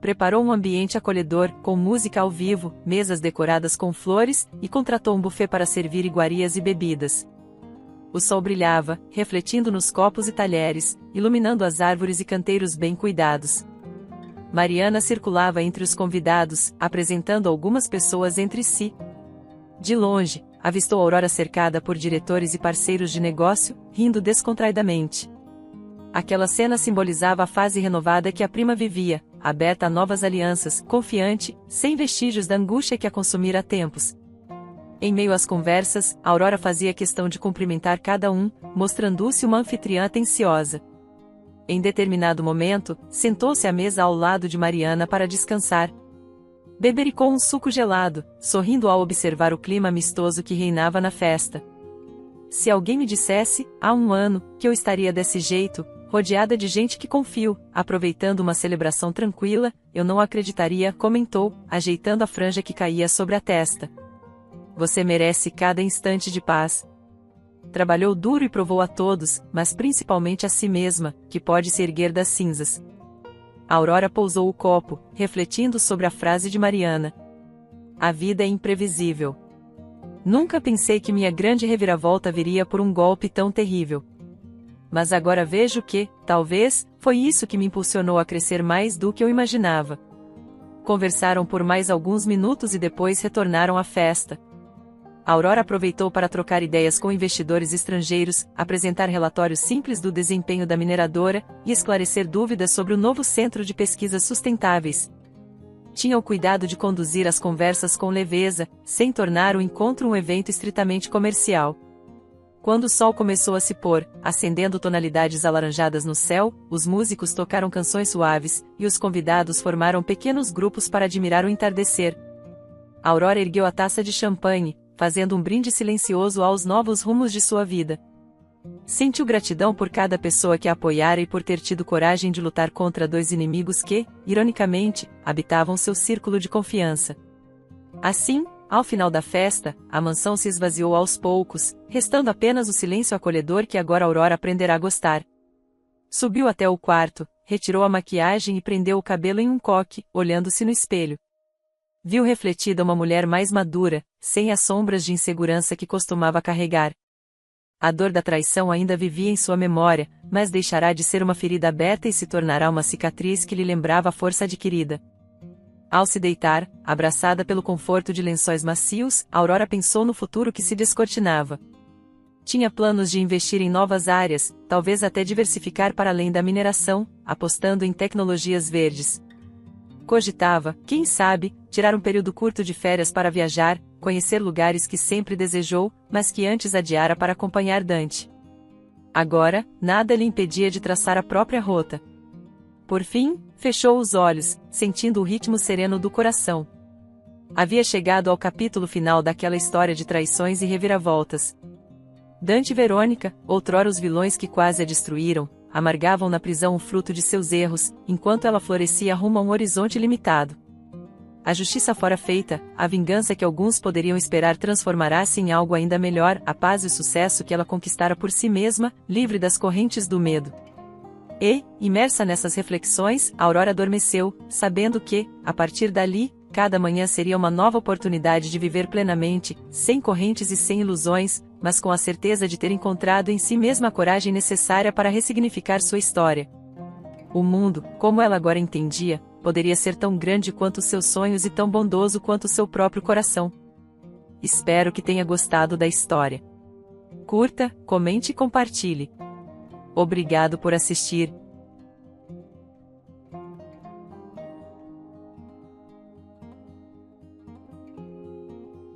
Preparou um ambiente acolhedor, com música ao vivo, mesas decoradas com flores, e contratou um buffet para servir iguarias e bebidas. O sol brilhava, refletindo nos copos e talheres, iluminando as árvores e canteiros bem cuidados. Mariana circulava entre os convidados, apresentando algumas pessoas entre si. De longe, avistou Aurora cercada por diretores e parceiros de negócio, rindo descontraidamente. Aquela cena simbolizava a fase renovada que a prima vivia, aberta a novas alianças, confiante, sem vestígios da angústia que a consumira há tempos. Em meio às conversas, Aurora fazia questão de cumprimentar cada um, mostrando-se uma anfitriã atenciosa. Em determinado momento, sentou-se à mesa ao lado de Mariana para descansar. Bebericou um suco gelado, sorrindo ao observar o clima amistoso que reinava na festa. "Se alguém me dissesse, há um ano, que eu estaria desse jeito, rodeada de gente que confio, aproveitando uma celebração tranquila, eu não acreditaria", comentou, ajeitando a franja que caía sobre a testa. "Você merece cada instante de paz." Trabalhou duro e provou a todos, mas principalmente a si mesma, que pode se erguer das cinzas. Aurora pousou o copo, refletindo sobre a frase de Mariana. "A vida é imprevisível. Nunca pensei que minha grande reviravolta viria por um golpe tão terrível. Mas agora vejo que, talvez, foi isso que me impulsionou a crescer mais do que eu imaginava." Conversaram por mais alguns minutos e depois retornaram à festa. Aurora aproveitou para trocar ideias com investidores estrangeiros, apresentar relatórios simples do desempenho da mineradora e esclarecer dúvidas sobre o novo centro de pesquisas sustentáveis. Tinha o cuidado de conduzir as conversas com leveza, sem tornar o encontro um evento estritamente comercial. Quando o sol começou a se pôr, acendendo tonalidades alaranjadas no céu, os músicos tocaram canções suaves, e os convidados formaram pequenos grupos para admirar o entardecer. Aurora ergueu a taça de champanhe, fazendo um brinde silencioso aos novos rumos de sua vida. Sentiu gratidão por cada pessoa que a apoiara e por ter tido coragem de lutar contra dois inimigos que, ironicamente, habitavam seu círculo de confiança. Assim, ao final da festa, a mansão se esvaziou aos poucos, restando apenas o silêncio acolhedor que agora Aurora aprenderá a gostar. Subiu até o quarto, retirou a maquiagem e prendeu o cabelo em um coque, olhando-se no espelho. Viu refletida uma mulher mais madura, sem as sombras de insegurança que costumava carregar. A dor da traição ainda vivia em sua memória, mas deixará de ser uma ferida aberta e se tornará uma cicatriz que lhe lembrava a força adquirida. Ao se deitar, abraçada pelo conforto de lençóis macios, Aurora pensou no futuro que se descortinava. Tinha planos de investir em novas áreas, talvez até diversificar para além da mineração, apostando em tecnologias verdes. Cogitava, quem sabe, tirar um período curto de férias para viajar, conhecer lugares que sempre desejou, mas que antes adiara para acompanhar Dante. Agora, nada lhe impedia de traçar a própria rota. Por fim, fechou os olhos, sentindo o ritmo sereno do coração. Havia chegado ao capítulo final daquela história de traições e reviravoltas. Dante e Verônica, outrora os vilões que quase a destruíram, amargavam na prisão o fruto de seus erros, enquanto ela florescia rumo a um horizonte limitado. A justiça fora feita, a vingança que alguns poderiam esperar transformará-se em algo ainda melhor, a paz e o sucesso que ela conquistara por si mesma, livre das correntes do medo. E, imersa nessas reflexões, Aurora adormeceu, sabendo que, a partir dali, cada manhã seria uma nova oportunidade de viver plenamente, sem correntes e sem ilusões, mas com a certeza de ter encontrado em si mesma a coragem necessária para ressignificar sua história. O mundo, como ela agora entendia, poderia ser tão grande quanto os seus sonhos e tão bondoso quanto o seu próprio coração. Espero que tenha gostado da história. Curta, comente e compartilhe. Obrigado por assistir.